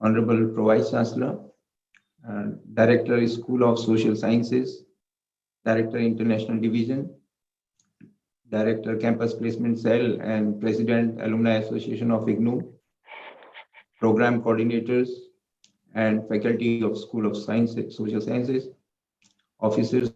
Honorable Pro Vice Chancellor, Director, School of Social Sciences, Director, International Division, Director, Campus Placement Cell, and President, Alumni Association of IGNOU, Program Coordinators, and Faculty of School of Sciences, Social Sciences, officers.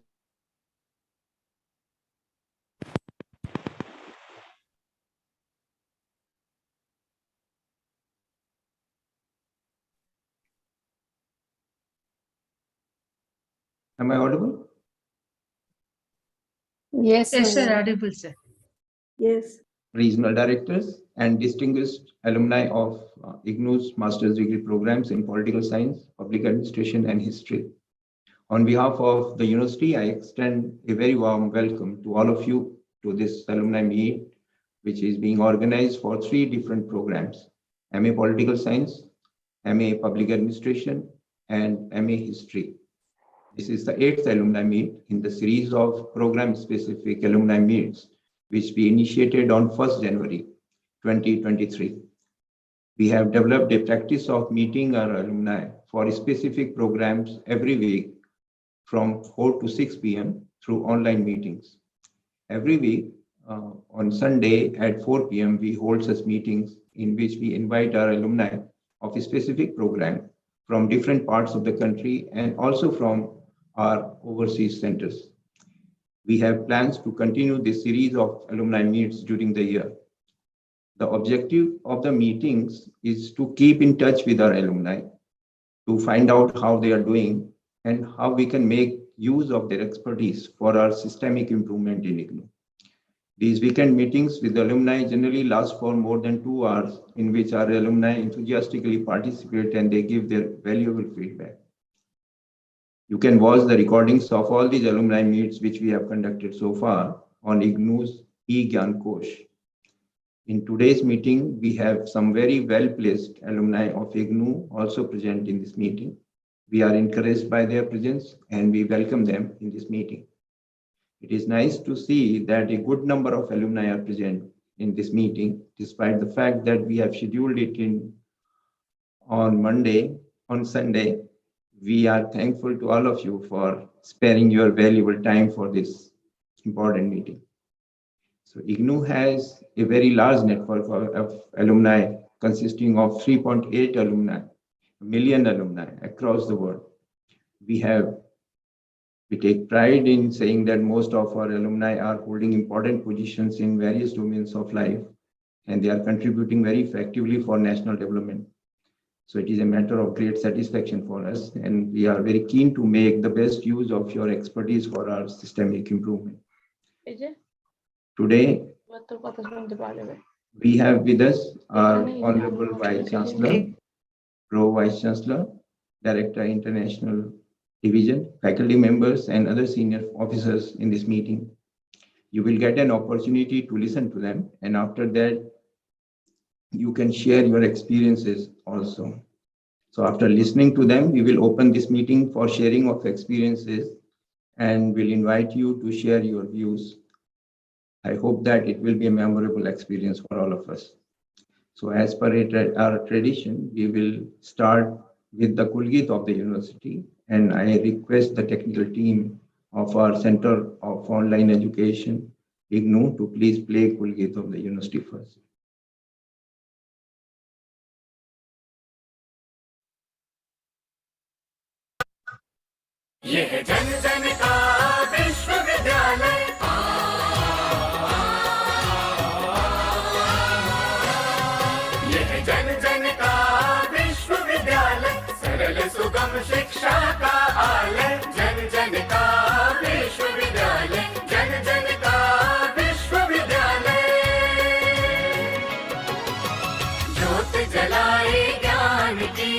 Am I audible? Yes, sir, audible, sir. Yes. Regional directors and distinguished alumni of IGNOU's master's degree programs in political science, public administration, and history. On behalf of the university, I extend a very warm welcome to all of you to this alumni meet, which is being organized for 3 different programs: MA Political Science, MA Public Administration, and MA History. This is the 8th alumni meet in the series of program-specific alumni meets, which we initiated on 1st January 2023. We have developed a practice of meeting our alumni for specific programs every week from 4 to 6 p.m. through online meetings. Every week on Sunday at 4 p.m. we hold such meetings in which we invite our alumni of a specific program from different parts of the country and also from our overseas centers. We have plans to continue this series of alumni meets during the year. The objective of the meetings is to keep in touch with our alumni, to find out how they are doing and how we can make use of their expertise for our systemic improvement in IGNOU. These weekend meetings with the alumni generally last for more than 2 hours, in which our alumni enthusiastically participate and they give their valuable feedback. You can watch the recordings of all these alumni meets which we have conducted so far on IGNOU's eGyan Kosh. In today's meeting, we have some very well-placed alumni of IGNOU also present in this meeting. We are encouraged by their presence and we welcome them in this meeting. It is nice to see that a good number of alumni are present in this meeting, despite the fact that we have scheduled it on Sunday. We are thankful to all of you for sparing your valuable time for this important meeting. So IGNOU has a very large network of alumni consisting of 3.8 million alumni across the world. We take pride in saying that most of our alumni are holding important positions in various domains of life, and they are contributing very effectively for national development. So it is a matter of great satisfaction for us, and we are very keen to make the best use of your expertise for our systemic improvement. Today, we have with us our Honorable Vice Chancellor, Pro Vice Chancellor, Director, International Division, faculty members, and other senior officers in this meeting. You will get an opportunity to listen to them, and after that, you can share your experiences also. So after listening to them, we will open this meeting for sharing of experiences and will invite you to share your views. I hope that it will be a memorable experience for all of us. So as per our tradition, we will start with the Kulgit of the university, and I request the technical team of our Center of Online Education, IGNOU, to please play Kulgit of the university first. यह जन जन का विश्वविद्यालय, यह जन जन का विश्वविद्यालय, सरल सुगम शिक्षा का आलय। जन जन का विश्वविद्यालय, जन जन का विश्वविद्यालय। ज्योत जलाए ज्ञान की,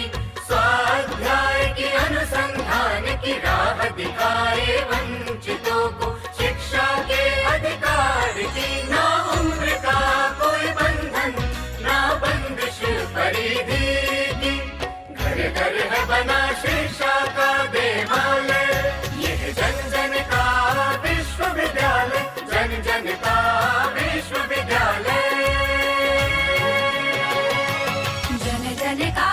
स्वाध्याय की, अनुसंधान की राह दिखाए वंचितों को, शिक्षा के अधिकार की। ना उम्र का कोई बंधन, ना बंदिश परिधि की, घर घर है बना शिक्षा का देवालय। यह जन जन का विश्वविद्यालय, जन जन का विश्वविद्यालय। जन जन का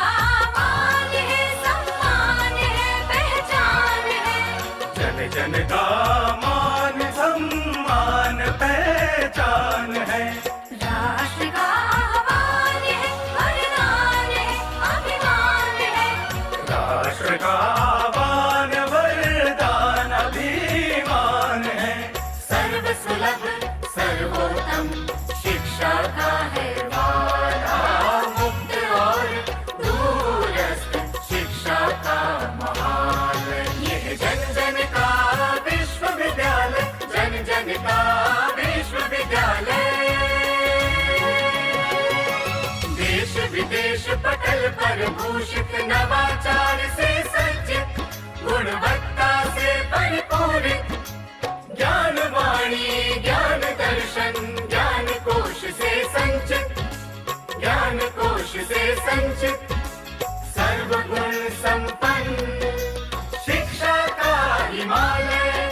भूषित नवाचार से सज्जित, गुणवत्ता से परिपूरित, ज्ञान वाणी ज्ञान दर्शन ज्ञान कोश से संचित, ज्ञान कोश से संचित, सर्वगुण संपन्न शिक्षा का हिमालय,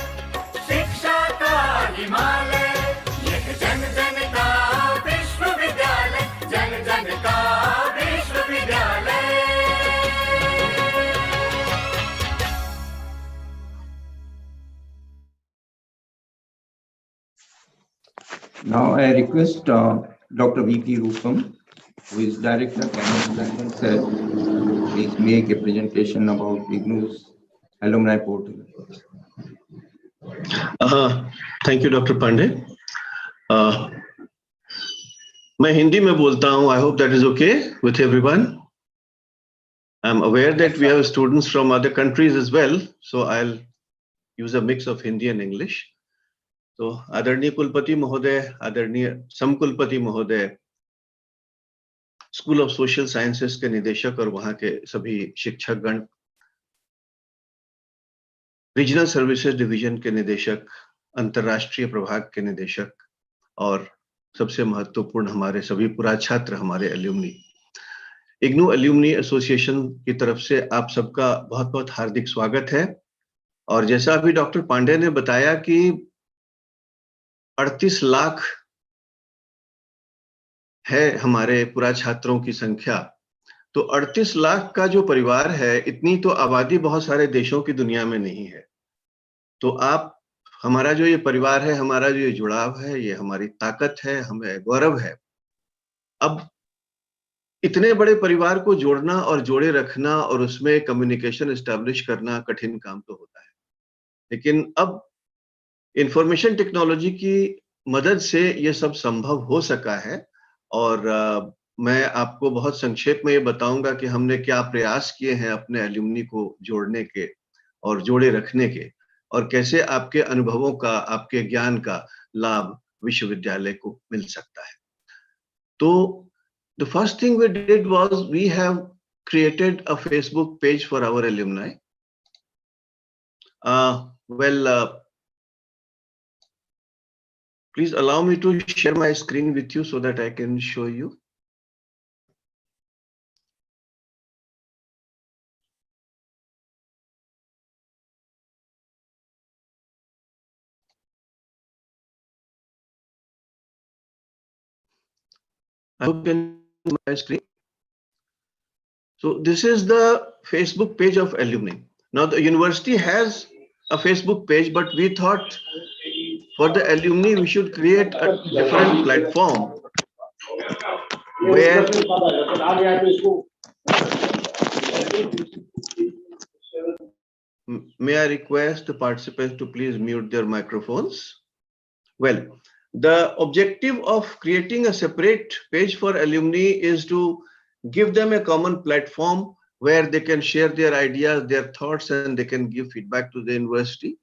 शिक्षा का हिमालय, यह जन जन का विश्वविद्यालय, जन जन का विश्वविद्यालय। Now I request Dr. V.P. Rupam, who is Director Campus Cell, please make a presentation about IGNOU's alumni portal. Thank you doctor Pandey. मैं हिंदी में बोलता हूं। I hope that is okay with everyone. I am aware that we have students from other countries as well, so I will use a mix of Hindi and English. तो आदरणीय कुलपति महोदय, आदरणीय समकुलपति महोदय, स्कूल ऑफ सोशल साइंसेस के निदेशक और वहां के सभी शिक्षकगण, रीजनल सर्विसेज डिवीजन के निदेशक, अंतर्राष्ट्रीय प्रभाग के निदेशक और सबसे महत्वपूर्ण हमारे सभी पूरा छात्र, हमारे एल्यूमनी, इग्नू एल्यूमनी एसोसिएशन की तरफ से आप सबका बहुत बहुत हार्दिक स्वागत है। और जैसा अभी डॉक्टर पांडे ने बताया कि 38 लाख है हमारे पूरा छात्रों की संख्या, तो 38 लाख का जो परिवार है, इतनी तो आबादी बहुत सारे देशों की दुनिया में नहीं है। तो आप, हमारा जो ये परिवार है, हमारा जो ये जुड़ाव है, ये हमारी ताकत है, हमें गौरव है। अब इतने बड़े परिवार को जोड़ना और जोड़े रखना और उसमें कम्युनिकेशन एस्टैब्लिश करना कठिन काम तो होता है, लेकिन अब इंफॉर्मेशन टेक्नोलॉजी की मदद से ये सब संभव हो सका है। और मैं आपको बहुत संक्षेप में ये बताऊंगा कि हमने क्या प्रयास किए हैं अपने एल्यूमनी को जोड़ने के और जोड़े रखने के, और कैसे आपके अनुभवों का, आपके ज्ञान का लाभ विश्वविद्यालय को मिल सकता है। तो the first thing we did was we have created a Facebook page for our alumni. Please allow me to share my screen with you so that I can show you. I hope you can see my screen. So this is the Facebook page of alumni. Now the university has a Facebook page, but we thought for the alumni we should create a different platform where may I request the participants to please mute their microphones. Well, the objective of creating a separate page for alumni is to give them a common platform where they can share their ideas, their thoughts, and they can give feedback to the university.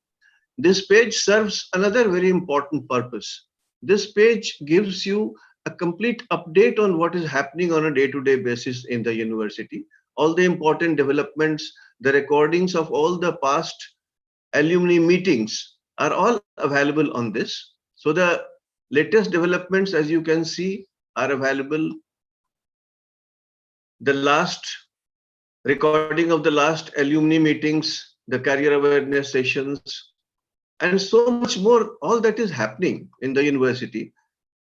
This page serves another very important purpose. This page gives you a complete update on what is happening on a day-to-day basis in the university. All the important developments, the recordings of all the past alumni meetings are all available on this. So the latest developments, as you can see, are available. The last recording of the last alumni meetings, the career awareness sessions, and so much more, all that is happening in the university.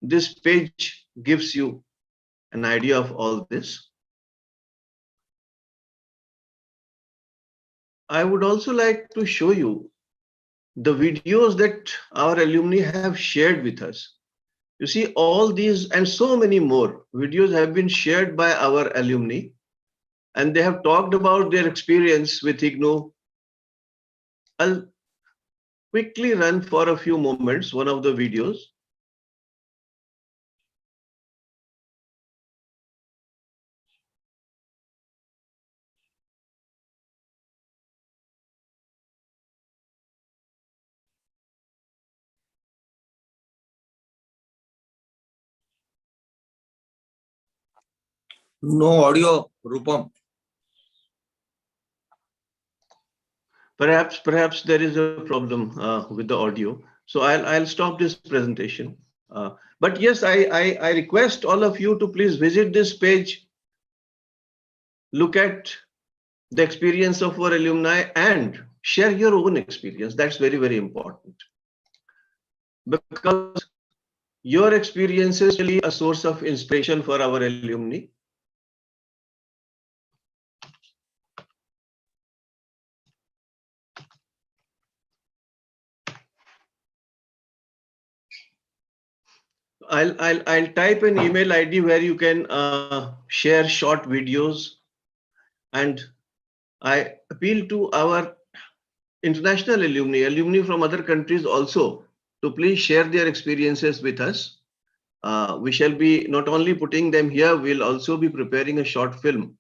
This page gives you an idea of all this. I would also like to show you the videos that our alumni have shared with us. You see, all these and so many more videos have been shared by our alumni, and they have talked about their experience with IGNOU. I'll quickly run for a few moments one of the videos. No audio, Rupam. Perhaps there is a problem with the audio. So I'll stop this presentation. But yes, I request all of you to please visit this page, look at the experience of our alumni and share your own experience. That's very, very important. Because your experience is really a source of inspiration for our alumni. I'll type an email ID where you can share short videos, and I appeal to our international alumni from other countries also to please share their experiences with us. We shall be not only putting them here, we'll also be preparing a short film,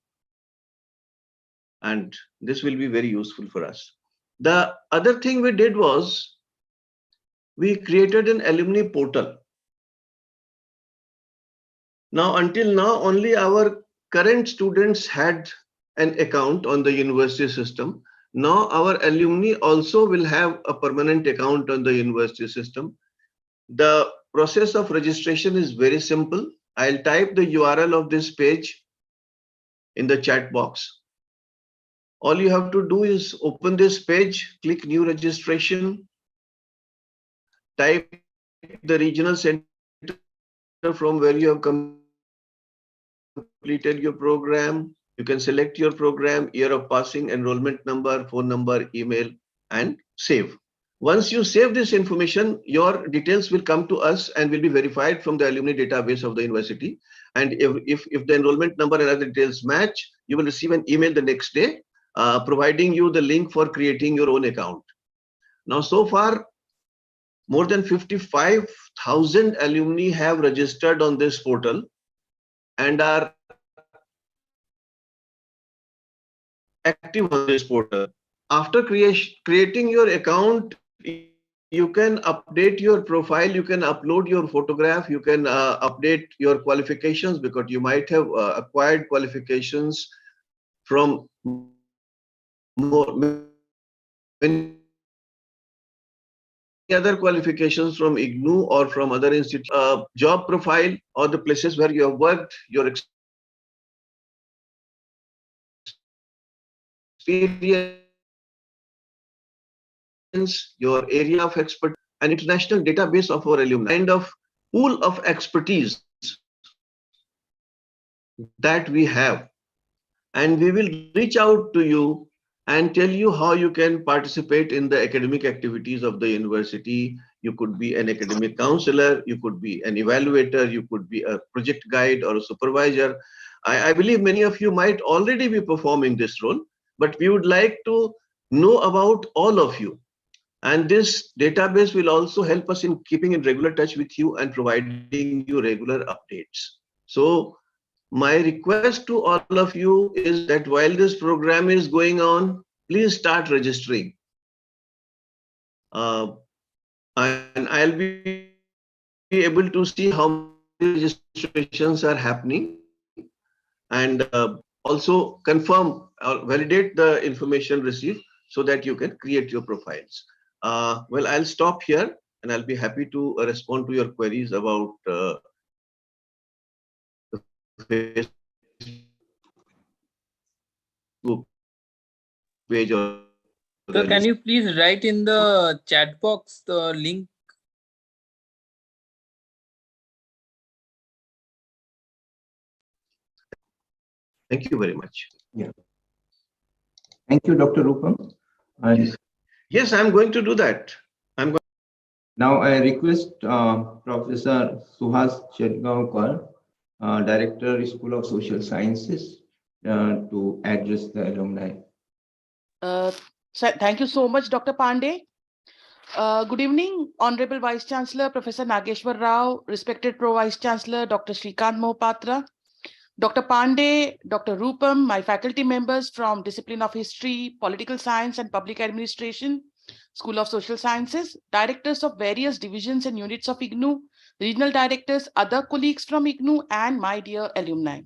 and this will be very useful for us. The other thing we did was we created an alumni portal. Now, until now, only our current students had an account on the university system. Now our alumni also will have a permanent account on the university system. The process of registration is very simple. I'll type the URL of this page in the chat box. All you have to do is open this page, click new registration, type the regional center from where you have completed your program. You can select your program, year of passing, enrollment number, phone number, email, and save. Once you save this information, your details will come to us and will be verified from the alumni database of the university. And if the enrollment number and other details match, you will receive an email the next day providing you the link for creating your own account. Now, so far, more than 55,000 alumni have registered on this portal and are active on this portal. After creating your account, you can update your profile, you can upload your photograph, you can update your qualifications, because you might have acquired qualifications from many other qualifications from IGNOU or from other institutes, job profile or the places where you have worked, your experience, your area of expertise, an international database of our alumni, kind of pool of expertise that we have. And we will reach out to you and tell you how you can participate in the academic activities of the university. You could be an academic counselor, you could be an evaluator, you could be a project guide or a supervisor. I believe many of you might already be performing this role, but we would like to know about all of you. And this database will also help us in keeping in regular touch with you and providing you regular updates. So my request to all of you is that while this program is going on, please start registering. And I'll be able to see how many registrations are happening, and also confirm or validate the information received so that you can create your profiles. Well, I'll stop here and I'll be happy to respond to your queries about the Facebook page or So can you please write in the chat box the link? Thank you very much. Yeah. Thank you, Dr. Rupam. And yes, I'm going to do that. now I request Professor Suhas Chetgaonkar, Director, School of Social Sciences, to address the alumni. Thank you so much, Dr. Pandey. Good evening, Honorable Vice Chancellor, Professor Nageshwar Rao, respected Pro Vice Chancellor, Dr. Shrikant Mohapatra, Dr. Pandey, Dr. Rupam, my faculty members from Discipline of History, Political Science and Public Administration, School of Social Sciences, directors of various divisions and units of IGNOU, regional directors, other colleagues from IGNOU, and my dear alumni.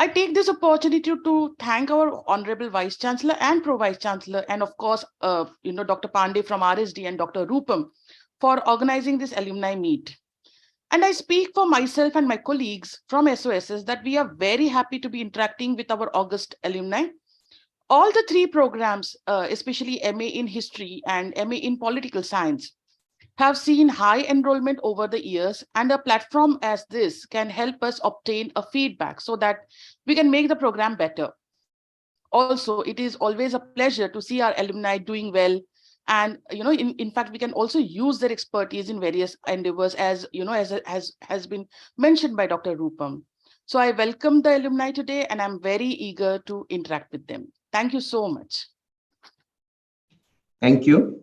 I take this opportunity to thank our Honorable Vice Chancellor and Pro Vice Chancellor, and of course, Dr. Pandey from RSD and Dr. Rupam for organizing this alumni meet. And I speak for myself and my colleagues from SOSs that we are very happy to be interacting with our August alumni. All the three programs, especially MA in History and MA in Political Science, have seen high enrollment over the years, and a platform as this can help us obtain a feedback so that we can make the program better. Also, it is always a pleasure to see our alumni doing well. And in fact, we can also use their expertise in various endeavors, as as has been mentioned by Dr. Rupam. So I welcome the alumni today, and I'm very eager to interact with them. Thank you so much. Thank you.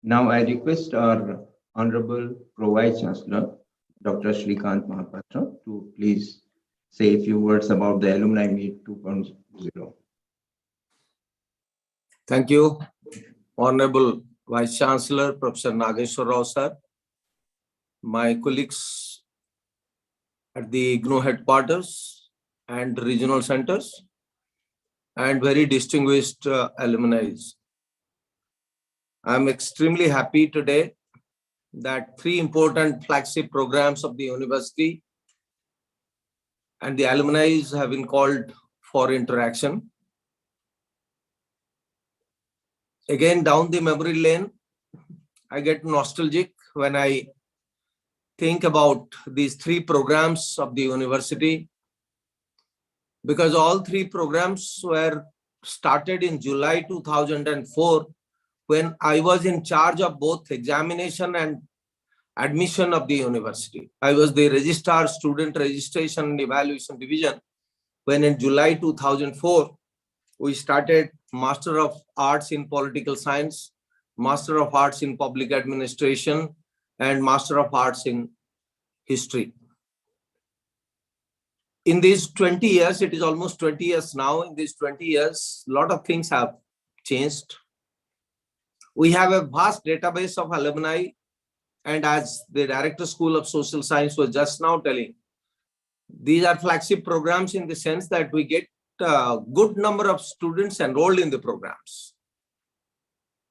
Now I request our Honorable Pro Vice Chancellor, Dr. Shrikant Mohapatra, to please say a few words about the Alumni Meet 2.0. Thank you, Honorable Vice Chancellor, Professor Nageshwar Rao sir, my colleagues at the IGNOU headquarters and regional centers, and very distinguished alumni. I'm extremely happy today that three important flagship programs of the university and the alumni have been called for interaction. Again, down the memory lane, I get nostalgic when I think about these three programs of the university, because all three programs were started in July 2004, when I was in charge of both examination and admission of the university. I was the Registrar, Student Registration and Evaluation Division, when in July 2004, we started Master of Arts in Political Science, Master of Arts in Public Administration, and Master of Arts in History. In these 20 years, it is almost 20 years now, in these 20 years, a lot of things have changed. We have a vast database of alumni, and as the Director School of Social Science was just now telling, these are flagship programs in the sense that we get a good number of students enrolled in the programs.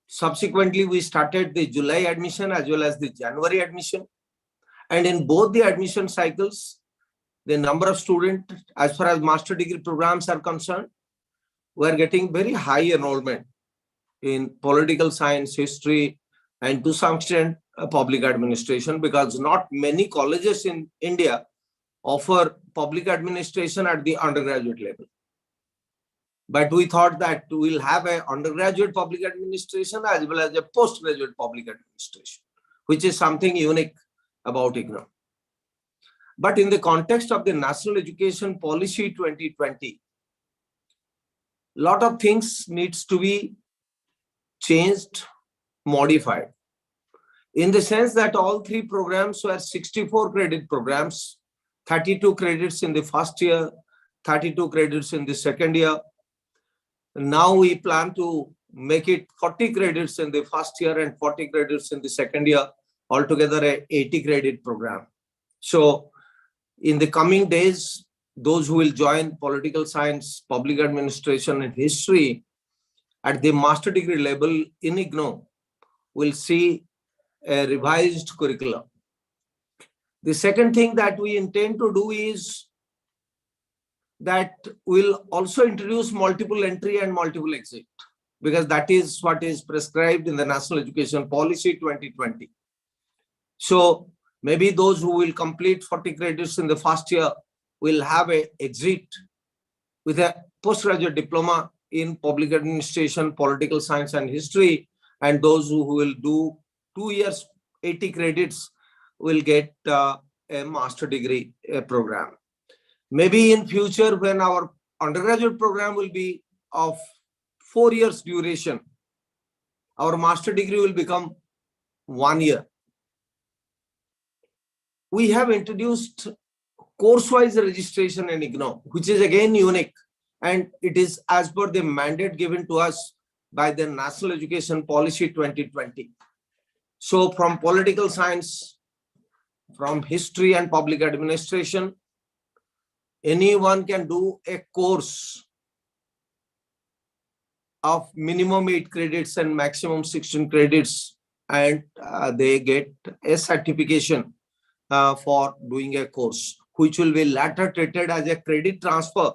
Subsequently, we started the July admission as well as the January admission. And in both the admission cycles, the number of students, as far as master degree programs are concerned, we are getting very high enrollment in political science, history, and to some extent, public administration, because not many colleges in India offer public administration at the undergraduate level. But we thought that we'll have an undergraduate public administration as well as a postgraduate public administration, which is something unique about IGNOU. But in the context of the National Education Policy 2020, a lot of things needs to be changed, modified, in the sense that all three programs were 64 credit programs, 32 credits in the first year, 32 credits in the second year. Now we plan to make it 40 credits in the first year and 40 credits in the second year, altogether a 80 credit program. So in the coming days, those who will join political science, public administration, and history at the master degree level in IGNOU will see a revised curriculum. The second thing that we intend to do is that we'll also introduce multiple entry and multiple exit, because that is what is prescribed in the National Education Policy 2020. So maybe those who will complete 40 credits in the first year will have an exit with a postgraduate diploma in public administration, political science, and history. And those who will do 2 years, 80 credits will get a master degree program. Maybe in future, when our undergraduate program will be of 4 years duration, our master degree will become 1 year. We have introduced course-wise registration in IGNOU, which is again unique, and it is as per the mandate given to us by the National Education Policy 2020. So from political science, from history and public administration, anyone can do a course of minimum 8 credits and maximum 16 credits, and they get a certification for doing a course, which will be later treated as a credit transfer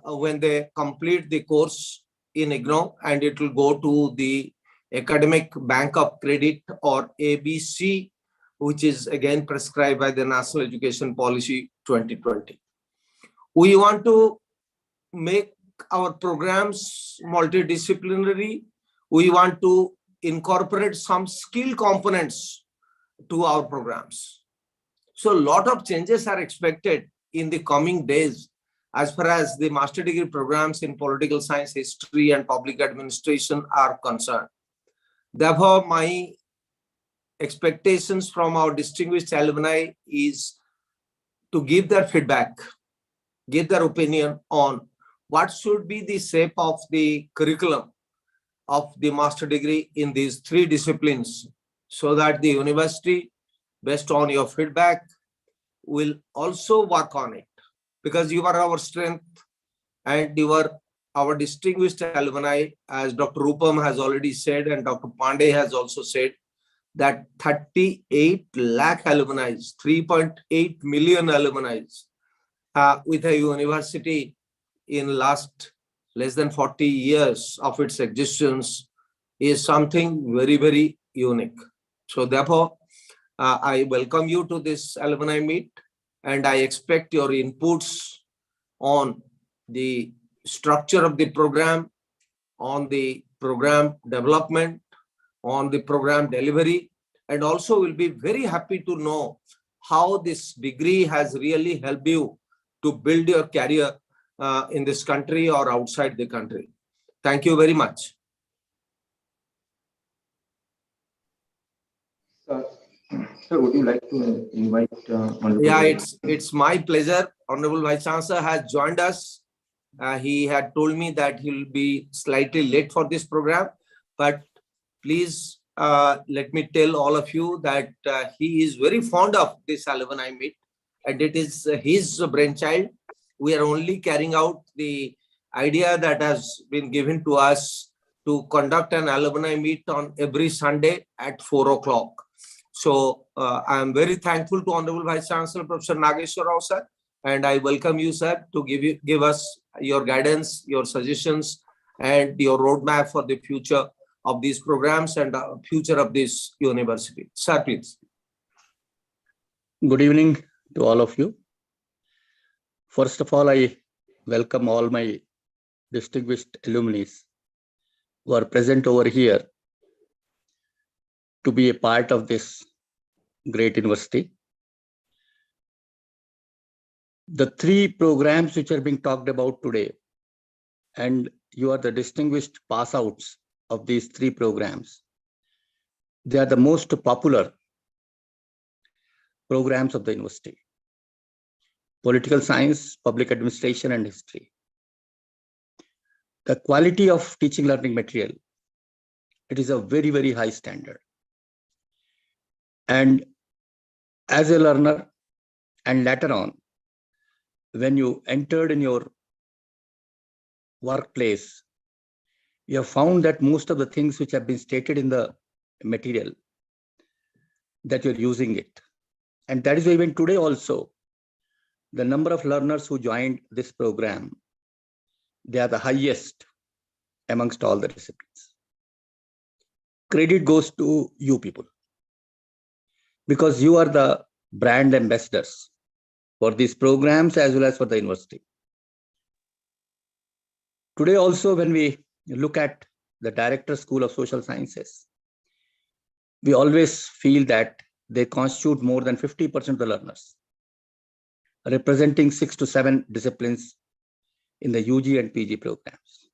when they complete the course in IGNOU, and it will go to the Academic Bank of Credit, or ABC, which is again prescribed by the National Education Policy 2020. We want to make our programs multidisciplinary. We want to incorporate some skill components to our programs. So a lot of changes are expected in the coming days as far as the master degree programs in political science, history, and public administration are concerned. Therefore, my expectations from our distinguished alumni is to give their feedback, give their opinion on what should be the shape of the curriculum of the master degree in these 3 disciplines, so that the university, based on your feedback, will also work on it, because you are our strength and you are our distinguished alumni, as Dr. Rupam has already said and Dr. Pandey has also said, that 38 lakh alumni, 3.8 million alumni with a university in last less than 40 years of its existence is something very, very unique. So therefore, I welcome you to this alumni meet, and I expect your inputs on the structure of the program, on the program development, on the program delivery, and also will be very happy to know how this degree has really helped you to build your career in this country or outside the country. Thank you very much. Sir, would you like to invite? Yeah, it's my pleasure. Honorable Vice Chancellor has joined us. He had told me that he'll be slightly late for this program, but please let me tell all of you that he is very fond of this alumni meet, and it is his brainchild. We are only carrying out the idea that has been given to us to conduct an alumni meet on every Sunday at 4 o'clock. So I am very thankful to Honorable Vice Chancellor Professor Nageshwar Rao sir, and I welcome you, sir, to give us your guidance, your suggestions, and your roadmap for the future of these programs and the future of this university. Sir, please. Good evening to all of you. First of all, I welcome all my distinguished alumni who are present over here to be a part of this great university. The 3 programs which are being talked about today, and you are the distinguished pass outs of these 3 programs. They are the most popular programs of the university: political science, public administration, and history. The quality of teaching learning material, it is a very, very high standard. And as a learner, and later on, when you entered in your workplace, you have found that most of the things which have been stated in the material, that you're using it. And that is why even today also, the number of learners who joined this program, they are the highest amongst all the disciplines. Credit goes to you people, because you are the brand ambassadors for these programs as well as for the university. Today also, when we look at the Director School of Social Sciences, we always feel that they constitute more than 50% of the learners, representing 6 to 7 disciplines in the UG and PG programs.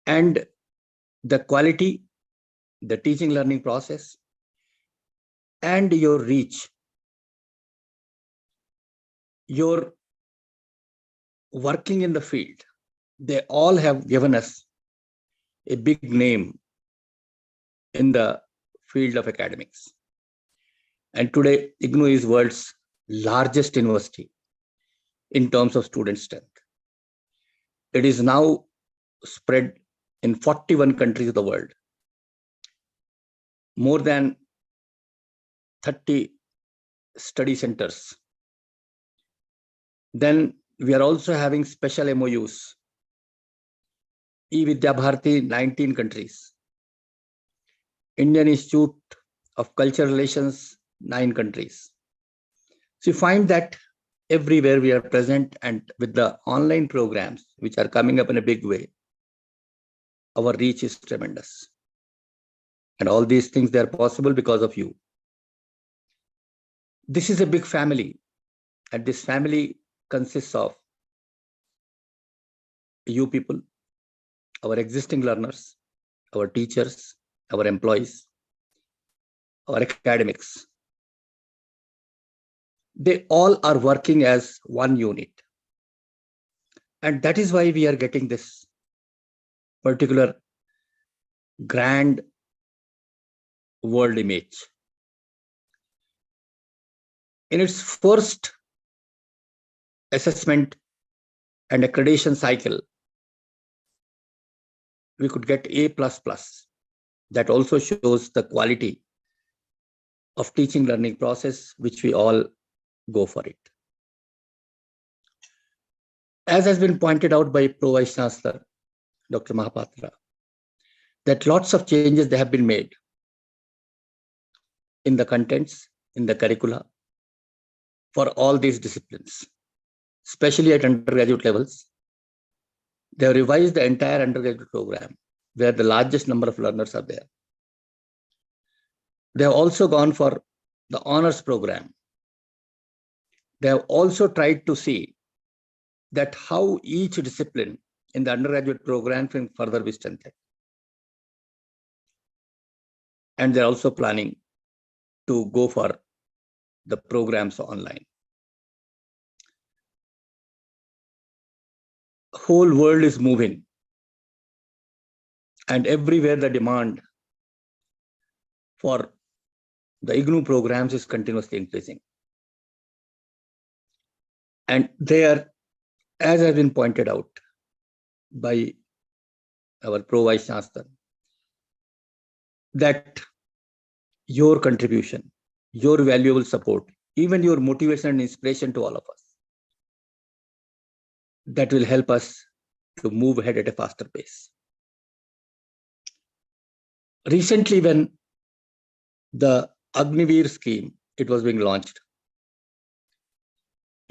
And the quality, the teaching learning process, and your reach, your working in the field, they all have given us a big name in the field of academics. And today, IGNOU is world's largest university in terms of student strength. It is now spread in 41 countries of the world. More than 30 study centers. Then we are also having special MOUs. E-Vidya Bharati, 19 countries. Indian Institute of Cultural Relations, 9 countries. So you find that everywhere we are present, and with the online programs, which are coming up in a big way, our reach is tremendous. And all these things, they are possible because of you. This is a big family, and this family consists of you people, our existing learners, our teachers, our employees, our academics. They all are working as one unit. And that is why we are getting this particular grand world image. In its first assessment and accreditation cycle, we could get A++. That also shows the quality of teaching learning process, which we all go for it. As has been pointed out by Pro Vice Chancellor, Dr. Mahapatra, that lots of changes they have been made in the contents, in the curricula, for all these disciplines, especially at undergraduate levels. They have revised the entire undergraduate program, where the largest number of learners are there. They have also gone for the honors program. They have also tried to see that how each discipline in the undergraduate program can further be strengthened. And they're also planning to go for the programs online. Whole world is moving, and everywhere the demand for the IGNOU programs is continuously increasing. And they are, as has been pointed out by our Pro Vice Chancellor, that your contribution, your valuable support, even your motivation and inspiration to all of us, that will help us to move ahead at a faster pace. Recently, when the Agniveer scheme, it was being launched,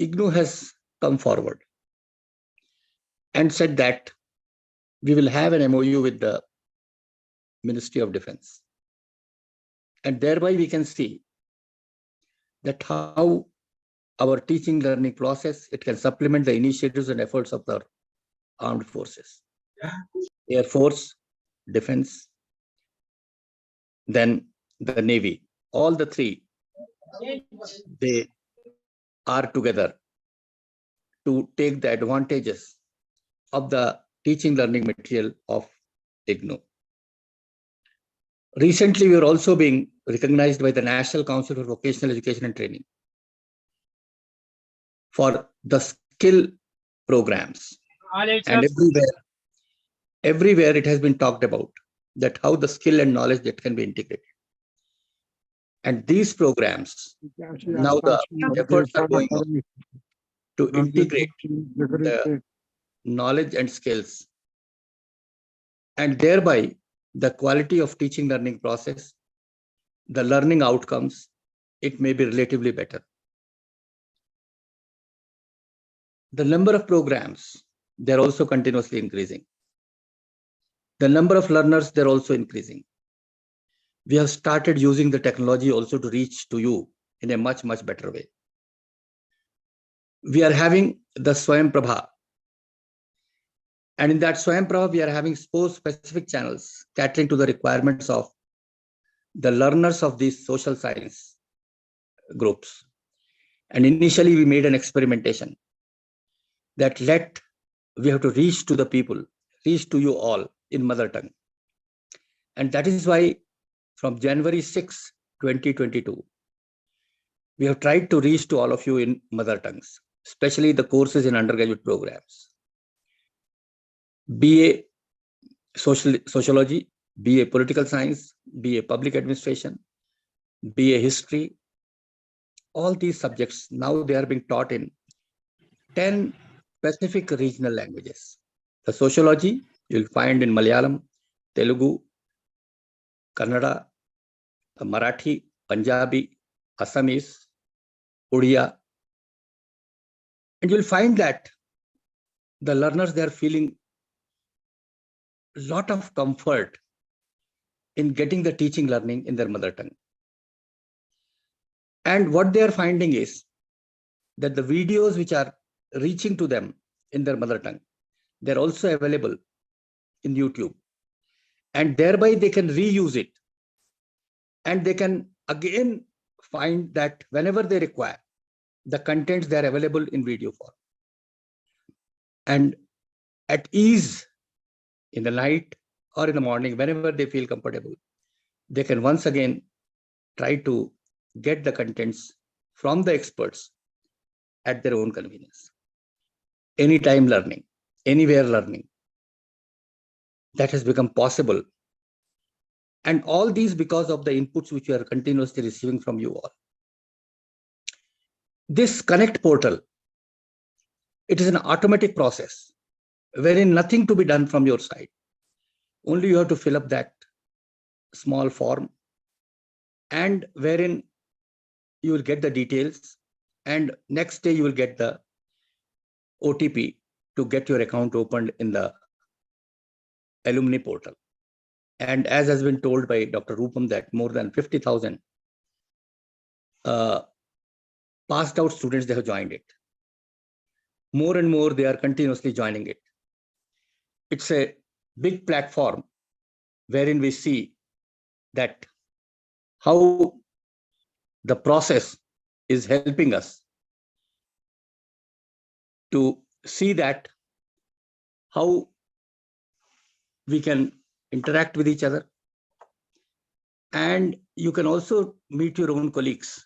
IGNOU has come forward and said that we will have an MOU with the Ministry of Defense. And thereby we can see that how our teaching learning process, it can supplement the initiatives and efforts of the armed forces, Air Force, Defense, then the Navy. All the three, they are together to take the advantages of the teaching learning material of IGNOU. Recently, we are also being recognized by the National Council for Vocational Education and Training for the skill programs. And everywhere it has been talked about that how the skill and knowledge that can be integrated. And these programs, now the efforts are going on to integrate the knowledge and skills, and thereby the quality of teaching learning process, the learning outcomes, it may be relatively better. The number of programs, they're also continuously increasing. The number of learners, they're also increasing. We have started using the technology also to reach to you in a much, much better way. We are having the Swayam Prabha. And in that Swayam Prabha, we are having specific channels catering to the requirements of the learners of these social science groups. And initially we made an experimentation that we have to reach to the people, reach to you all in mother tongue. And that is why from January 6, 2022, we have tried to reach to all of you in mother tongues. especially the courses in undergraduate programs. BA Sociology, BA Political Science, BA Public Administration, BA History, all these subjects, now they are being taught in 10 specific regional languages. The sociology you'll find in Malayalam, Telugu, Kannada, Marathi, Punjabi, Assamese, Odia. And you'll find that the learners, they are feeling a lot of comfort in getting the teaching learning in their mother tongue. And what they are finding is that the videos which are reaching to them in their mother tongue, they're also available in YouTube. And thereby they can reuse it. And they can again find that whenever they require, the contents, they are available in video form. And at ease in the night or in the morning, whenever they feel comfortable, they can once again try to get the contents from the experts at their own convenience. Anytime learning, anywhere learning, that has become possible. And all these because of the inputs which we are continuously receiving from you all. This Connect portal, it is an automatic process wherein nothing to be done from your side. Only you have to fill up that small form, and wherein you will get the details, and next day you will get the OTP to get your account opened in the alumni portal. And as has been told by Dr. Rupam, that more than 50,000 passed out students, they have joined it. More and more, they are continuously joining it. It's a big platform wherein we see that how the process is helping us to see that how we can interact with each other. And you can also meet your own colleagues.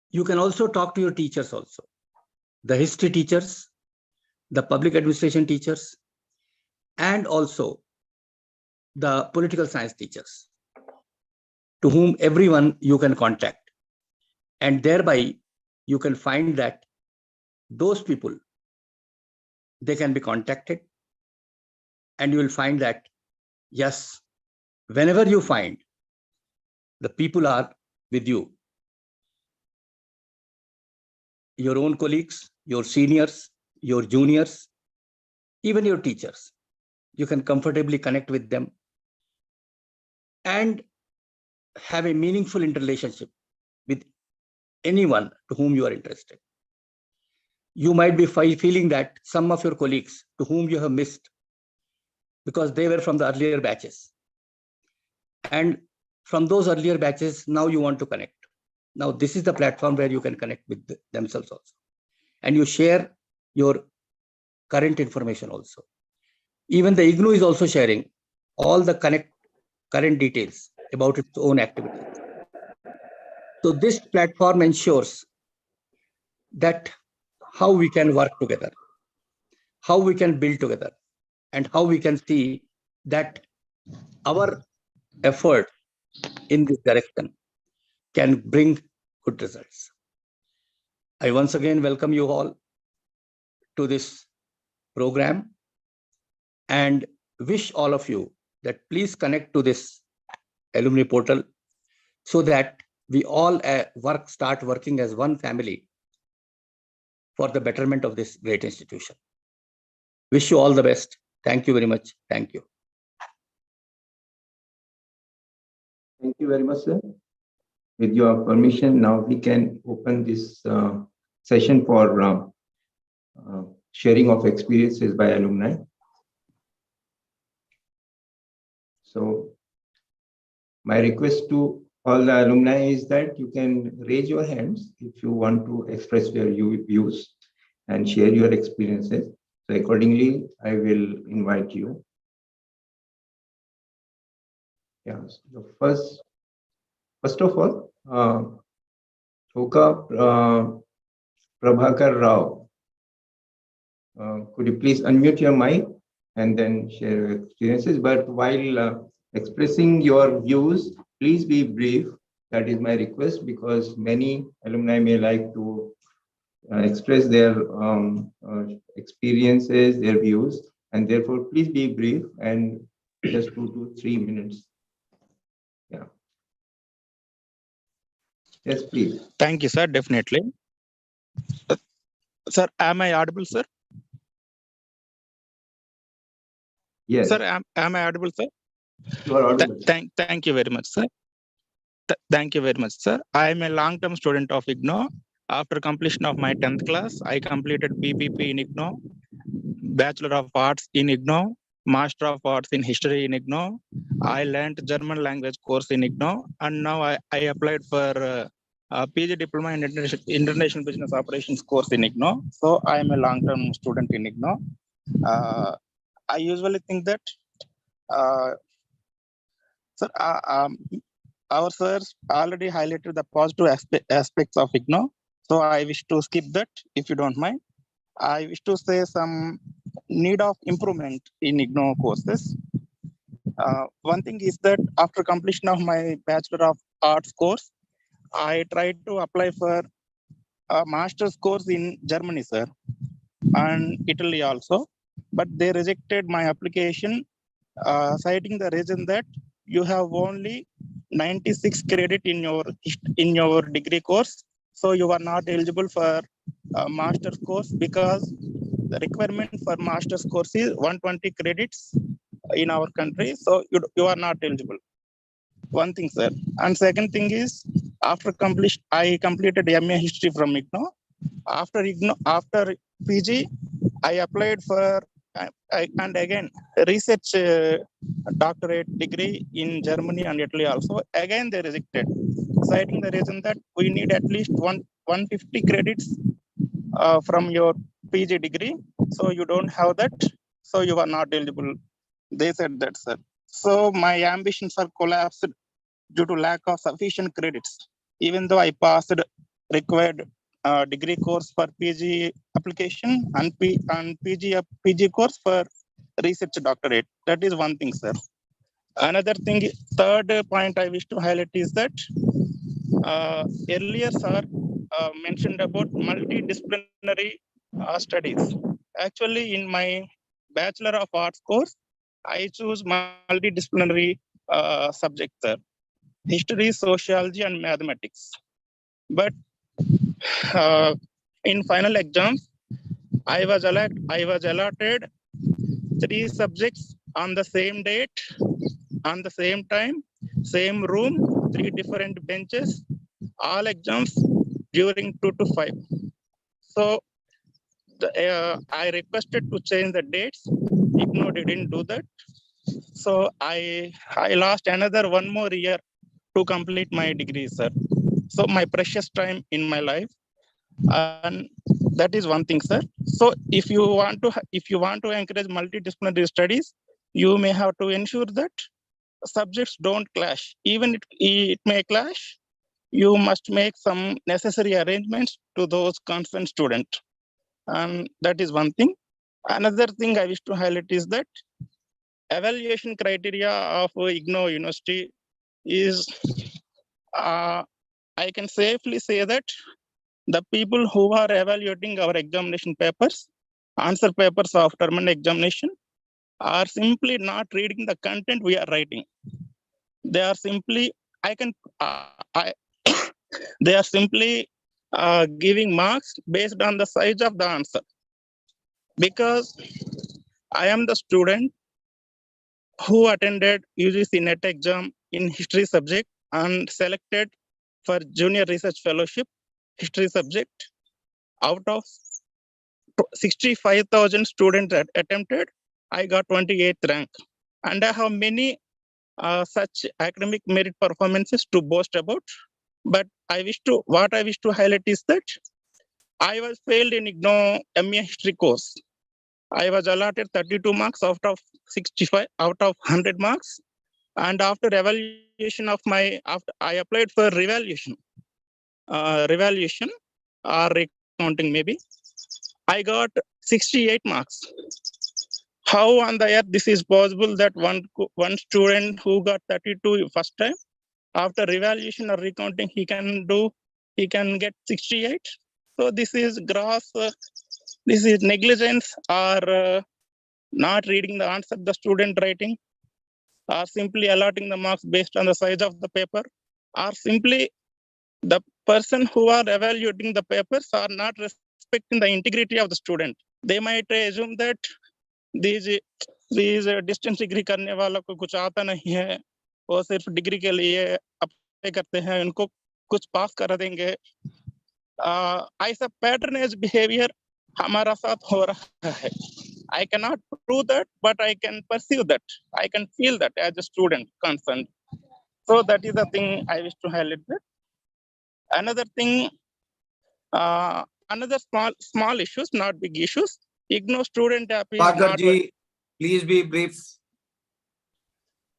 You can also talk to your teachers also. The history teachers, the public administration teachers, and also the political science teachers, to whom everyone you can contact. And thereby you can find that those people, they can be contacted, and you will find that, yes, whenever you find the people are with you, your own colleagues, your seniors, your juniors, even your teachers, you can comfortably connect with them and have a meaningful interrelationship with anyone to whom you are interested. You might be feeling that some of your colleagues to whom you have missed because they were from the earlier batches. And from those earlier batches, now you want to connect. Now, this is the platform where you can connect with themselves also. And you share your current information also. Even the IGNOU is also sharing all the current details about its own activities. So this platform ensures that how we can work together, how we can build together, and how we can see that our effort in this direction can bring good results. I once again welcome you all to this program and wish all of you that please connect to this alumni portal so that we all start working as one family for the betterment of this great institution. Wish you all the best. Thank you very much. Thank you. Thank you very much, sir. With your permission, now we can open this session for sharing of experiences by alumni. So my request to all the alumni is that you can raise your hands if you want to express your views and share your experiences. So accordingly, I will invite you. Yes, the first of all, Oka, Prabhakar Rao. Could you please unmute your mic and then share your experiences? But while expressing your views, please be brief. That is my request, because many alumni may like to express their experiences, their views, and therefore please be brief and just 2 to 3 minutes. Yeah. Yes, please. Thank you, sir. Definitely. Sir, am I audible, sir? Yes, Sir, am I audible, sir? you are audible. Thank you very much, sir. Thank you very much, sir. I am a long-term student of IGNOU. After completion of my 10th class, I completed BBP in IGNOU, Bachelor of Arts in IGNOU, Master of Arts in History in IGNOU. I learned German language course in IGNOU, and now I applied for PG Diploma in International Business Operations course in IGNOU. So I am a long-term student in IGNOU. I usually think that sir, our sirs already highlighted the positive aspects of IGNOU. So I wish to skip that, if you don't mind. I wish to say some need of improvement in IGNOU courses. One thing is that after completion of my Bachelor of Arts course, I tried to apply for a master's course in Germany, sir, and Italy also, but they rejected my application, citing the reason that you have only 96 credit in your degree course, so you are not eligible for a master's course, because the requirement for master's course is 120 credits in our country, so you are not eligible. One thing, sir. And second thing is, after I completed MA history from IGNOU. After PG, I applied for and again research doctorate degree in Germany and Italy also. Again, they rejected, citing the reason that we need at least 150 credits from your PG degree. So you don't have that, so you are not eligible. They said that, sir. So my ambitions are collapsed due to lack of sufficient credits, even though I passed required degree course for PG application and PG course for research doctorate. That is one thing, sir. Another thing, third point I wish to highlight is that earlier, sir mentioned about multidisciplinary studies. Actually, in my Bachelor of Arts course, I choose multidisciplinary subject, sir. History, sociology, and mathematics. But in final exams, I was allotted 3 subjects on the same date, on the same time, same room, 3 different benches, all exams during 2 to 5. So I requested to change the dates. IGNOU didn't do that. So I lost another 1 more year to complete my degree, sir. So my precious time in my life, and that is one thing, sir. So if you want to encourage multidisciplinary studies, you may have to ensure that subjects don't clash. Even it may clash, you must make some necessary arrangements to those concerned students, and that is one thing. Another thing I wish to highlight is that evaluation criteria of IGNOU University is, I can safely say that the people who are evaluating our examination papers, answer papers of term examination, are simply not reading the content we are writing. They are simply, they are simply giving marks based on the size of the answer. Because I am the student who attended UGC NET exam in history subject and selected for junior research fellowship history subject. Out of 65,000 students that attempted, I got 28th rank. And I have many such academic merit performances to boast about. But what I wish to highlight is that I was failed in IGNOU MA history course. I was allotted 32 marks out of 65 out of 100 marks. And after evaluation of I applied for revaluation. Revaluation or recounting maybe. I got 68 marks. How on the earth this is possible that one student who got 32 first time, after evaluation or recounting, he can get 68? So this is gross, this is negligence, or not reading the answer the student writing, or simply allotting the marks based on the size of the paper, or simply the person who are evaluating the papers are not respecting the integrity of the student. They might assume that these distance degree करने वालों को कुछ आता नहीं है, वो सिर्फ degree के लिए अप्लाई करते हैं, उनको कुछ पास कर देंगे. ऐसा पैटर्नेज बिहेवियर हमारा साथ हो रहा है. I cannot prove that, but I can perceive that. I can feel that as a student concerned. So that is the thing I wish to highlight. That. Another thing, another small issues, not big issues. IGNOU student app is not. Please be brief.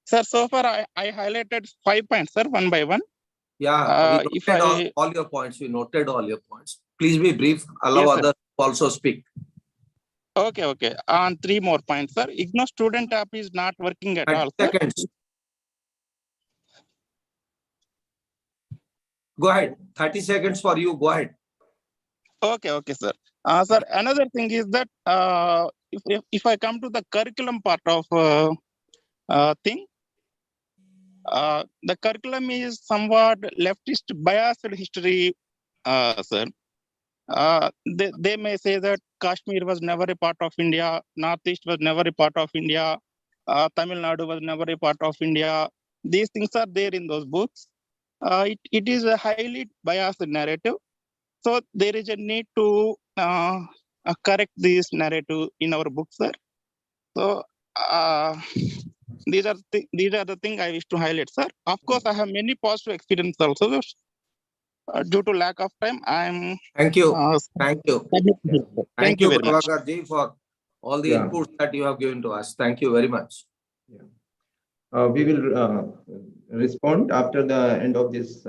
Sir, so far I highlighted 5 points, sir, one by one. Yeah, we noted all your points. We noted all your points. Please be brief. Allow yes, others to also speak. Okay. On 3 more points, sir. IGNOU student app is not working at all. Seconds. Sir. Go ahead. 30 seconds for you. Go ahead. Okay, sir. Sir, another thing is that if I come to the curriculum part of thing, the curriculum is somewhat leftist biased history, sir. They may say that Kashmir was never a part of India, Northeast was never a part of India, Tamil Nadu was never a part of India. These things are there in those books. It is a highly biased narrative. So there is a need to correct this narrative in our books, sir. So these are the things I wish to highlight, sir. Of course, I have many positive experience also. Due to lack of time, I'm. Thank you. Thank you. Thank you very much, Prabhakar-ji, for all the inputs that you have given to us. Thank you very much. We will respond after the end of this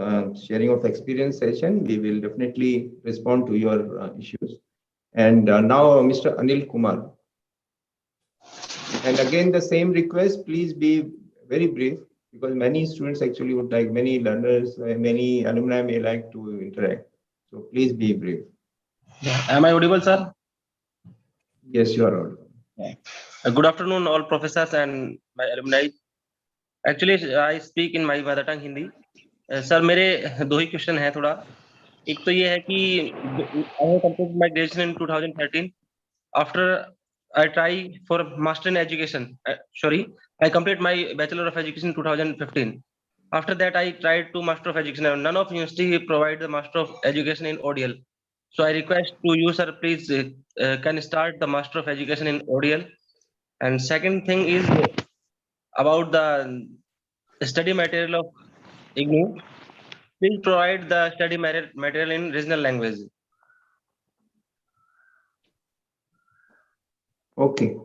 sharing of experience session. We will definitely respond to your issues. And now, Mr. Anil Kumar. And again, the same request, please be very brief, because many students actually would like, many learners, many alumni may like to interact. So please be brief. Yeah. Am I audible, sir? Yes, you are audible. Yeah. Good afternoon, all professors and my alumni. Actually, I speak in my mother tongue Hindi. Sir, मेरे 2 ही question हैं थोड़ा. एक तो ये है कि I have completed my graduation in 2013. After I try for master in education. I completed my bachelor of education in 2015. After that, I tried to master of education. None of university provide the master of education in ODL. So I request to you, sir, please can start the master of education in ODL. And second thing is about the study material of IGNOU. Please provide the study material in regional language. Okay.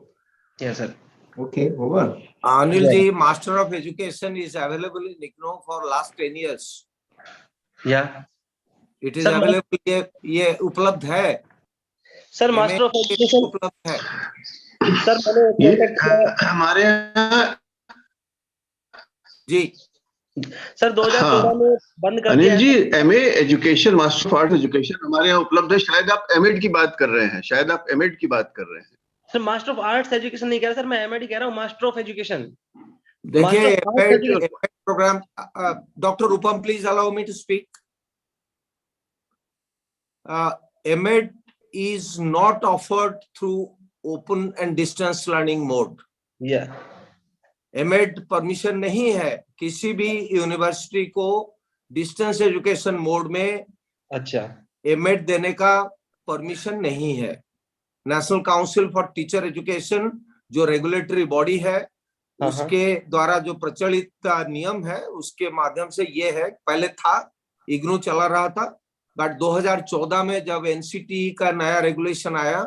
Yes, sir. Okay, over. Anil ji, Master of Education is available in IGNOU for last 10 years. Yeah. It is available. ये उपलब्ध है. Sir, Master of Education उपलब्ध है. Sir, हमारे जी. Sir 2014 में बंद कर दिया. Anil ji, MA education, master of arts education हमारे यहाँ उपलब्ध है. शायद आप एमएड की बात कर रहे हैं. Sir master of arts education नहीं कह रहा सर, मैं एमएड कह रहा हूँ, मास्टर ऑफ एजुकेशन. देखिए program. Doctor Rupam, please allow me to speak. M Ed is not offered through open and distance learning mode. Yeah. M Ed permission नहीं है किसी भी यूनिवर्सिटी को डिस्टेंस एजुकेशन मोड में. अच्छा. एमएड देने का परमिशन नहीं है. National council for teacher education जो रेगुलेटरी बॉडी है, उसके द्वारा जो प्रचलित नियम है, उसके माध्यम से ये है. पहले था, इग्नू चला रहा था, बट 2014 में जब एनसीटी का नया रेगुलेशन आया,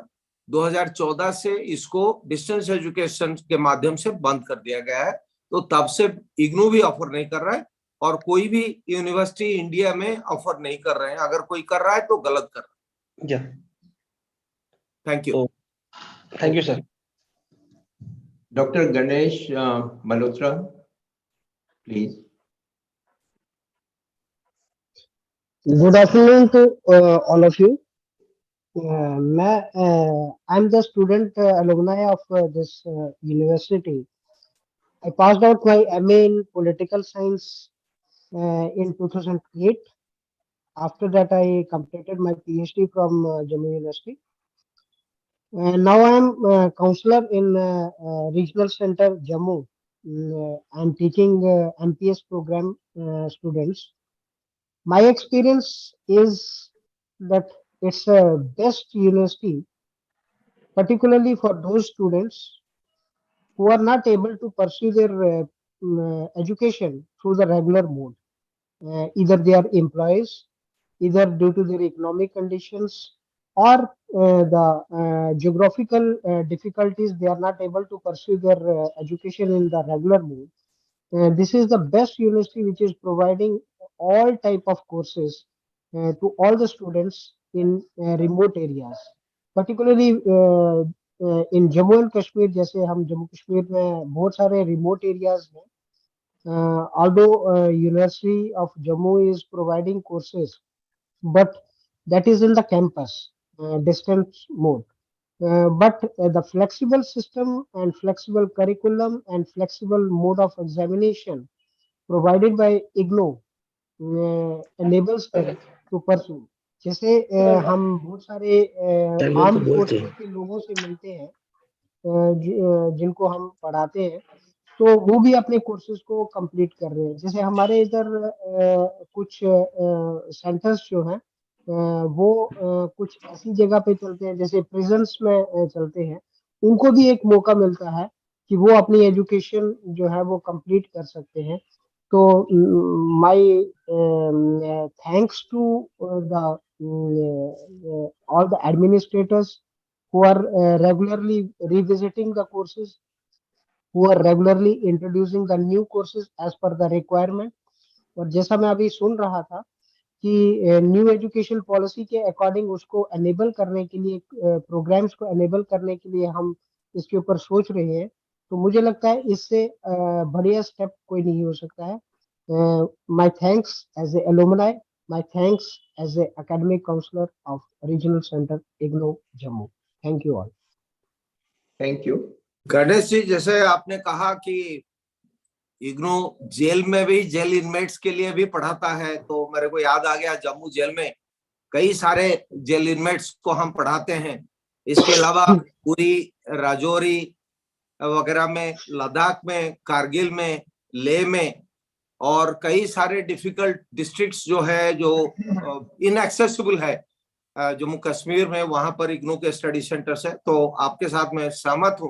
2014 से इसको डिस्टेंस एजुकेशन के माध्यम से बंद कर दिया गया है. तो तब से इग्नू भी ऑफर नहीं कर रहा है और कोई भी यूनिवर्सिटी इंडिया में ऑफर नहीं कर रहे हैं. अगर कोई कर रहा है तो गलत कर रहा है. Yeah. Thank you. So, thank you, sir. Dr. Ganesh Malhotra, please. Good afternoon to all of you. I'm the student alumni of this university. I passed out my MA in political science in 2008. After that, I completed my PhD from Jammu University. Now I'm a counselor in Regional Center Jammu. I'm teaching MPS program students. My experience is that it's a best university, particularly for those students who are not able to pursue their education through the regular mode. Either they are employees, either due to their economic conditions or the geographical difficulties, they are not able to pursue their education in the regular mode. This is the best university which is providing all type of courses to all the students in remote areas, particularly in Jammu and Kashmir. जैसे हम जम्मू कश्मीर में बहुत सारे remote areas हैं. Although University of Jammu is providing courses, but that is in the campus distance mode. But the flexible system and flexible curriculum and flexible mode of examination provided by IGNOU enables them to pursue. जैसे हम बहुत सारे arm forces के लोगों से मिलते हैं जिनको हम पढ़ाते हैं, तो वो भी अपने कोर्सेज को कंप्लीट कर रहे हैं. जैसे हमारे इधर कुछ सेंटर्स जो हैं वो कुछ ऐसी जगह पे चलते हैं जैसे प्रिजन्स में चलते हैं. उनको भी एक मौका मिलता है कि वो अपनी एजुकेशन जो है वो कंप्लीट कर सकते हैं. तो my thanks to the all the administrators who are regularly revisiting the courses, who are regularly introducing the new courses as per the requirement. और जैसा मैं अभी सुन रहा था कि न्यू एजुकेशन पॉलिसी के अकॉर्डिंग उसको एनेबल करने के लिए, प्रोग्राम्स को एनेबल करने के लिए हम इसके ऊपर सोच रहे हैं, तो मुझे लगता है इससे बढ़िया स्टेप कोई नहीं हो सकता है. My thanks as a alumni, my thanks as a academic counsellor of regional centre IGNOU Jammu. Thank you all. Thank you. Ganesh ji, जैसे आपने कहा कि इग्नू जेल में भी जेल इनमेट्स के लिए भी पढ़ाता है, तो मेरे को याद आ गया जम्मू जेल में कई सारे जेल इनमेट्स को हम पढ़ाते हैं. इसके अलावा पूरी राजौरी वगैरह में, लद्दाख में, कारगिल में, लेह में और कई सारे डिफिकल्ट डिस्ट्रिक्ट्स जो है जो इनएक्सेसिबल है जम्मू कश्मीर में, वहां पर इग्नू के स्टडी सेंटर्स है. तो आपके साथ मैं सहमत हूं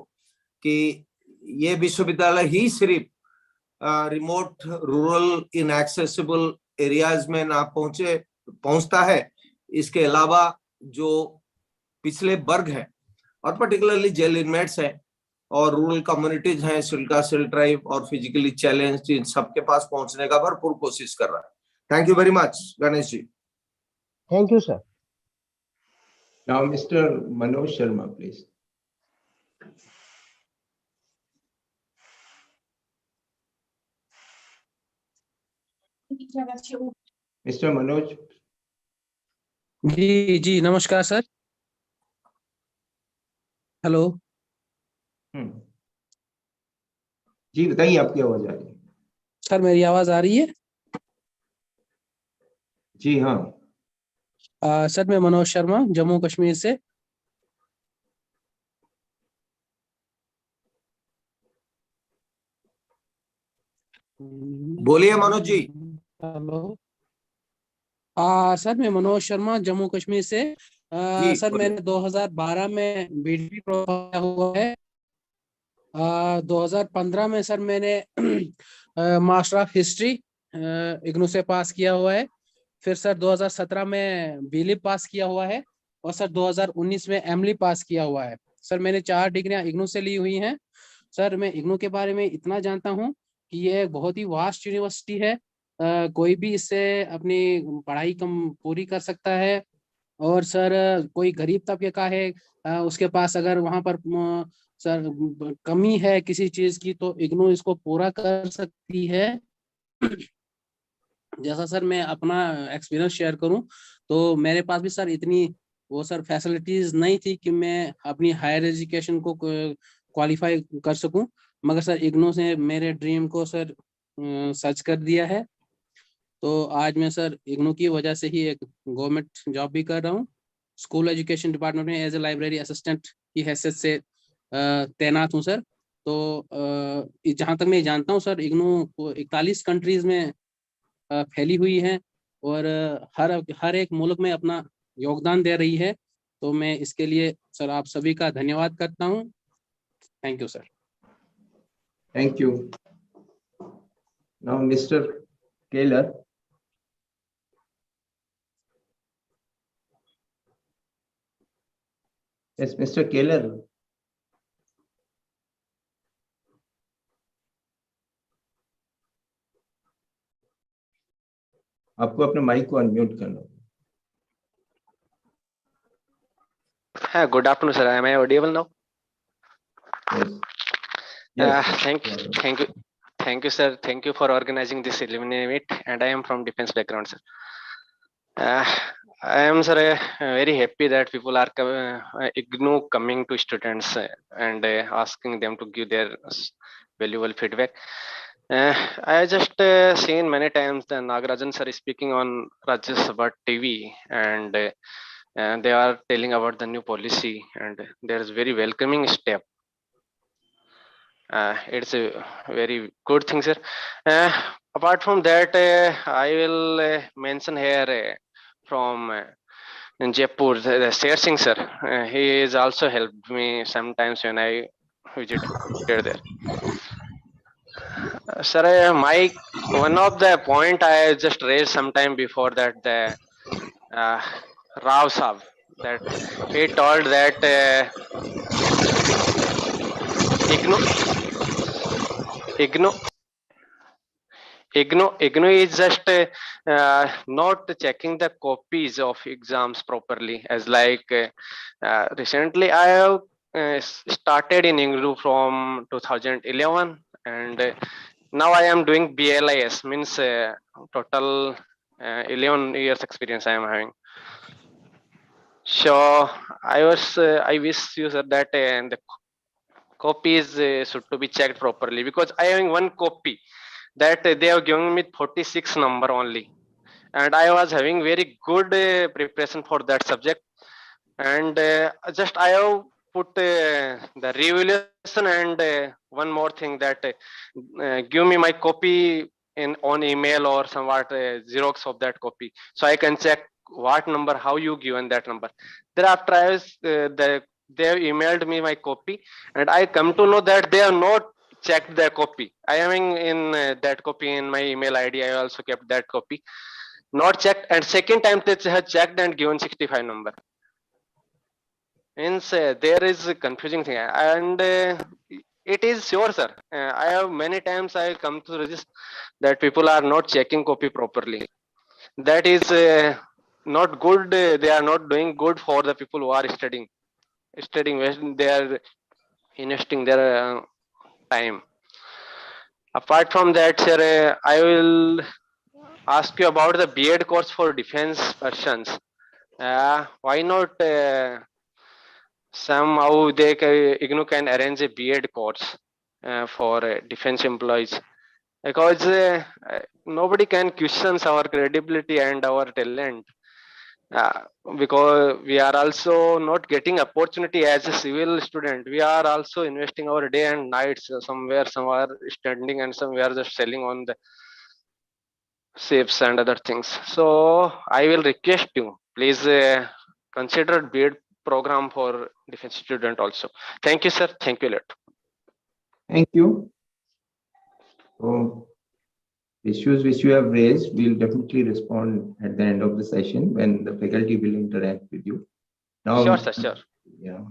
कि ये विश्वविद्यालय ही सिर्फ रिमोट रूरल इनएक्सेसिबल एरियाज में ना पहुंचता है, इसके अलावा जो पिछले वर्ग हैं और पर्टिकुलरली जेल इनमेट्स हैं और रूरल कम्युनिटीज हैं, सिल्का सिल ट्राइब और फिजिकली चैलेंज्ड, इन सबके पास पहुंचने का भरपूर कोशिश कर रहा है. Thank you very much Ganesh ji. Thank you sir. Now, Mr. Manoj Sharma, please. Mr. Manoj. जी जी, नमस्कार सर. हेलो. जी बताइए, आपकी आवाज आ रही है. सर मेरी आवाज आ रही है? जी हाँ. सर मैं मनोज शर्मा जम्मू कश्मीर से. बोलिए मनोज जी. हेलो. सर मैं मनोज शर्मा जम्मू कश्मीर से. सर मैंने 2012 में बीडी किया हुआ है. 2015 में सर मैंने मास्टर ऑफ हिस्ट्री इग्नू से पास किया हुआ है. फिर सर 2017 में बीलिप पास किया हुआ है और सर 2019 में एमली पास किया हुआ है. सर मैंने 4 डिग्रियां इग्नू से ली हुई हैं. सर मैं इग्नू के बारे में इतना जानता हूं कि ये बहुत ही वास्ट यूनिवर्सिटी है. कोई भी इससे अपनी पढ़ाई पूरी कर सकता है. और सर कोई गरीब तबके का है, उसके पास अगर वहां पर सर कमी है किसी चीज की, तो इग्नू इसको पूरा कर सकती है। जैसा सर मैं अपना एक्सपीरियंस शेयर करूं, तो मेरे पास भी सर इतनी वो सर फैसिलिटीज नहीं थी कि मैं अपनी हायर एजुकेशन को क्वालिफाई कर सकूं, मगर सर इग्नू से मेरे ड्रीम को सर सच कर दिया है। तो आज मैं सर इग्नू की वजह से ही एक गवर्नमेंट जॉब भी कर रहा हूँ। स्कूल एजुकेशन डिपार्टमेंट में एज ए लाइब्रेरी असिस्टेंट की हैसियत से तैनात हूँ सर। तो जहाँ तक मैं जानता हूँ सर, इग्नू 41 कंट्रीज में फैली हुई है और हर एक मुल्क में अपना योगदान दे रही है। तो मैं इसके लिए सर आप सभी का धन्यवाद करता हूँ। Thank you sir. Thank you. Now, Mr. Taylor. Yes, Mr. Taylor. आपको अपने माइक को अनम्यूट करना होगा। Good afternoon, sir. Am I audible now? Yes. Yes. Thank you, sir. Thank you for organizing this Alumni Meet. And I am from defense background, sir. I am, sir, very happy that people are IGNOU coming to students and asking them to give their valuable feedback. I just seen many times the Nagarajan sir is speaking on Rajya Sabha TV, and they are telling about the new policy, and there is very welcoming step. It's a very good thing, sir. Apart from that, I will mention here from in Jaipur, the Sher Singh sir. He has also helped me sometimes when I visited there. Sir, my one of the point I just raised sometime before that the Rao Saab, that he told that IGNOU is just not checking the copies of exams properly. As like recently I have started in IGNOU from 2011, and now I am doing BLIS, means total 11 years experience I am having. So I wish you, sir, that the copies should to be checked properly, because I am having one copy that they have given me 46 number only, and I was having very good preparation for that subject, and just I have put the revaluation, and one more thing that give me my copy on email or somewhat Xerox of that copy, so I can check what number, how you given that number. Thereafter I was they have emailed me my copy, and I come to know that they have not checked the copy. I am in that copy in my email ID. I also kept that copy, not checked, and second time they have checked and given 65 number. Means there is a confusing thing, and it is sure, sir. I have many times I come to register that people are not checking copy properly. That is not good. They are not doing good for the people who are studying when they are investing their time. Apart from that, sir, I will ask you about the B.Ed course for defense persons. Why not somehow IGNOU can arrange a B.Ed course for defense employees, because nobody can question our credibility and our talent, because we are also not getting opportunity as a civil student. We are also investing our day and nights, somewhere some are standing and somewhere just selling on the ships and other things. So I will request you, please consider B.Ed program for defense student also. Thank you, sir. Thank you a lot. Thank you. So, issues which you have raised, we'll definitely respond at the end of the session when the faculty will interact with you. Now, Sure, sir. Sure. Yeah,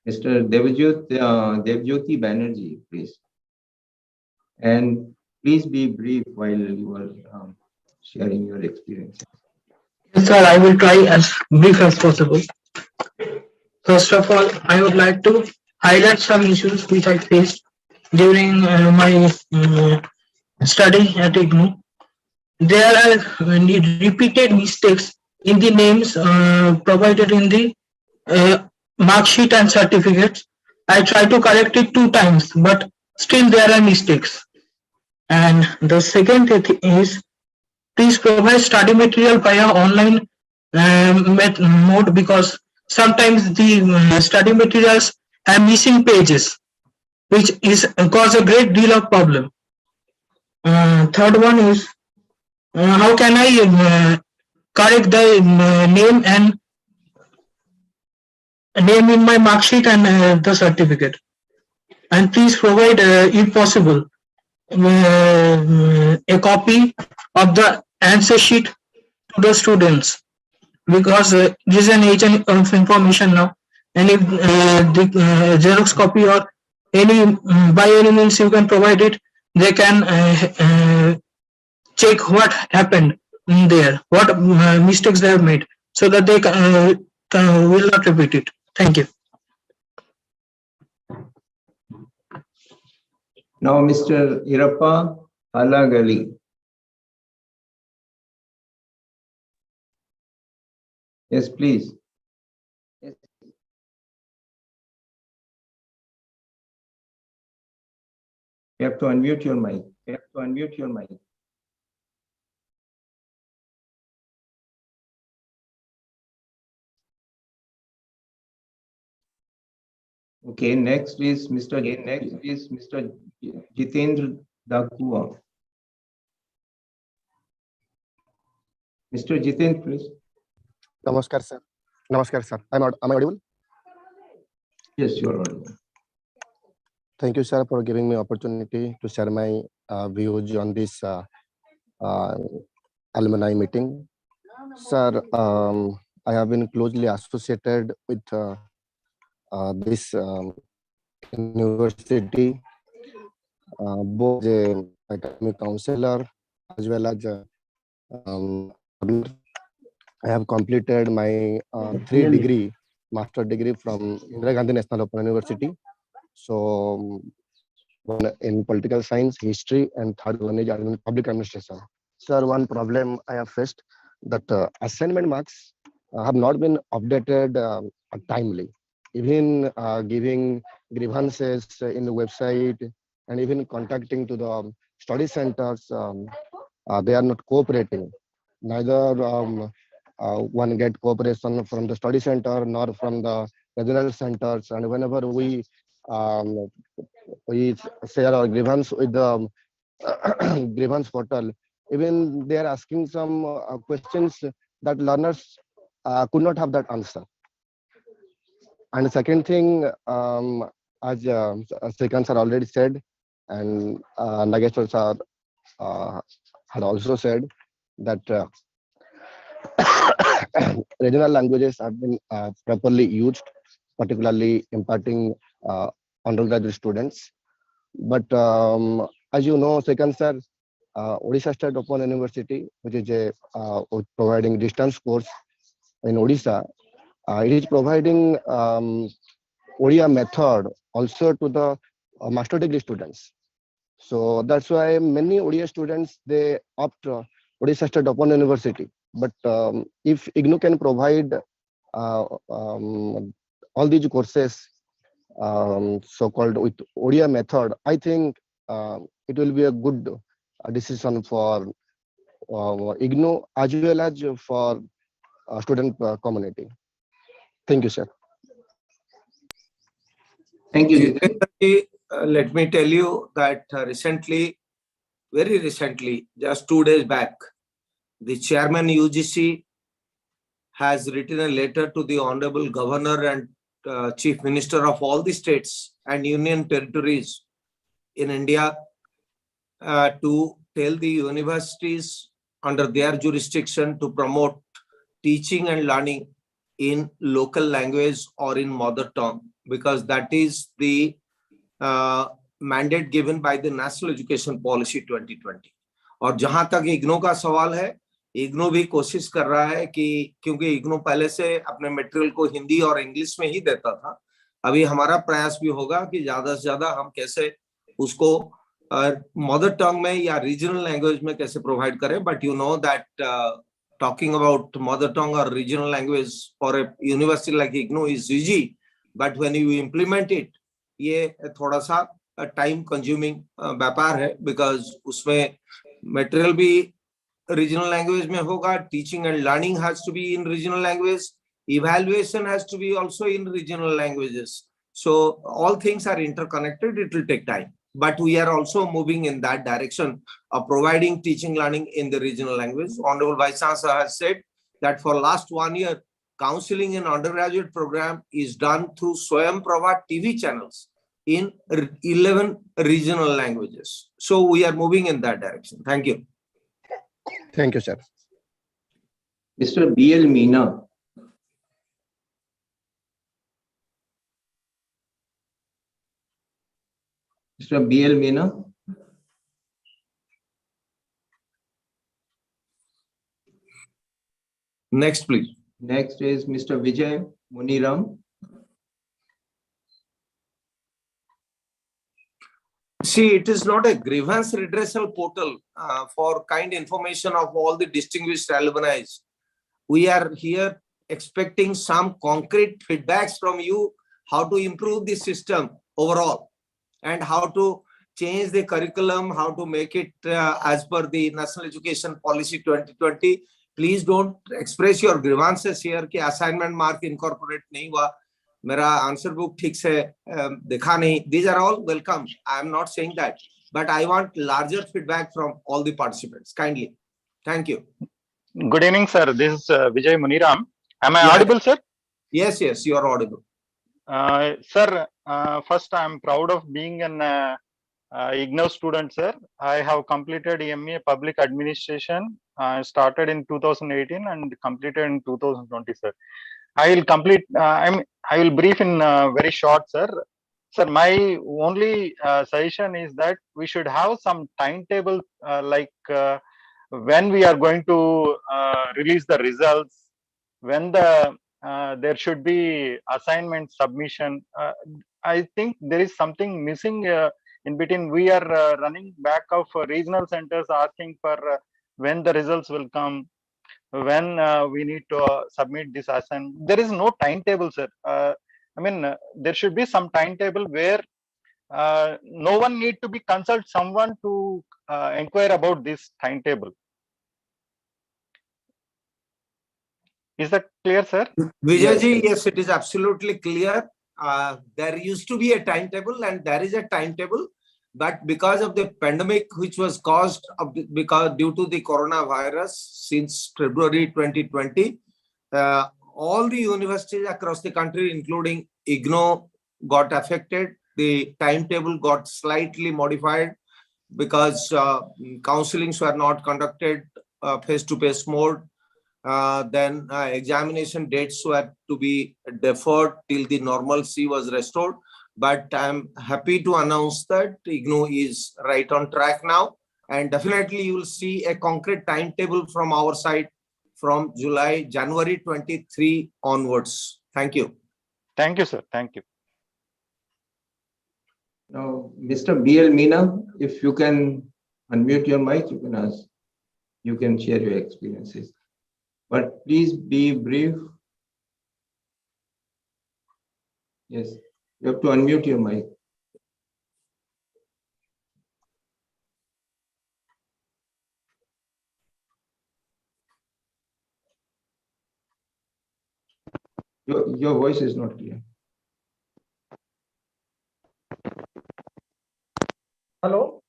Mr. Devjyoti Banerjee, please. And please be brief while you are sharing your experience. Sir, I will try as brief as possible. First of all, I would like to highlight some issues which I faced during my study at IGNOU. There are repeated mistakes in the names provided in the mark sheet and certificates. I tried to correct it 2 times, but still there are mistakes. And the second thing is, please provide study material via online mode, because sometimes the study materials have missing pages, which is cause a great deal of problem. Third one is, how can I correct the name in my mark sheet and the certificate? And please provide, if possible, a copy of the answer sheet to the students, because this is an age of information now, and if the Xerox copy or by any means you can provide it, they can check what happened in there, what mistakes they have made, so that they will not repeat it. Thank you. Now, Mr. Irappa Halagali. Yes, please. You have to unmute your mic. Okay, next is Mr. Jitendra Dakua. Mr. Jitendra, please. Namaskar, sir. Namaskar, sir. Am I audible? Yes, you are audible. Thank you, sir, for giving me opportunity to share my views on this alumni meeting. Sir, I have been closely associated with this university, both as academic counselor as well as I have completed my 3-degree master degree from Indira Gandhi National Open University. So one in political science, history, and third one is public administration. Sir, one problem I have faced, that assignment marks have not been updated timely. Even giving grievances in the website and even contacting to the study centers, they are not cooperating. Neither one get cooperation from the study center nor from the regional centers, and whenever we share our grievance with the grievance portal, even they are asking some questions that learners could not have that answer. And the second thing, as Srikanth sir already said, and Nageshwar sir had also said, that regional languages have been properly used, particularly imparting undergraduate students. But as you know, Srikanth sir, Odisha State Open University, which is providing distance course in Odisha, it is providing Odia method also to the master degree students. So that's why many Odia students, they opt Odisha State Open University. But if IGNOU can provide all these courses so-called with Odia method, I think it will be a good decision for IGNOU as well as for student community. Thank you, sir. Thank you. Let me tell you that recently, very recently, just 2 days back, the chairman UGC has written a letter to the Honorable Governor and Chief Minister of all the states and union territories in India to tell the universities under their jurisdiction to promote teaching and learning in local language or in mother tongue, because that is the mandate given by the National Education Policy 2020. और जहां तक IGNOU का सवाल है, इग्नू भी कोशिश कर रहा है कि, क्योंकि इग्नू पहले से अपने मटेरियल को हिंदी और इंग्लिश में ही देता था, अभी हमारा प्रयास भी होगा कि ज्यादा से ज्यादा हम कैसे उसको मदर टंग में या रीजनल लैंग्वेज में कैसे प्रोवाइड करें. But you know that talking about mother tongue or regional language for a university like IGNOU is easy, but when you implement it, ये थोड़ा सा टाइम कंज्यूमिंग व्यापार है, बिकॉज उसमें मटेरियल भी रीजनल लैंग्वेज में होगा, teaching and learning has to be in regional language, evaluation has to be also in regional languages. So all things are interconnected. It will take time, but we are also moving in that direction of providing teaching learning in the regional language. Honorable Vice Chancellor has said that for last 1 year, counseling in undergraduate program is done through Swayam Prabha TV channels in 11 regional languages. So we are moving in that direction. Thank you. Thank you, sir. Mr. B.L. Meena. Mr. B.L. Meena. Next, please. Next is Mr. Vijay Muniram. See, it is not a grievance redressal portal for kind information of all the distinguished alumni. We are here expecting some concrete feedbacks from you, how to improve the system overall, and how to change the curriculum, how to make it as per the National Education Policy 2020. Please don't express your grievances here कि assignment mark incorporate नहीं हुआ, मेरा answer book ठीक से देखा नहीं. These are all welcome. I am not saying that, but I want larger feedback from all the participants. Kindly. Thank you. Good evening, sir. This is Vijay Muniram. Am I audible, sir? Yes, yes, you are audible. Sir, first I am proud of being an IGNOU student, sir. I have completed MA Public Administration. Started in 2018 and completed in 2020, sir. I will complete. I will brief in very short, sir. Sir, my only suggestion is that we should have some timetable, like when we are going to release the results, when the there should be assignment submission. I think there is something missing in between. We are running back of regional centers asking for when the results will come, when we need to submit this assignment. There is no timetable, sir. I mean, there should be some timetable where no one need to be consult someone to inquire about this timetable. Is that clear, sir? Vijayji, yes, it is absolutely clear. There used to be a timetable and there is a timetable, but because of the pandemic, which was caused due to the coronavirus since February 2020, all the universities across the country, including IGNOU, got affected. The timetable got slightly modified because counselings were not conducted face-to-face mode. Then examination dates were to be deferred till the normalcy was restored. But I'm happy to announce that IGNOU is right on track now. And definitely you will see a concrete timetable from our side from January 23 onwards. Thank you. Thank you, sir. Thank you. Now, Mr. B.L. Meena, if you can unmute your mic, you can ask. You can share your experiences. But please be brief. Yes, you have to unmute your mic. Your voice is not clear. Hello,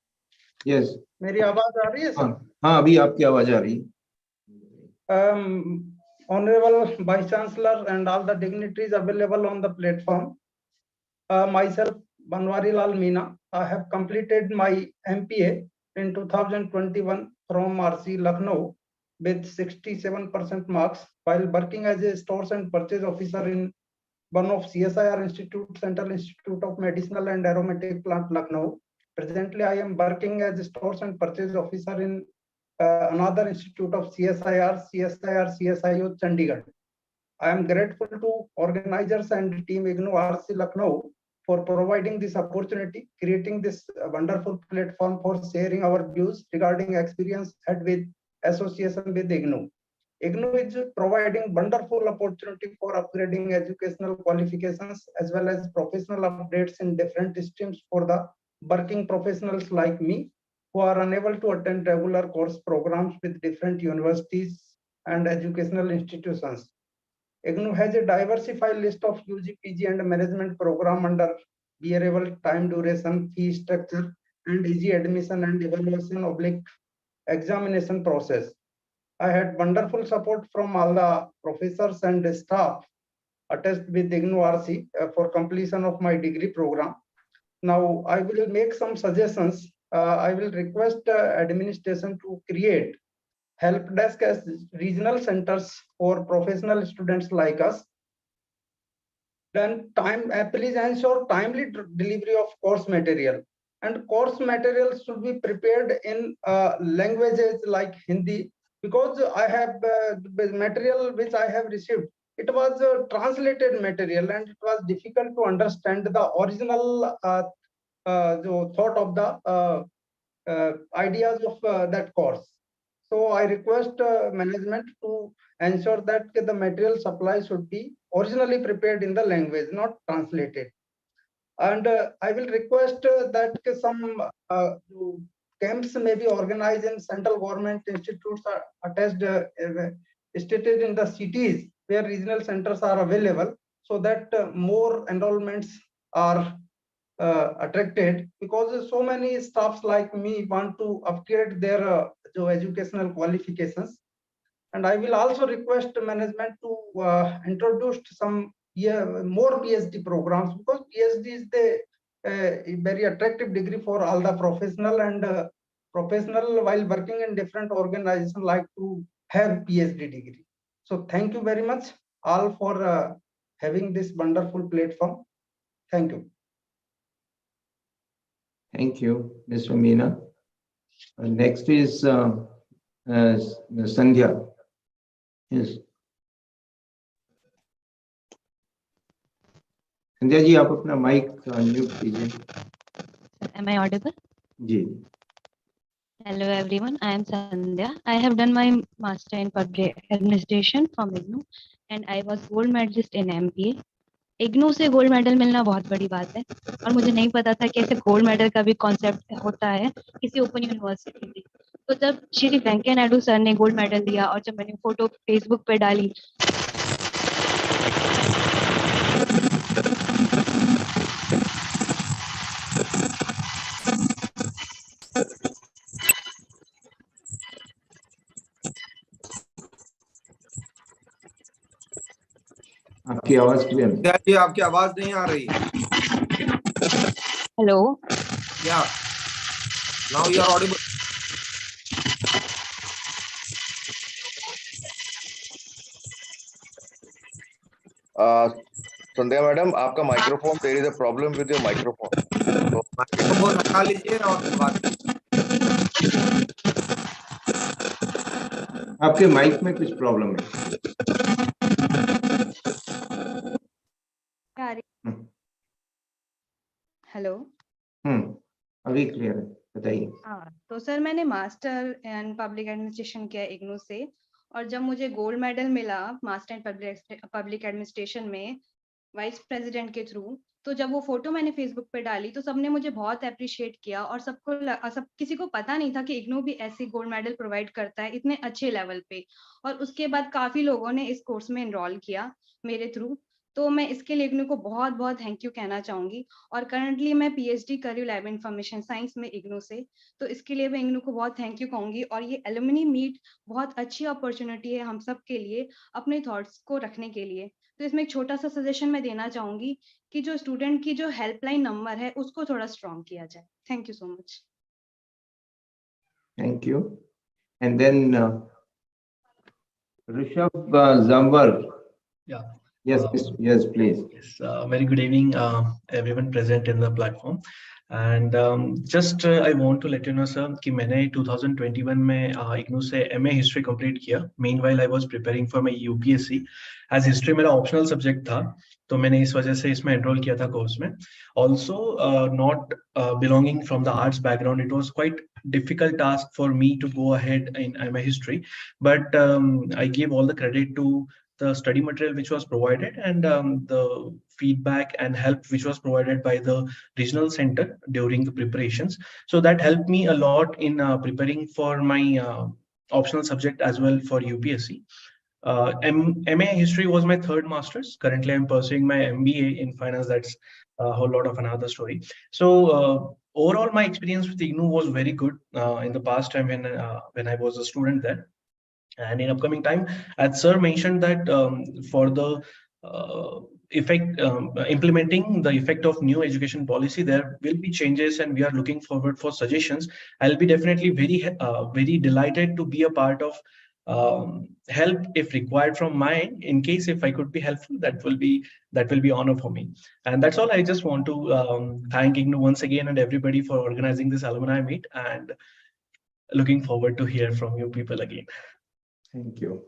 Yes. मेरी आवाज आ रही है sir? हाँ, अभी आपकी आवाज आ रही है. Honorable Vice Chancellor and all the dignitaries available on the platform. Myself, Banwari Lal Meena. I have completed my MPA in 2021 from RC Lucknow with 67% marks while working as a stores and purchase officer in one of CSIR Institute, Central Institute of Medicinal and Aromatic Plant, Lucknow. Presently, I am working as a stores and purchase officer in another institute of CSIO, Chandigarh. I am grateful to organizers and team IGNOU RC Lucknow for providing this opportunity, creating this wonderful platform for sharing our views regarding experience had with association with IGNOU. IGNOU is providing wonderful opportunity for upgrading educational qualifications as well as professional updates in different streams for the working professionals like me who are unable to attend regular course programs with different universities and educational institutions. IGNOU has a diversified list of UG, PG and management program under bearable time duration, fee structure and easy admission and evaluation examination process. I had wonderful support from all the professors and staff attached with IGNOU RC for completion of my degree program. Now I will make some suggestions. I will request administration to create help desk as regional centers for professional students like us. Then please ensure timely delivery of course material. And course material should be prepared in languages like Hindi, because I have material which I have received. It was translated material and it was difficult to understand the original thought of the ideas of that course. So I request management to ensure that the material supply should be originally prepared in the language, not translated. And I will request that some camps may be organized in central government institutes are attached, stated in the cities where regional centers are available, so that more enrollments are attracted, because so many staffs like me want to upgrade their educational qualifications. And I will also request management to introduce some more PhD programs, because PhD is the very attractive degree for all the professional, and professional while working in different organizations like to have PhD degree. So thank you very much all for having this wonderful platform. Thank you. Thank you, Mr. Meena. Next is Sandhya. Yes. संध्या जी, आप अपना mic mute कीजिए. Am I audible? जी. Hello everyone, I am Sandhya. I have done my master in public administration from IGNOU and I was gold medalist in MPA. IGNOU से gold medal मिलना बहुत बड़ी बात है और मुझे नहीं पता था कि ऐसे गोल्ड मेडल का भी कॉन्सेप्ट होता है किसी ओपन यूनिवर्सिटी में. तो जब श्री वेंकैया नायडू सर ने गोल्ड मेडल दिया और जब मैंने फोटो फेसबुक पे डाली, आपकी आवाज क्लियर. जी, आपकी आवाज नहीं आ रही. Hello. Yeah. Now you are audible. Sandhya madam, आपका microphone, there is a problem with your microphone. तो माइक्रोफोन हटा लीजिए और बात कीजिए. आपके माइक में कुछ प्रॉब्लम है. हेलो. अभी क्लियर है, बताइए. हाँ, तो सर मैंने मास्टर इन पब्लिक एडमिनिस्ट्रेशन किया इग्नू से, और जब मुझे गोल्ड मेडल मिला मास्टर इन पब्लिक एडमिनिस्ट्रेशन में वाइस प्रेसिडेंट के थ्रू, तो जब वो फोटो मैंने फेसबुक पे डाली तो सबने मुझे बहुत अप्रिशिएट किया और किसी को पता नहीं था कि इग्नू भी ऐसे गोल्ड मेडल प्रोवाइड करता है इतने अच्छे लेवल पे. और उसके बाद काफी लोगों ने इस कोर्स में एनरोल किया मेरे थ्रू, तो मैं इसके लिए इग्नू को बहुत बहुत थैंक यू कहना चाहूंगी. और करंटली मैं पीएचडी कर रही हूँ लैब इंफॉर्मेशन साइंस में इग्नू से, तो इसके लिए मैं इग्नू को बहुत थैंक यू कहूंगी. और ये एलुमनी मीट बहुत अच्छी अपॉर्चुनिटी है हम सब के लिए अपने थॉट्स को रखने के लिए. तो इसमें एक छोटा सा सजेशन मैं देना चाहूंगी कि जो स्टूडेंट की जो हेल्पलाइन नंबर है उसको थोड़ा स्ट्रॉन्ग किया जाए. Thank you so much. Thank you. And then Rishabh Janwar. Yes, yes, please. Yes, very good evening, everyone present in the platform. And just I want to let you know, sir, कि मैंने 2021 में IGNOU से MA history complete किया. Meanwhile, I was preparing for my UPSC. As history मेरा optional subject था, तो मैंने इस वजह से इसमें एनरोल किया था कोर्स में. Also, not belonging from the arts background, it was quite difficult task for me to go ahead in MA history. But I give all the credit to the study material which was provided and the feedback and help which was provided by the regional center during the preparations. So that helped me a lot in preparing for my optional subject as well for UPSC. MA history was my third master's. Currently, I'm pursuing my MBA in finance. That's a whole lot of another story. So overall, my experience with IGNOU was very good in the past time when I was a student there. And in upcoming time, as sir mentioned that for the implementing the effect of new education policy, there will be changes and we are looking forward for suggestions. I'll be definitely very delighted to be a part of help if required from my end. In case if I could be helpful, that will be honor for me. And that's all. I just want to thank IGNOU once again and everybody for organizing this alumni meet, and looking forward to hear from you people again. Thank you.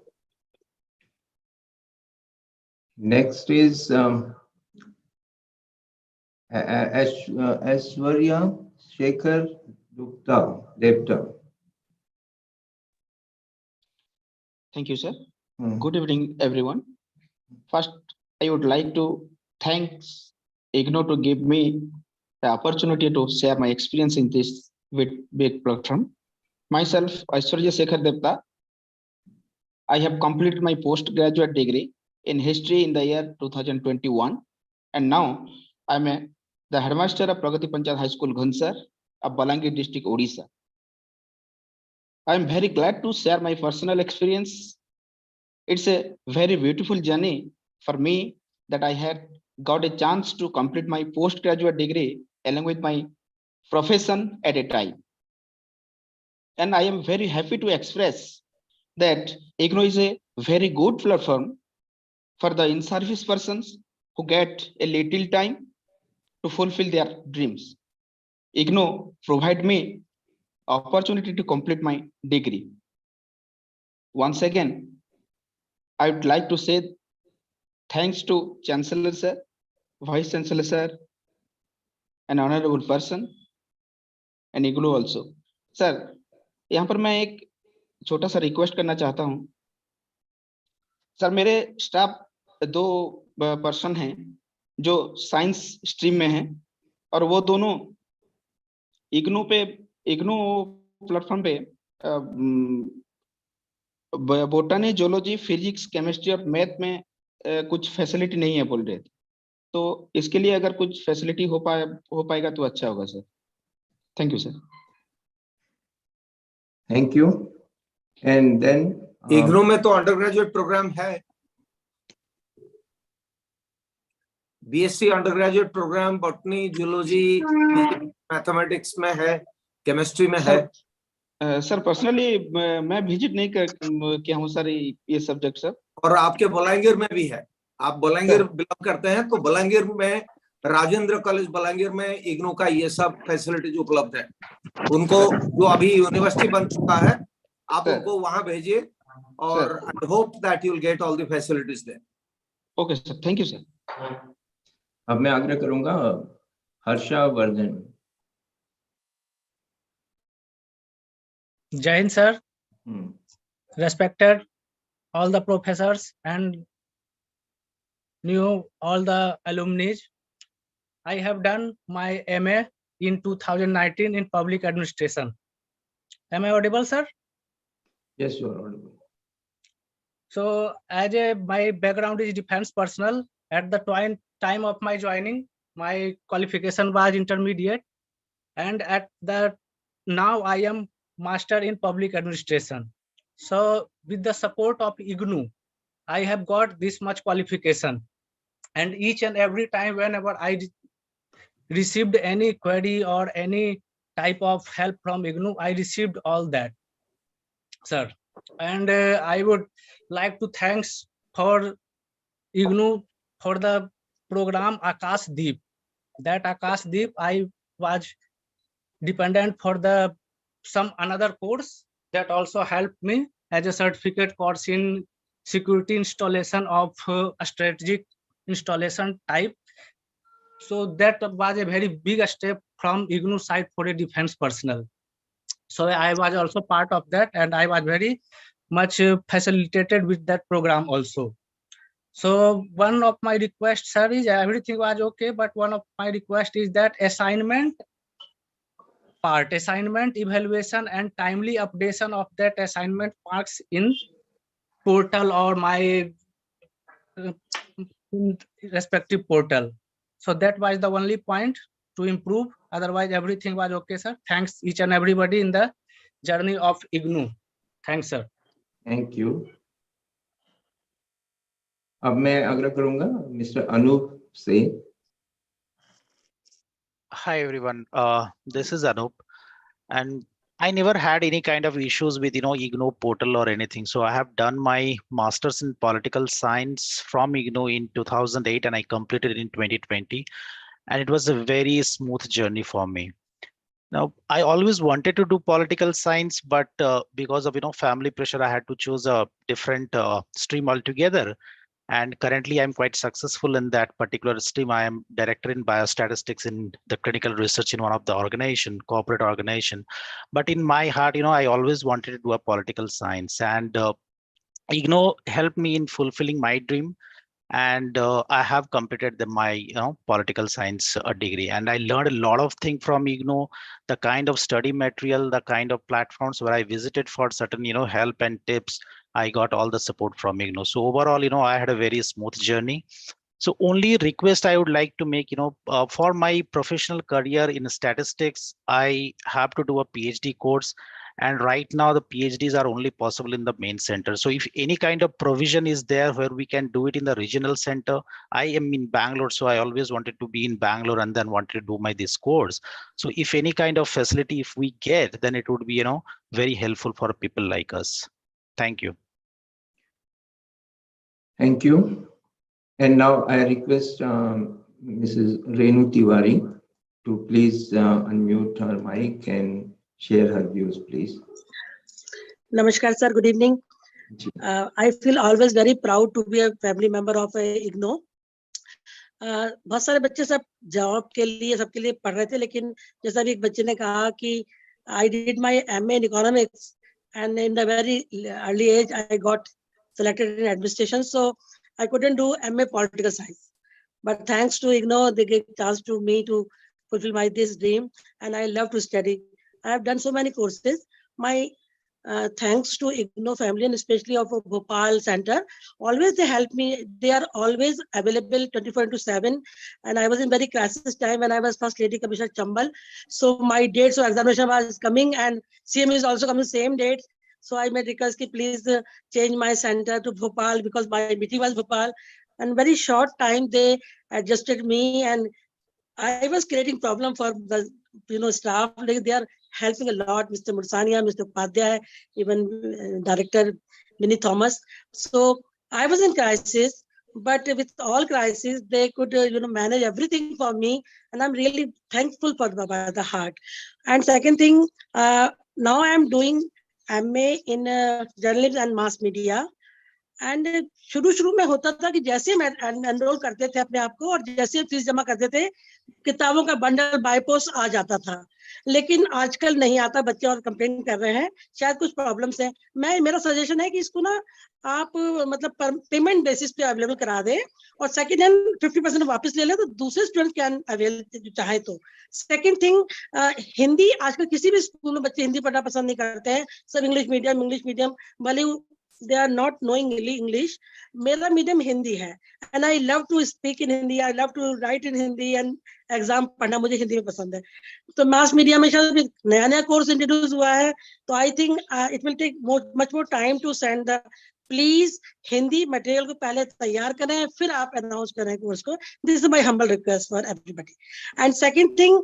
Next is Aishwarya Shekhar Devta. Thank you, sir. Good evening, everyone. First, I would like to thank IGNOU to give me the opportunity to share my experience in this big platform. Myself, Aishwarya Shekhar Devta. I have completed my postgraduate degree in history in the year 2021, and now I'm the headmaster of Pragati Panchayat High School, Ghansar, of Balangir district, Odisha. I'm very glad to share my personal experience. It's a very beautiful journey for me that I had got a chance to complete my postgraduate degree along with my profession at a time. And I am very happy to express that IGNOU is a very good platform for the in-service persons who get a little time to fulfill their dreams. IGNOU provide me opportunity to complete my degree. Once again, I would like to say thanks to Chancellor Sir, Vice Chancellor Sir, an honorable person, and IGNOU also. Sir, यहाँ पर मैं एक छोटा सा request करना चाहता हूं. Sir, मेरे स्टाफ 2 पर्सन हैं जो साइंस स्ट्रीम में हैं, और वो दोनों IGNOU प्लेटफॉर्म पे बोटनी, जोलॉजी, फिजिक्स, केमिस्ट्री और मैथ में कुछ फैसिलिटी नहीं है बोल रहे थे. तो इसके लिए अगर कुछ फैसिलिटी हो पाएगा तो अच्छा होगा sir. Thank you sir. Thank you. And then IGNOU में तो अंडर ग्रेजुएट प्रोग्राम है, BSc undergraduate program botany, zoology, mathematics में है, केमिस्ट्री में है. सर पर्सनली मैं विजिट नहीं किया हूँ सर ये सब्जेक्ट सर. और आपके बलांगीर में भी है. आप बलांगीर बिलोंग करते हैं तो बलांगीर में राजेंद्र कॉलेज बलांगीर में IGNOU का ये सब फैसिलिटीज उपलब्ध है. उनको जो अभी यूनिवर्सिटी बन चुका है, आप उनको वहां भेजिए और I hope that you will get all the facilities there. Okay sir, thank you sir. अब मैं आग्रह करूंगा Harshvardhan. Jai Hind, sir. Respected all the professors and all the alumni. I have done my MA in 2019 in public administration. Am I audible, sir? Yes, you are audible. So my background is defense personnel. At the time of my joining, my qualification was intermediate, and now I am master in public administration. So with the support of IGNOU, I have got this much qualification, and each and every time whenever I received any query or any type of help from IGNOU, I received all that, sir. And I would like to thanks for IGNOU for the program Akash Deep. That Akash Deep, I was dependent for the some another course that also helped me as a certificate course in security installation of a strategic installation type. So that was a very big step from IGNOU side for a defense personnel. So I was also part of that, and I was very much facilitated with that program also. So one of my requests, sir, is everything was okay, but one of my request is that assignment evaluation and timely updation of that assignment marks in portal or my respective portal. So that was the only point to improve. Otherwise, everything was okay, sir. Thanks each and everybody in the journey of IGNOU. Thanks, sir. Thank you. अब मैं आग्रह करूंगा mister Anoop से. Hi everyone, this is Anup, and I never had any kind of issues with IGNOU portal or anything. So I have done my master's in political science from IGNOU in 2008, and I completed it in 2020, and it was a very smooth journey for me. Now I always wanted to do political science, but because of family pressure, I had to choose a different stream altogether. And currently, I'm quite successful in that particular stream. I am director in biostatistics in the clinical research in one of the corporate organization. But in my heart, I always wanted to do a political science, and IGNOU helped me in fulfilling my dream. And I have completed my political science degree, and I learned a lot of things from IGNOU, the kind of study material, the kind of platforms where I visited for certain help and tips. I got all the support from IGNOU. So overall, I had a very smooth journey. So only request I would like to make, for my professional career in statistics, I have to do a PhD course. And right now the PhDs are only possible in the main center. So if any kind of provision is there where we can do it in the regional center, I am in Bangalore. So I always wanted to be in Bangalore and then wanted to do this course. So if any kind of facility, if we get, then it would be, very helpful for people like us. Thank you. Thank you. And now I request Mrs. Renu Tiwari to please unmute her mic and share her views, please. Namaskar, sir. Good evening. I feel always very proud to be a family member of IGNOU. बहुत सारे बच्चे सब job के लिए सबके लिए पढ़ रहे थे, लेकिन जैसा भी एक बच्चे ने कहा कि I did my MA in economics, and in the very early age I got selected in administration, so I couldn't do MA political science. But thanks to IGNOU, they gave chance to me to fulfill this dream, and I love to study. I have done so many courses. My thanks to IGNOU family, and especially of Bhopal Center, always they help me. They are always available 24/7. And I was in very crisis time when I was First Lady Commissioner Chambal. So my dates of examination was coming, and CM is also coming same date. So I made request ki please change my center to Bhopal, because my meeting was Bhopal. And very short time they adjusted me, and I was creating problem for the staff. Like they are helping a lot, Mr. Mursania, Mr. Upadhyay, even Director Minnie Thomas. So I was in crisis, but with all crises, they could manage everything for me, and I'm really thankful for the heart. And second thing, now I'm doing MA in journalism and mass media. And शुरू में होता था कि जैसे हम enrol करते थे अपने आप को और जैसे फीस जमा करते थे, किताबों का बंडल बाय पोस्ट आ जाता था, लेकिन आजकल नहीं आता। बच्चे और कंप्लेन कर रहे हैं, शायद कुछ प्रॉब्लम्स हैं। मेरा सजेशन है कि इसको ना आप मतलब पेमेंट बेसिस पे अवेलेबल करा दें, और सेकंड हैंड 50% वापस ले लें, तो दूसरे स्टूडेंट कैन अवेल चाहे तो। सेकंड थिंग, हिंदी आजकल किसी भी स्कूल में बच्चे हिंदी पढ़ना पसंद नहीं करते हैं, सब इंग्लिश मीडियम भले they are not knowing English. मेरा मीडियम हिंदी है, and I love to speak in Hindi, I love to write in Hindi, and exam पढ़ना मुझे हिंदी में पसंद है। तो मास मीडिया में शायद नया कोर्स इंट्रोड्यूस हुआ है, तो I think it will take much more time to send the. Please Hindi material को पहले तैयार करें, फिर आप अनाउंस करें कोर्स को। This is my humble request for everybody. And second thing,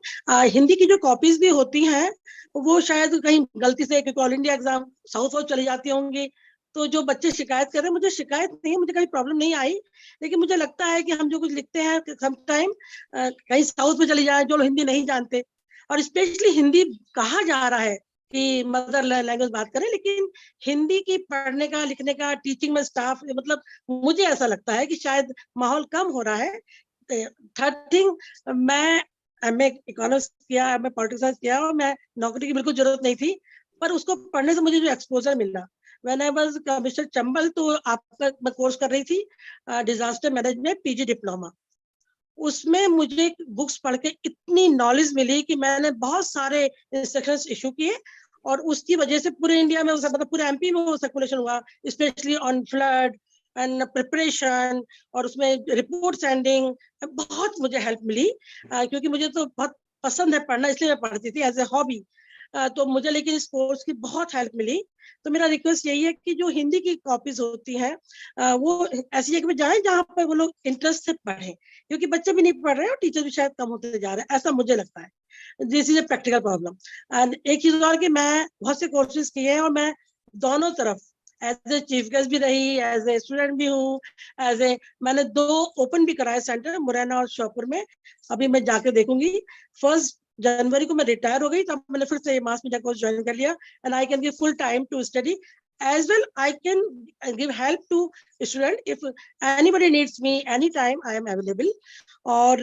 Hindi की जो कॉपीज भी होती हैं वो शायद कहीं गलती से, क्योंकि ऑल इंडिया एग्जाम साउथ चली जाती होंगी, तो जो बच्चे शिकायत कर रहे हैं, मुझे शिकायत नहीं है, मुझे कभी प्रॉब्लम नहीं आई, लेकिन मुझे लगता है कि हम जो कुछ लिखते हैं समटाइम कहीं साउथ में चले जाए जो लोग हिंदी नहीं जानते, और स्पेशली हिंदी कहा जा रहा है कि मदर लैंग्वेज बात करें, लेकिन हिंदी की पढ़ने का लिखने का टीचिंग में स्टाफ, मतलब मुझे ऐसा लगता है कि शायद माहौल कम हो रहा है। थर्ड थिंग, मैं एमए इकोनॉमिक्स किया, मैं पॉलिटिकल साइंस किया, और मैं नौकरी की बिल्कुल जरूरत नहीं थी, पर उसको पढ़ने से मुझे जो एक्सपोजर मिला when I was mister Chambal, तो आपका मैं कोर्स कर रही थी डिजास्टर मैनेजमेंट पीजी डिप्लोमा। उसमें मुझे बुक्स पढ़ के इतनी नॉलेज मिली कि मैंने बहुत सारे इंस्ट्रक्शंस इशू किए, और उसकी वजह से पूरे इंडिया में, मतलब पूरे एमपी में वो सर्कुलेशन हुआ, specially on flood and preparation, और उसमें रिपोर्ट सेंडिंग, बहुत मुझे हेल्प मिली, क्योंकि मुझे तो बहुत पसंद है पढ़ना, इसलिए मैं पढ़ती थी एज ए हॉबी। तो मुझे लेकिन इस कोर्स की बहुत हेल्प मिली। तो मेरा रिक्वेस्ट यही है कि जो हिंदी की कॉपीज होती हैं वो ऐसी जगह पे जाएं जहाँ पर वो लोग इंटरेस्ट से पढ़ें, क्योंकि बच्चे भी नहीं पढ़ रहे हैं और टीचर भी शायद कम होते जा रहे हैं, ऐसा मुझे लगता है। This is a practical problem. And एक चीज और कि मैं बहुत से कोर्सेज किए हैं, और मैं दोनों तरफ एज ए चीफ गेस्ट भी रही, एज ए स्टूडेंट भी हूँ, मैंने 2 ओपन भी कराए सेंटर, मुरैना और श्योपुर में। अभी मैं जाके देखूंगी। 1 जनवरी को मैं रिटायर हो गई, तब मैंने फिर से मास मीडिया कोर्स ज्वाइन कर लिया, and I can give full time to study as well. I can give help to student if anybody needs me anytime, I am available. और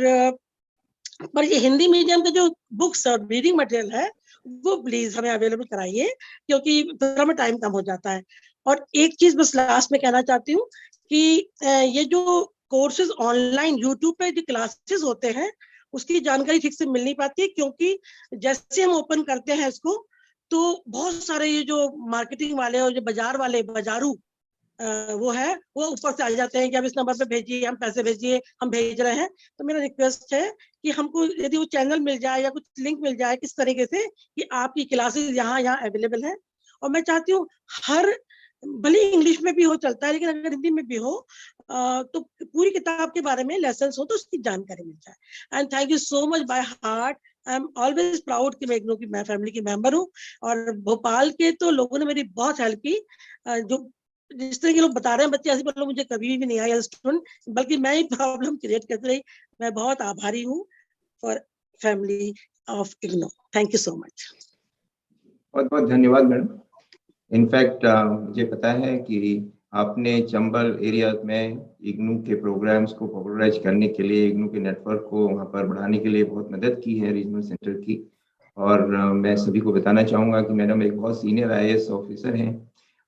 पर ये हिंदी मीडियम के जो बुक्स और रीडिंग मटेरियल है वो प्लीज हमें अवेलेबल कराइए, क्योंकि फिर हमें टाइम कम हो जाता है। और एक चीज बस लास्ट में कहना चाहती हूँ कि ये जो कोर्सेज ऑनलाइन यूट्यूब पे जो क्लासेस होते हैं उसकी जानकारी ठीक से मिल नहीं पाती, क्योंकि जैसे हम ओपन करते हैं इसको तो बहुत सारे ये जो मार्केटिंग वाले और जो बाजार वाले बाजारू वो है, वो ऊपर से आ जाते हैं कि अब इस नंबर पे भेजिए, हम पैसे भेजिए, हम भेज रहे हैं। तो मेरा रिक्वेस्ट है कि हमको यदि वो चैनल मिल जाए या कुछ लिंक मिल जाए किस तरीके से कि आपकी क्लासेस यहाँ अवेलेबल है। और मैं चाहती हूँ हर, भले इंग्लिश में भी हो चलता है, लेकिन अगर हिंदी में भी हो तो पूरी किताब के बारे में लेसन हो तो उसकी जानकारी मिल जाए। And thank you so much by heart. I am always proud कि मैं इग्नू की मैं फैमिली की मेंबर हूँ, और भोपाल के तो लोगों ने मेरी बहुत हेल्प की। जो जिस तरह के लोग बता रहे हैं बच्चे, ऐसी प्रॉब्लम मुझे कभी भी नहीं आई एज स्टूडेंट, बल्कि मैं ही प्रॉब्लम क्रिएट करती रही। मैं बहुत आभारी हूँ for family of IGNOU. Thank you so much. बहुत बहुत धन्यवाद मैडम। इनफैक्ट मुझे पता है कि आपने चंबल एरिया में इग्नू के प्रोग्राम्स को पॉपुलराइज करने के लिए, इग्नू के नेटवर्क को वहाँ पर बढ़ाने के लिए बहुत मदद की है रीजनल सेंटर की। और मैं सभी को बताना चाहूँगा कि मैडम एक बहुत सीनियर IAS ऑफिसर हैं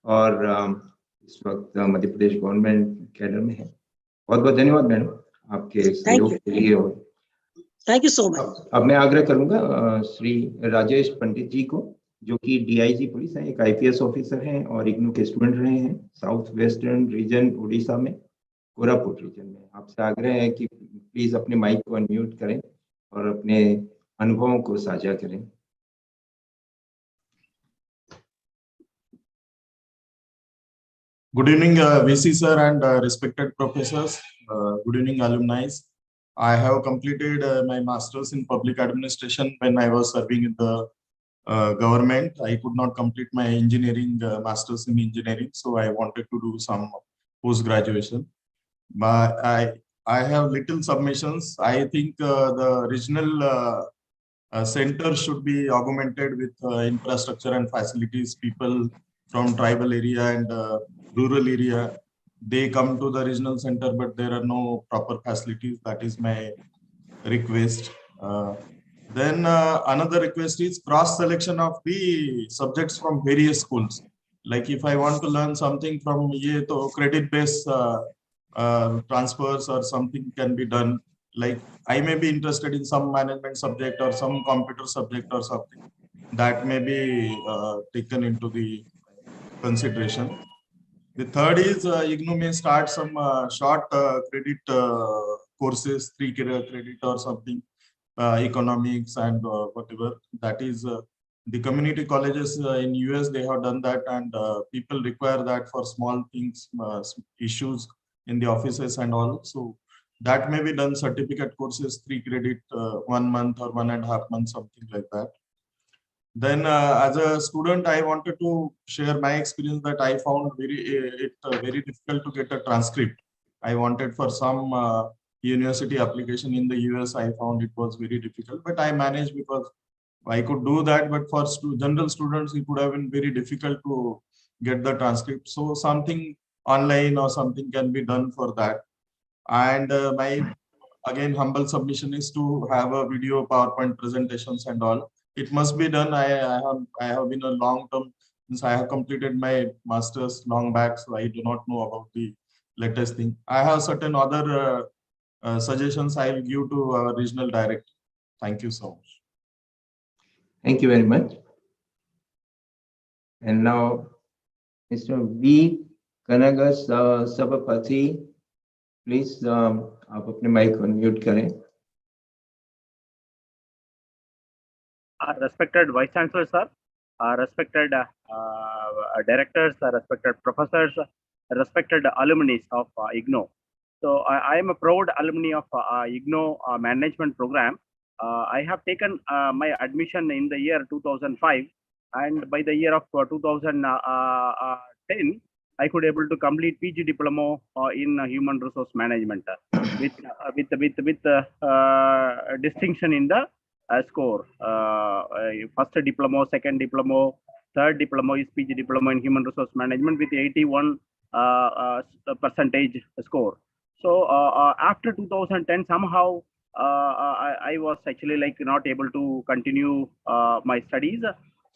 और इस वक्त मध्य प्रदेश गवर्नमेंट कैडर में है। बहुत बहुत धन्यवाद मैडम आपके सहयोग के लिए। और थैंक यू सो मच। अब मैं आग्रह करूंगा श्री राजेश पंडित जी को, जो कि DIG पुलिस हैं, एक IPS ऑफिसर हैं और इग्नू के स्टूडेंट रहे हैं साउथ वेस्टर्न रीजन उड़ीसा में, कोरापुट रीजन में। आपसे आग्रह है कि प्लीज अपने माइक को अनम्यूट करें और अपने अनुभवों को साझा करें। Good evening, VC sir and respected professors. Good evening, alumni. I have completed my master's in public administration when I was serving in the government. I could not complete my engineering master's in engineering, so I wanted to do some post graduation. But I have little submissions. I think the regional center should be augmented with infrastructure and facilities. People from tribal area and rural area, they come to the regional center, but there are no proper facilities. That is my request. Then another request is cross selection of the subjects from various schools. Like if I want to learn something from ye, to credit based transfers or something can be done. Like I may be interested in some management subject or some computer subject or something, that may be taken into the consideration. The third is IGNU may start some short credit courses, 3 credit or something, economics and whatever. That is the community colleges in US, they have done that, and people require that for small things, issues in the offices and all. So that may be done, certificate courses, 3 credit, 1 month or 1.5 months, something like that. Then as a student, I wanted to share my experience that I found very difficult to get a transcript. I wanted for some university application in the US, I found it was very difficult, but I managed because I could do that. But for general students, it would have been very difficult to get the transcript. So something online or something can be done for that. And my again humble submission is to have a video PowerPoint presentations and all. It must be done. I have been a long term since I have completed my masters long back, so I do not know about the latest thing. I have certain other suggestions I will give to our regional director. Thank you so much. Thank you very much. And now, Mr. V. Kanagas Sabapati, please आप अपने mic unmute करें. Respected Vice Chancellor, sir, respected directors, respected professors, respected alumni of IGNOU. So I am a proud alumni of IGNOU management program. I have taken my admission in the year 2005, and by the year of 2010, I could able to complete PG diploma in human resource management with distinction in the score. First diploma, second diploma, third diploma is PG diploma in human resource management with 81 percentage score. So after 2010, somehow I was actually like not able to continue my studies.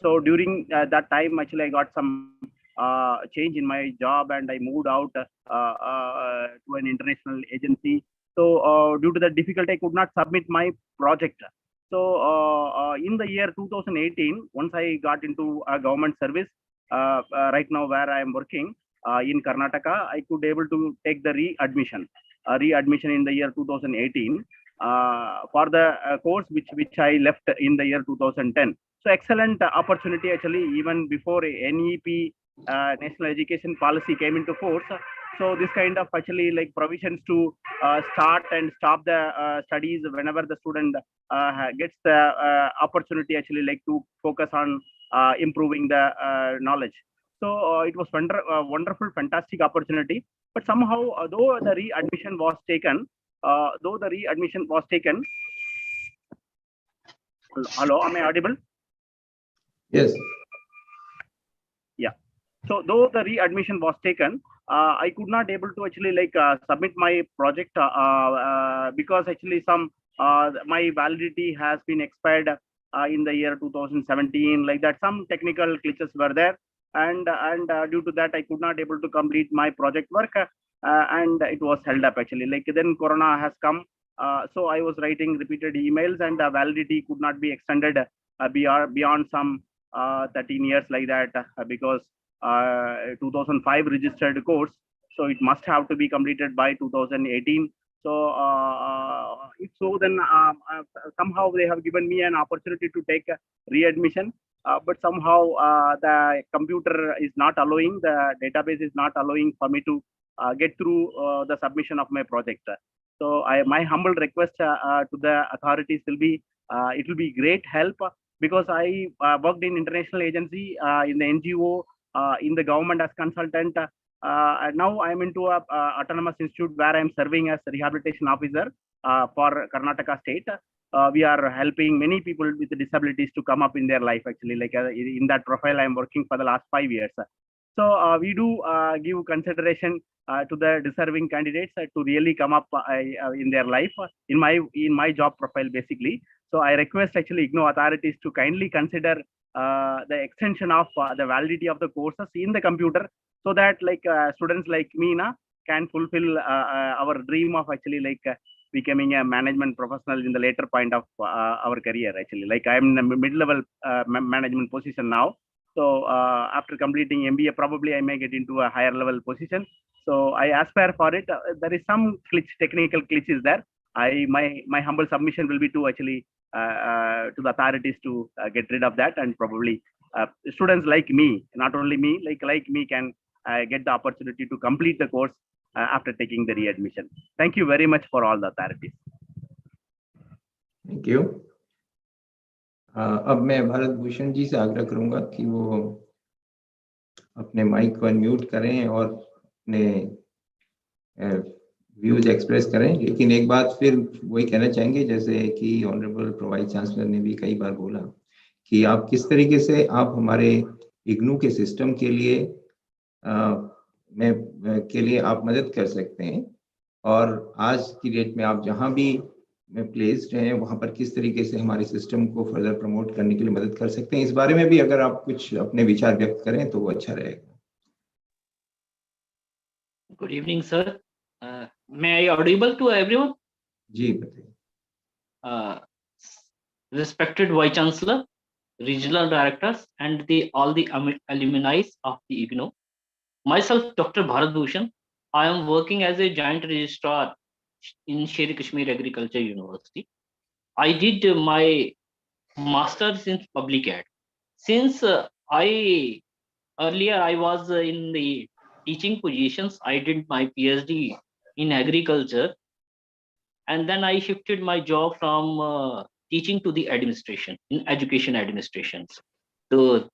So during that time, actually I got some change in my job and I moved out to an international agency. So due to the difficulty, I could not submit my project. So in the year 2018, once I got into a government service, right now where I am working in Karnataka, I could able to take the readmission in the year 2018 for the course which I left in the year 2010. So excellent opportunity actually, even before NEP National Education Policy came into force. So this kind of actually like provisions to start and stop the studies whenever the student gets the opportunity actually like to focus on improving the knowledge. So it was wonderful, fantastic opportunity. But somehow, though the readmission was taken, hello, am I audible? Yes. Yeah. So though the readmission was taken, I could not able to actually like submit my project because actually some my validity has been expired in the year 2017, like that. Some technical glitches were there, and due to that I could not able to complete my project work, and it was held up actually. Like then Corona has come, so I was writing repeated emails, and the validity could not be extended beyond some 13 years like that, because 2005 registered course, so it must have to be completed by 2018. So if so, then somehow they have given me an opportunity to take readmission, but somehow the computer is not allowing, the database is not allowing for me to get through the submission of my project. So my humble request to the authorities will be, it will be great help, because I worked in international agency, in the NGO, in the government as consultant. And now I am into a autonomous institute where I am serving as a rehabilitation officer for Karnataka state. We are helping many people with disabilities to come up in their life actually. Like in that profile, I am working for the last 5 years. So we do give consideration to the deserving candidates to really come up in their life in my job profile basically. So I request actually IGNOU authorities to kindly consider the extension of the validity of the courses in the computer, so that like students like me can fulfill our dream of actually like becoming a management professional in the later point of our career actually. Like I am in a mid-level management position now. So after completing MBA, probably I may get into a higher level position. So I aspire for it. There is some technical glitches there. My humble submission will be to actually to the authorities to get rid of that, and probably students like me, not only me, like me can get the opportunity to complete the course after taking the readmission. Thank you very much for all the authorities. Thank you. अब मैं भारत भूषण जी से आग्रह करूंगा कि वो अपने mic को unmute करें और अपने व्यूज एक्सप्रेस करें। लेकिन एक बात फिर वही कहना चाहेंगे, जैसे कि ऑनरेबल प्रो वाइस चांसलर ने भी कई बार बोला कि आप किस तरीके से आप हमारे इग्नू के सिस्टम के लिए आप मदद कर सकते हैं, और आज की डेट में आप जहां भी प्लेस्ड हैं वहां पर किस तरीके से हमारे सिस्टम को फर्दर प्रमोट करने के लिए मदद कर सकते हैं। इस बारे में भी अगर आप कुछ अपने विचार व्यक्त करें तो वो अच्छा रहेगा। Good evening, sir. May I audible to everyone? जी बताइए। Respected Vice Chancellor, Regional Directors, and all the alumni of the IGNO. Myself, Dr. Bharat Bhushan. I am working as a Joint Registrar in Sher Kashmir Agriculture University. I did my Masters in Public Ad. Since earlier I was in the teaching positions, I did my PhD in agriculture, and then I shifted my job from teaching to the administration, in education administrations. So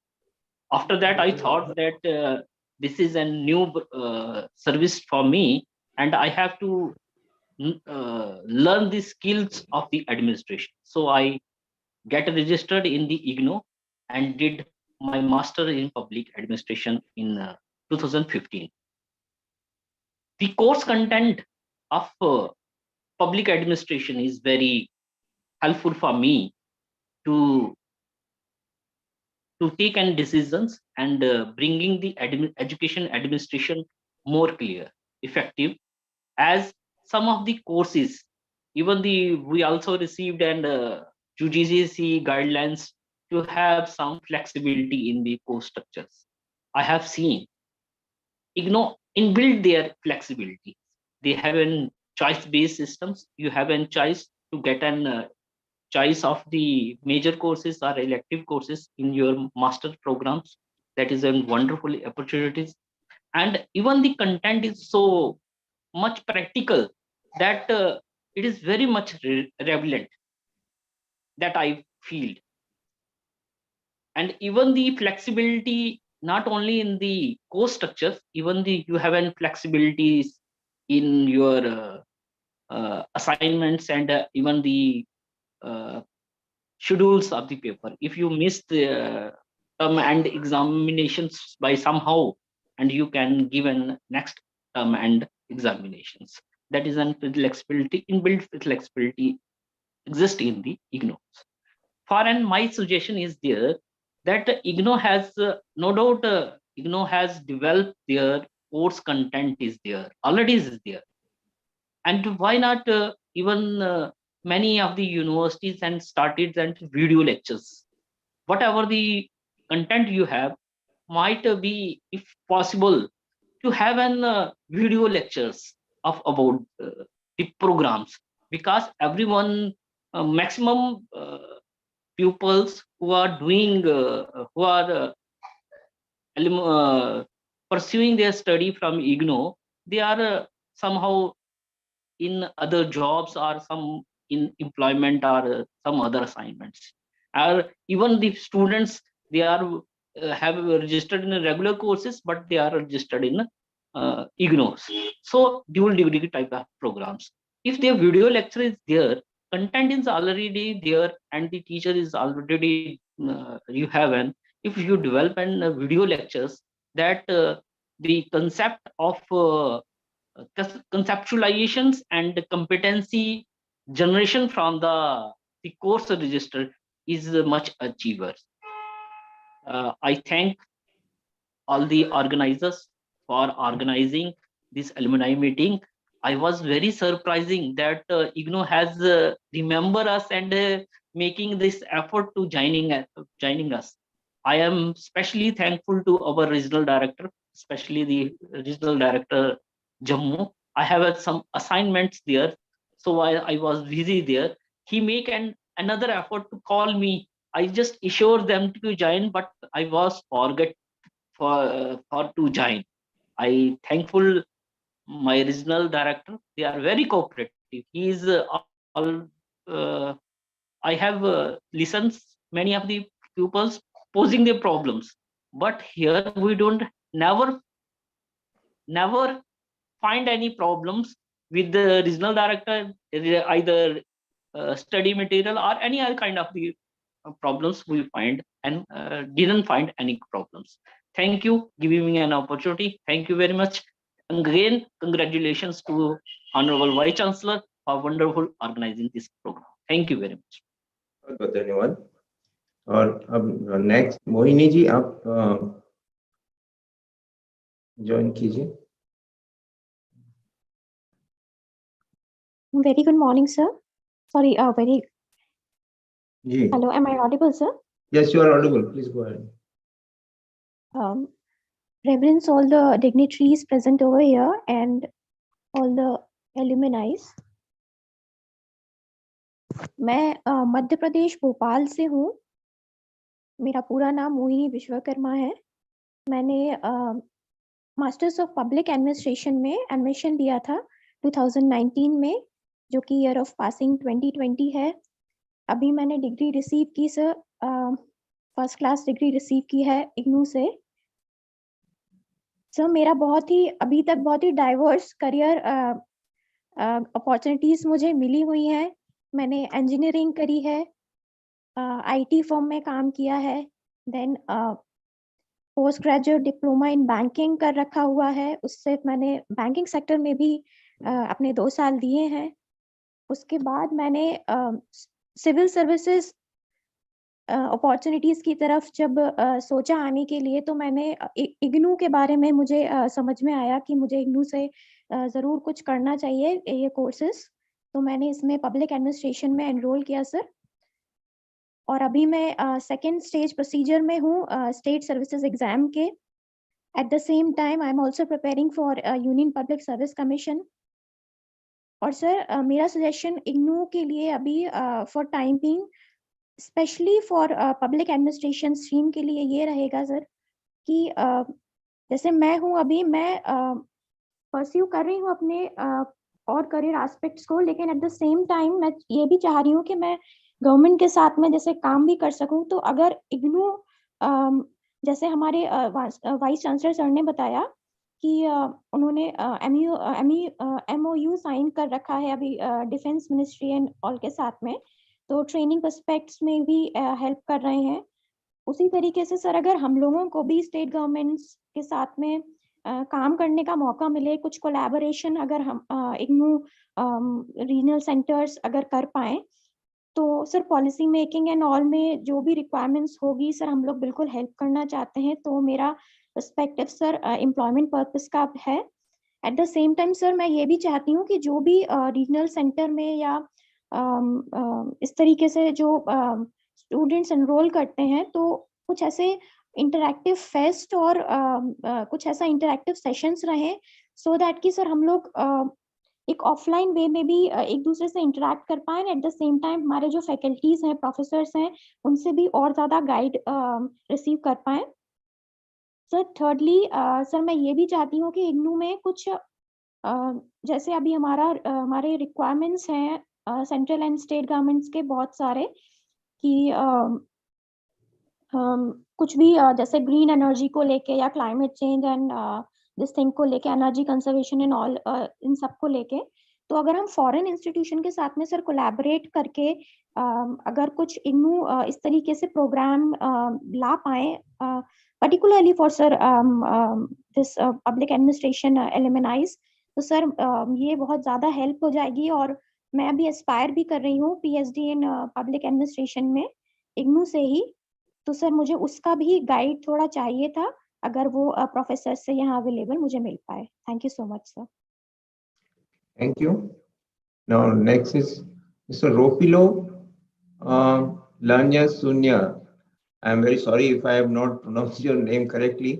after that, I thought that this is a new service for me, and I have to learn the skills of the administration. So I get registered in the IGNO and did my master in public administration in 2015. The course content of public administration is very helpful for me to take and decisions and bringing the education administration more clear, effective, as some of the courses, even we also received and UGC guidelines to have some flexibility in the course structures. I have seen IGNO inbuilt their flexibility. They have a choice-based systems. You have a choice to get an choice of the major courses or elective courses in your master programs. That is a wonderful opportunities. And even the content is so much practical that it is very much relevant, that I feel. And even the flexibility, not only in the course structures, even you have an flexibilities in your assignments and even the schedules of the paper. If you miss the term and examinations by somehow, and you can give an next term and examinations. That is an flexibility, inbuilt flexibility exists in the IGNO. And my suggestion is there that IGNO has no doubt IGNO has developed their course content is there, already is there. And why not even many of the universities and started and video lectures, whatever the content you have, might be, if possible, to have an video lectures of about the programs, because everyone maximum pupils who are doing who are pursuing their study from IGNO, they are somehow in other jobs or some in employment or some other assignments, or even the students, they are have registered in regular courses, but they are registered in IGNOs, so dual degree type of programs. If their video lecture is there, content is already there, and the teacher is already you have an, if you develop an video lectures, that the concept of conceptualizations and competency generation from the course register is much achiever. I thank all the organizers for organizing this alumni meeting. I was very surprising that IGNO has remember us and making this effort to joining us. I am especially thankful to our regional director, especially the regional director Jammu. I have some assignments there, so I was busy there. He make another effort to call me. I just assured them to join, but I was forget for to join. I thankful my regional director. They are very cooperative. He is all. I have listens many of the pupils posing their problems. But here we don't never find any problems with the regional director, either study material or any other kind of the problems we find, and didn't find any problems. Thank you giving me an opportunity. Thank you very much. And again, congratulations to Honorable Vice Chancellor for wonderful organizing this program. Thank you very much. बहुत धन्यवाद। और अब next Mohini ji आप join कीजिए। Very good morning, sir. Sorry, ji. Hello, am I audible, sir? Yes, you are audible. Please go ahead. Reverence all the dignitaries present over here and all the alumni. मैं मध्य प्रदेश भोपाल से हूँ। मेरा पूरा नाम मोहिनी विश्वकर्मा है। मैंने मास्टर्स ऑफ पब्लिक एडमिनिस्ट्रेशन में admission लिया था 2019 में, जो कि ईयर ऑफ पासिंग 2020 है। अभी मैंने डिग्री रिसीव की sir, first class degree receive की है इग्नू से। सर मेरा अभी तक बहुत ही डाइवर्स करियर अपॉर्चुनिटीज मुझे मिली हुई हैं। मैंने इंजीनियरिंग करी है, आईटी फर्म में काम किया है, then post graduate diploma in banking कर रखा हुआ है। उससे मैंने बैंकिंग सेक्टर में भी अपने 2 साल दिए हैं। उसके बाद मैंने सिविल सर्विसेज अपॉर्चुनिटीज की तरफ जब सोचा आने के लिए, तो मैंने इग्नू के बारे में मुझे समझ में आया कि मुझे इग्नू से ज़रूर कुछ करना चाहिए ये कोर्सेज। तो मैंने इसमें पब्लिक एडमिनिस्ट्रेशन में एनरोल किया सर। और अभी मैं सेकेंड स्टेज प्रोसीजर में हूँ स्टेट सर्विसेज एग्जाम के। At the same time I am also preparing for union public service commission. और सर मेरा सजेशन इग्नू के लिए अभी for time being, specially for public administration stream के लिए ये रहेगा सर कि जैसे मैं हूँ अभी, मैं परस्यू कर रही हूँ अपने और करियर एस्पेक्ट्स को, लेकिन एट द सेम टाइम मैं ये भी चाह रही हूँ कि मैं गवर्नमेंट के साथ में जैसे काम भी कर सकूँ। तो अगर इग्नू जैसे हमारे वाइस चांसलर सर ने बताया कि उन्होंने MOU साइन कर रखा है अभी डिफेंस मिनिस्ट्री एंड ऑल के साथ में, तो ट्रेनिंग एस्पेक्ट्स में भी हेल्प कर रहे हैं। उसी तरीके से सर अगर हम लोगों को भी स्टेट गवर्नमेंट्स के साथ में काम करने का मौका मिले, कुछ कोलैबोरेशन अगर हम इग्नू रीजनल सेंटर्स अगर कर पाएं, तो sir policy making and all में जो भी रिक्वायरमेंट्स होगी सर हम लोग बिल्कुल हेल्प करना चाहते हैं। तो मेरा पर्सपेक्टिव सर एम्प्लॉयमेंट पर्पस का है। At the same time sir मैं ये भी चाहती हूँ कि जो भी रीजनल सेंटर में या इस तरीके से जो स्टूडेंट्स एनरोल करते हैं, तो कुछ ऐसे इंटरैक्टिव फेस्ट और कुछ ऐसा इंटरैक्टिव सेशंस रहे, सो दैट कि सर हम लोग एक ऑफलाइन वे में भी एक दूसरे से इंटरैक्ट कर पाएं। एट द सेम टाइम हमारे जो फैकल्टीज हैं, प्रोफेसर्स हैं, उनसे भी और ज़्यादा गाइड रिसीव कर पाएं। सर थर्डली सर मैं ये भी चाहती हूँ कि इग्नू में कुछ जैसे अभी हमारे रिक्वायरमेंट्स हैं सेंट्रल एंड स्टेट गवर्नमेंट्स के बहुत सारे कि कुछ भी जैसे ग्रीन एनर्जी को लेके या climate change and this thing को लेके, एनर्जी कंजर्वेशन एंड ऑल, इन सब को लेके, तो अगर हम फॉरेन इंस्टीट्यूशन के साथ में सर कोलैबोरेट करके अगर कुछ इग्नू इस तरीके से प्रोग्राम ला पाए, particularly for sir this public administration alumnis, तो सर ये बहुत ज़्यादा हेल्प हो जाएगी। और मैं अभी एस्पायर भी कर रही हूँ PhD इन पब्लिक एडमिनिस्ट्रेशन में इग्नू से ही, तो सर मुझे उसका भी गाइड थोड़ा चाहिए था, अगर वो प्रोफेसर से यहाँ अवेलेबल मुझे मिल पाए। Thank you so much sir. Thank you. Now next is Mr. Ropilo Lanya Sunya. I am very sorry if I have not pronounced your name correctly.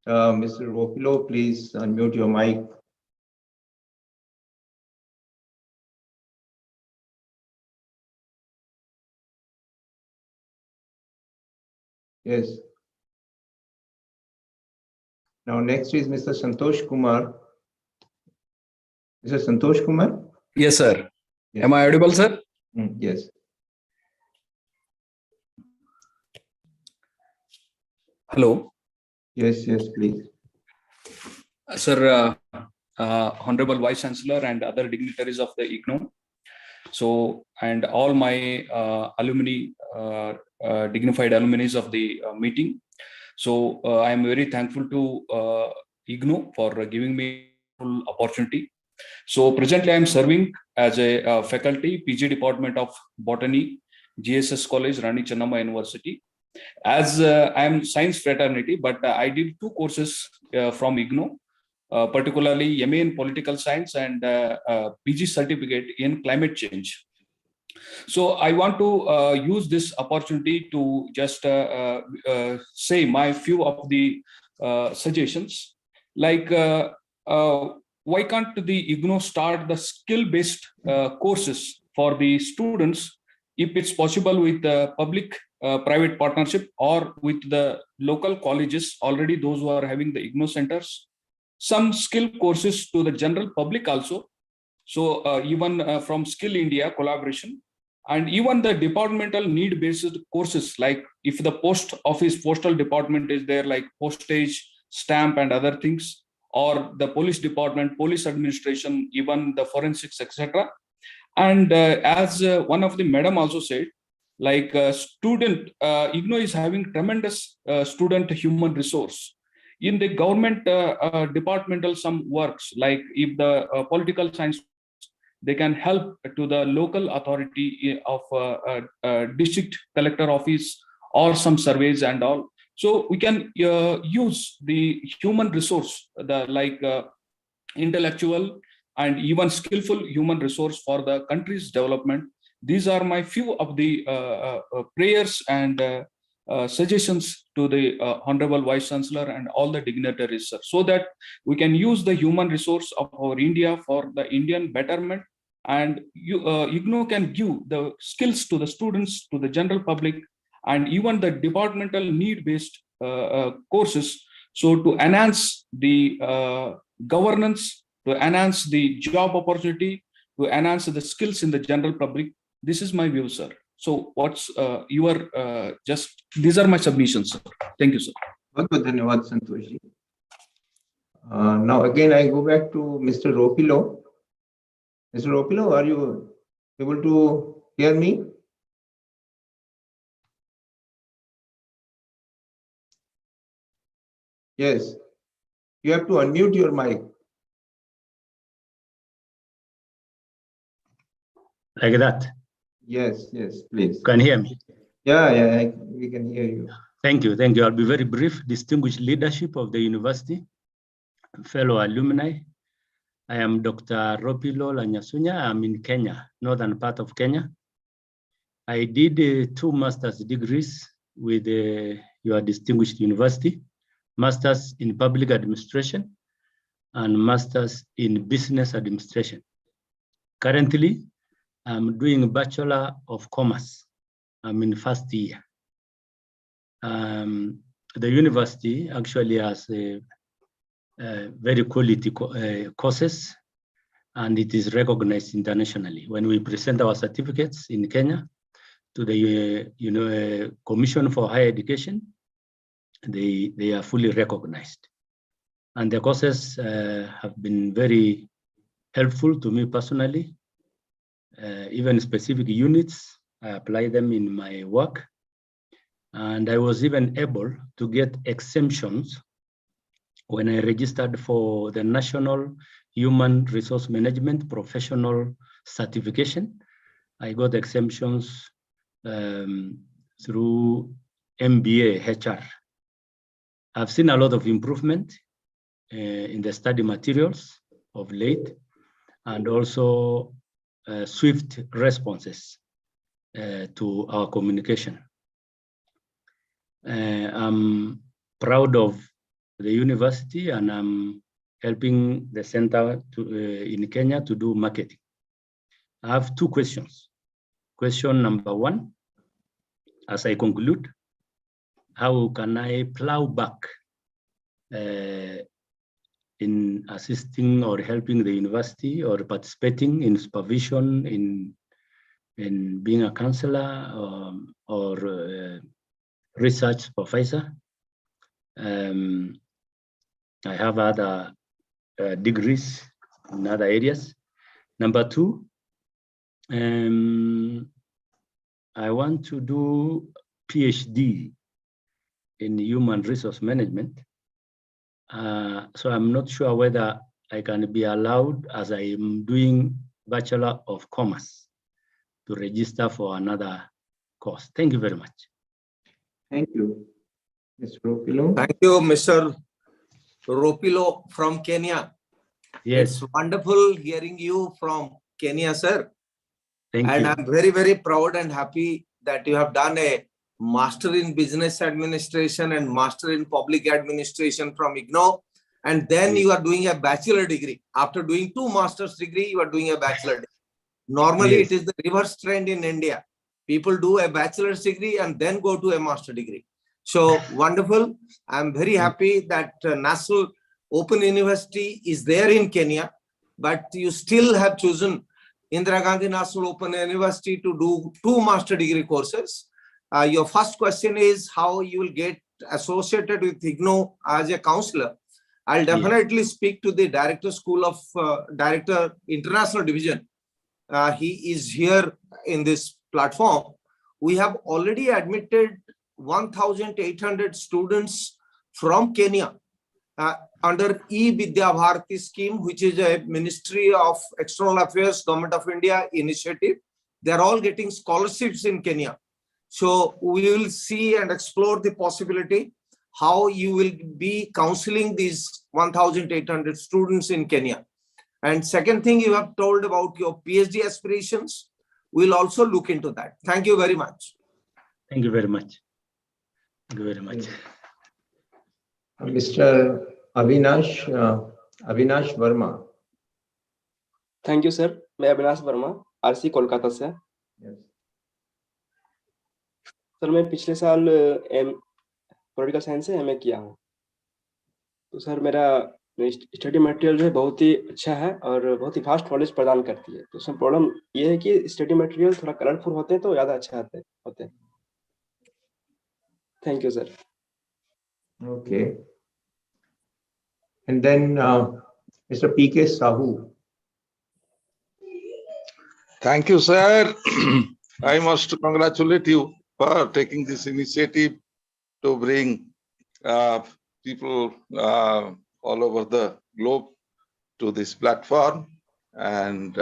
Mr. Ropilo, please unmute your mic. Yes. Now next is Mr. Santosh Kumar. Mr. Santosh Kumar? Yes, sir. Yes. Am I audible, sir? Yes. Hello. Yes, yes, please. Sir, Honorable Vice Chancellor and other dignitaries of the IGNOU. So, and all my alumni, dignified alumni of the meeting. So, I am very thankful to IGNOU for giving me full opportunity. So, presently I am serving as a faculty, PG Department of Botany, GSS College, Rani Chennamma University. As I am science fraternity, but I did 2 courses from IGNOU, particularly MA in political science and PG certificate in climate change. So I want to use this opportunity to just say my few of the suggestions. Like, why can't the IGNOU start the skill-based courses for the students, if it's possible, with public private partnership or with the local colleges already, those who are having the IGNOU centers, some skill courses to the general public also. So even from Skill India collaboration, and even the departmental need-based courses, like if the post office postal department is there, like postage, stamp and other things, or the police department, police administration, even the forensics, etc. And as one of the madam also said, like student, IGNOU is having tremendous student human resource. In the government departmental some works, like if the political science, they can help to the local authority of district collector office or some surveys and all. So we can use the human resource, the like intellectual and even skillful human resource for the country's development. These are my few of the prayers and suggestions to the Honorable Vice Chancellor and all the dignitaries, sir, so that we can use the human resource of our India for the Indian betterment, and IGNOU can give the skills to the students, to the general public, and even the departmental need-based courses. So to enhance the governance, to enhance the job opportunity, to enhance the skills in the general public. This is my view, sir. So what's your just, these are my submissions, sir. Thank you, sir. Dhanyawad, Santoshji. Now again, I go back to Mr. Ropilo. Mr. Ropilo, are you able to hear me? Yes. You have to unmute your mic. Like that? Yes, yes, please. Can you hear me? Yeah, we can hear you. Thank you. Thank you. I'll be very brief. Distinguished leadership of the university, fellow alumni. I am Dr. Ropilo Lanyasunya. I'm in Kenya, northern part of Kenya. I did 2 master's degrees with your distinguished university, master's in public administration and master's in business administration. Currently, I'm doing a Bachelor of Commerce. I'm in first year. The university actually has a very quality courses, and it is recognized internationally. When we present our certificates in Kenya to the Commission for Higher Education, they are fully recognized. And the courses have been very helpful to me personally. Even specific units, I apply them in my work. And I was even able to get exemptions when I registered for the National Human Resource Management Professional Certification. I got exemptions through MBA HR. I've seen a lot of improvement in the study materials of late, and also swift responses to our communication. I'm proud of the university, and I'm helping the center in Kenya to do marketing. I have 2 questions. Question number 1, as I conclude, how can I plow back in assisting or helping the university, or participating in supervision, in being a counselor or research professor? I have other degrees in other areas. Number two, I want to do PhD in human resource management. So I'm not sure whether I can be allowed, as I am doing Bachelor of Commerce, to register for another course. Thank you very much. Thank you. Mr. Ropilo. Thank you, Mr. Ropilo from Kenya. Yes. It's wonderful hearing you from Kenya, sir. Thank and you. I'm very, very proud and happy that you have done a Master in Business Administration and Master in Public Administration from IGNOU. And then you are doing a bachelor degree. After doing 2 master's degree, you are doing a bachelor degree. Normally, Yes. it is the reverse trend in India. People do a bachelor's degree and then go to a master degree. So wonderful. I'm very happy that National Open University is there in Kenya, but you still have chosen Indira Gandhi National Open University to do 2 master degree courses. Your first question is how you will get associated with IGNOU as a counselor. I'll definitely speak to the Director School of Director International Division. He is here in this platform. We have already admitted 1,800 students from Kenya under E-Vidya Bharati scheme, which is a Ministry of External Affairs, Government of India initiative. They're all getting scholarships in Kenya. So we will see and explore the possibility how you will be counseling these 1,800 students in Kenya. And second thing you have told about your PhD aspirations, we'll also look into that. Thank you very much. Thank you very much. Thank you very much. Mr. Avinash Verma. Thank you sir, मैं Avinash Verma RC Kolkata से। Sir मैं पिछले साल political science से MA किया हूँ। तो sir मेरा स्टडी मटेरियल जो है बहुत ही अच्छा है और बहुत ही वास्ट नॉलेज प्रदान करती है। तो सर प्रॉब्लम ये है कि स्टडी मटेरियल थोड़ा कलरफुल होते हैं तो ज़्यादा अच्छा होते हैं। Thank you sir. Okay. And then Mr. P.K. Sahu. Thank you, sir. I must congratulate you for taking this initiative to bring people all over the globe to this platform. And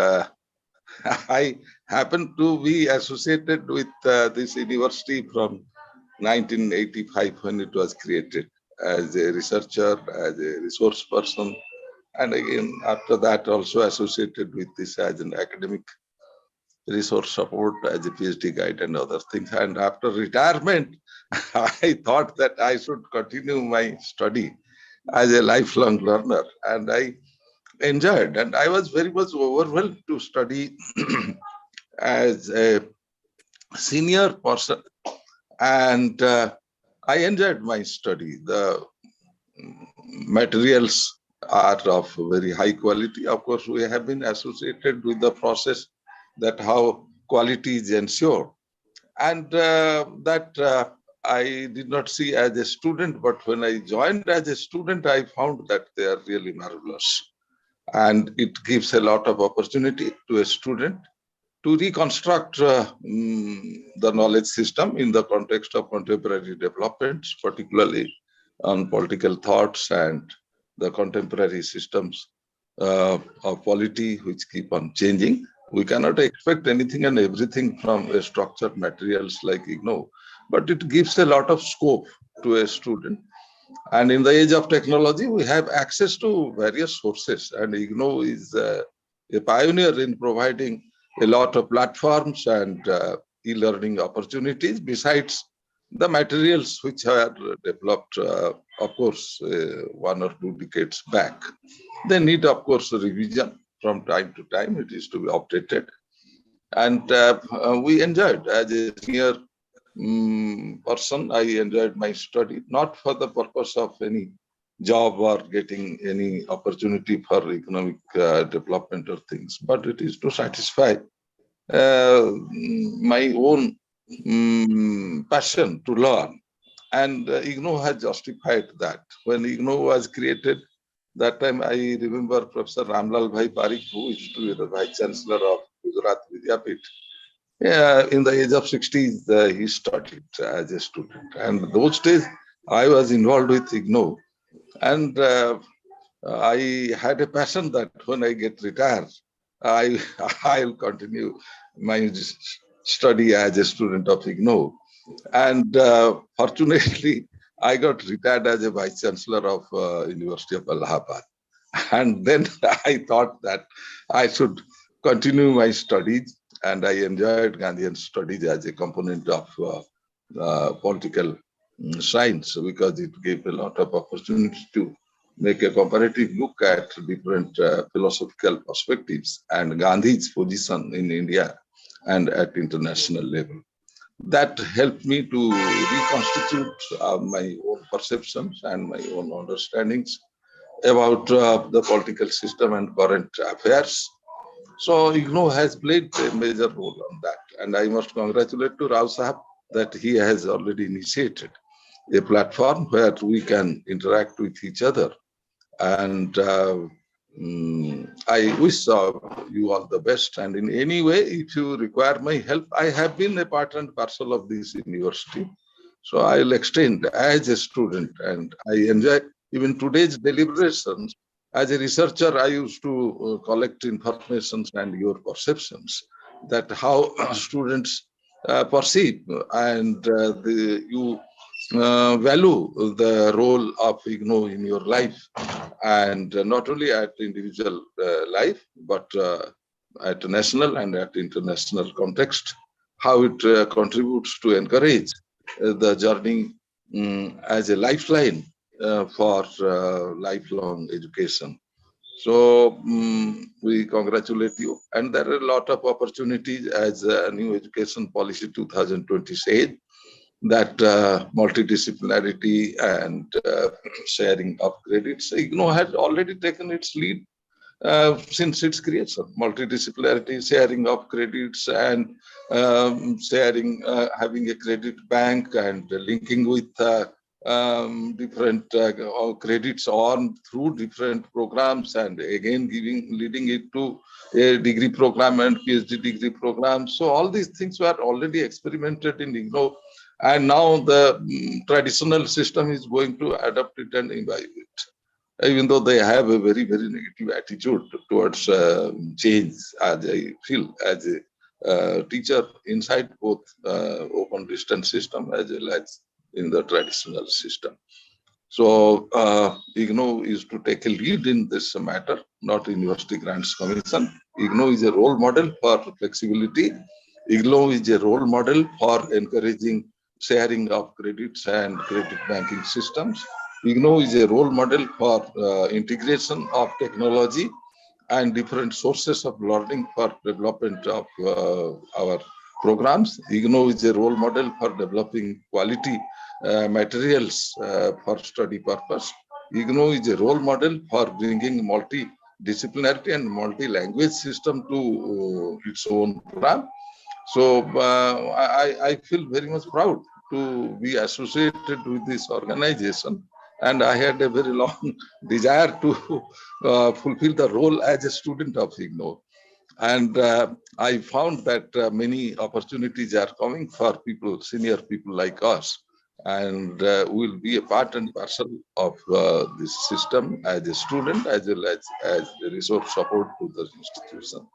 I happen to be associated with this university from 1985 when it was created as a researcher, as a resource person. And again, after that, also associated with this as an academic resource support, as a PhD guide and other things. And after retirement, I thought that I should continue my study as a lifelong learner. And I enjoyed, and I was very much overwhelmed to study as a senior person. And I enjoyed my study. The materials are of very high quality. Of course, we have been associated with the process that how quality is ensured. And that I did not see as a student, but when I joined as a student, I found that they are really marvelous. And it gives a lot of opportunity to a student to reconstruct the knowledge system in the context of contemporary developments, particularly on political thoughts and the contemporary systems of polity which keep on changing. We cannot expect anything and everything from a structured materials like IGNOU, but it gives a lot of scope to a student. And in the age of technology, we have access to various sources, and IGNOU is a pioneer in providing a lot of platforms and e-learning opportunities besides the materials which are developed, of course, 1 or 2 decades back. They need, of course, a revision from time to time. It is to be updated. And we enjoyed, as a senior person, I enjoyed my study, not for the purpose of any job or getting any opportunity for economic development or things, but it is to satisfy my own passion to learn. And IGNOU has justified that. When IGNOU was created, that time I remember Professor Ramlal Bhai Parikh, who used to be the Vice Chancellor of Gujarat Vidyapith. In the age of 60s, he started as a student. And those days, I was involved with IGNOU. And I had a passion that when I get retired, I'll continue my study as a student of IGNOU. And fortunately, I got retired as a Vice Chancellor of University of Allahabad. And then I thought that I should continue my studies, and I enjoyed Gandhian studies as a component of political science, because it gave a lot of opportunity to make a comparative look at different philosophical perspectives and Gandhi's position in India and at international level. That helped me to reconstitute my own perceptions and my own understandings about the political system and current affairs. So IGNOU has played a major role on that. And I must congratulate to Rao Sahab that he has already initiated a platform where we can interact with each other. And I wish you all the best. And in any way, if you require my help, I have been a part and parcel of this university. So I'll extend as a student, and I enjoy even today's deliberations. As a researcher, I used to collect information and your perceptions, that how students perceive and you value the role of IGNOU in your life, and not only at individual life, but at national and at international context, how it contributes to encourage the journey as a lifeline for lifelong education. So we congratulate you. And there are a lot of opportunities, as New Education Policy 2020 said, that multidisciplinarity and sharing of credits. IGNOU had already taken its lead since its creation. Multidisciplinarity, sharing of credits, and sharing, having a credit bank, and linking with different credits on through different programs, and again leading it to a degree program and PhD degree program. So all these things were already experimented in IGNOU, and now the traditional system is going to adapt it and imbibe it, even though they have a very, very negative attitude towards change, as I feel as a teacher inside both open distance system as well as in the traditional system. So IGNOU is to take a lead in this matter, not University Grants Commission. IGNOU is a role model for flexibility. IGNOU is a role model for encouraging sharing of credits and credit banking systems. IGNOU is a role model for integration of technology and different sources of learning for development of our programs. IGNOU is a role model for developing quality materials for study purpose. IGNOU is a role model for bringing multidisciplinarity and multi-language system to its own program. So I feel very much proud to be associated with this organization, and I had a very long desire to fulfill the role as a student of IGNOU. And I found that many opportunities are coming for people, senior people like us, and we'll be a part and parcel of this system as a student, as well as a resource support to the institution.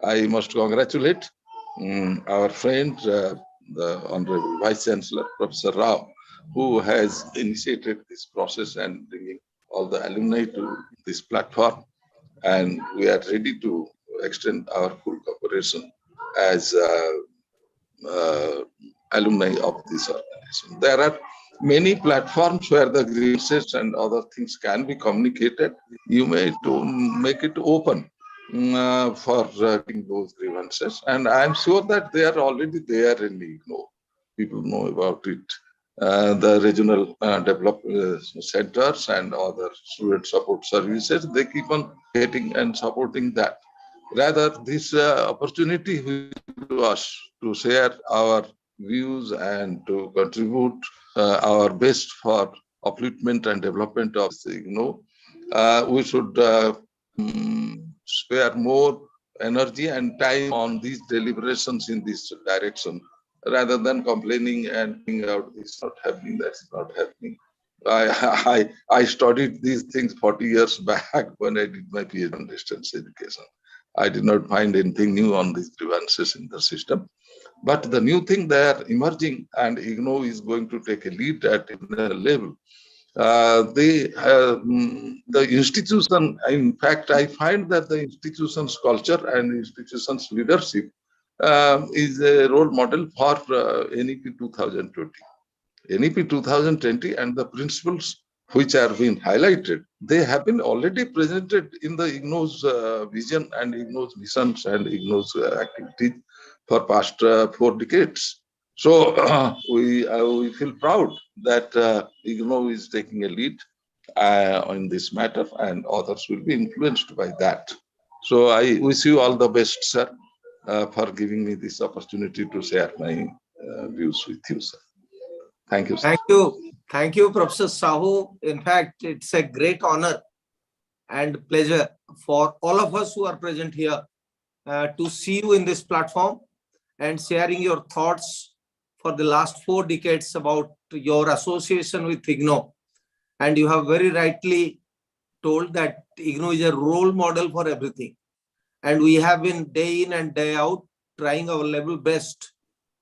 I must congratulate our friend, the Honorable Vice Chancellor, Professor Rao, who has initiated this process and bringing all the alumni to this platform. And we are ready to extend our full cooperation as alumni of this organization. There are many platforms where the grievances and other things can be communicated. You may make it open for getting those grievances, and I am sure that they are already there in IGNOU. People know about it. The regional development centers and other student support services, they keep on getting and supporting that. Rather, this opportunity to us to share our views and to contribute our best for upliftment and development of IGNOU. We should spare more energy and time on these deliberations in this direction, rather than complaining and being out, it's not happening, that's not happening. I studied these things 40 years back when I did my PhD in distance education. I did not find anything new on these grievances in the system. But the new thing they are emerging, and IGNOU is going to take a lead at a level. The institution, in fact, I find that the institution's culture and institution's leadership is a role model for NEP 2020. NEP 2020 and the principles which are being highlighted, they have been already presented in the IGNOU's vision and IGNOU's missions and IGNOU's activities for past 4 decades. So we feel proud that IGNOU is taking a lead on this matter, and others will be influenced by that. So I wish you all the best, sir, for giving me this opportunity to share my views with you, sir. Thank you, sir. Thank you. Thank you, Professor Sahu. In fact, it's a great honor and pleasure for all of us who are present here to see you in this platform and sharing your thoughts for the last 4 decades about your association with IGNOU. And you have very rightly told that IGNOU is a role model for everything. And we have been day in and day out trying our level best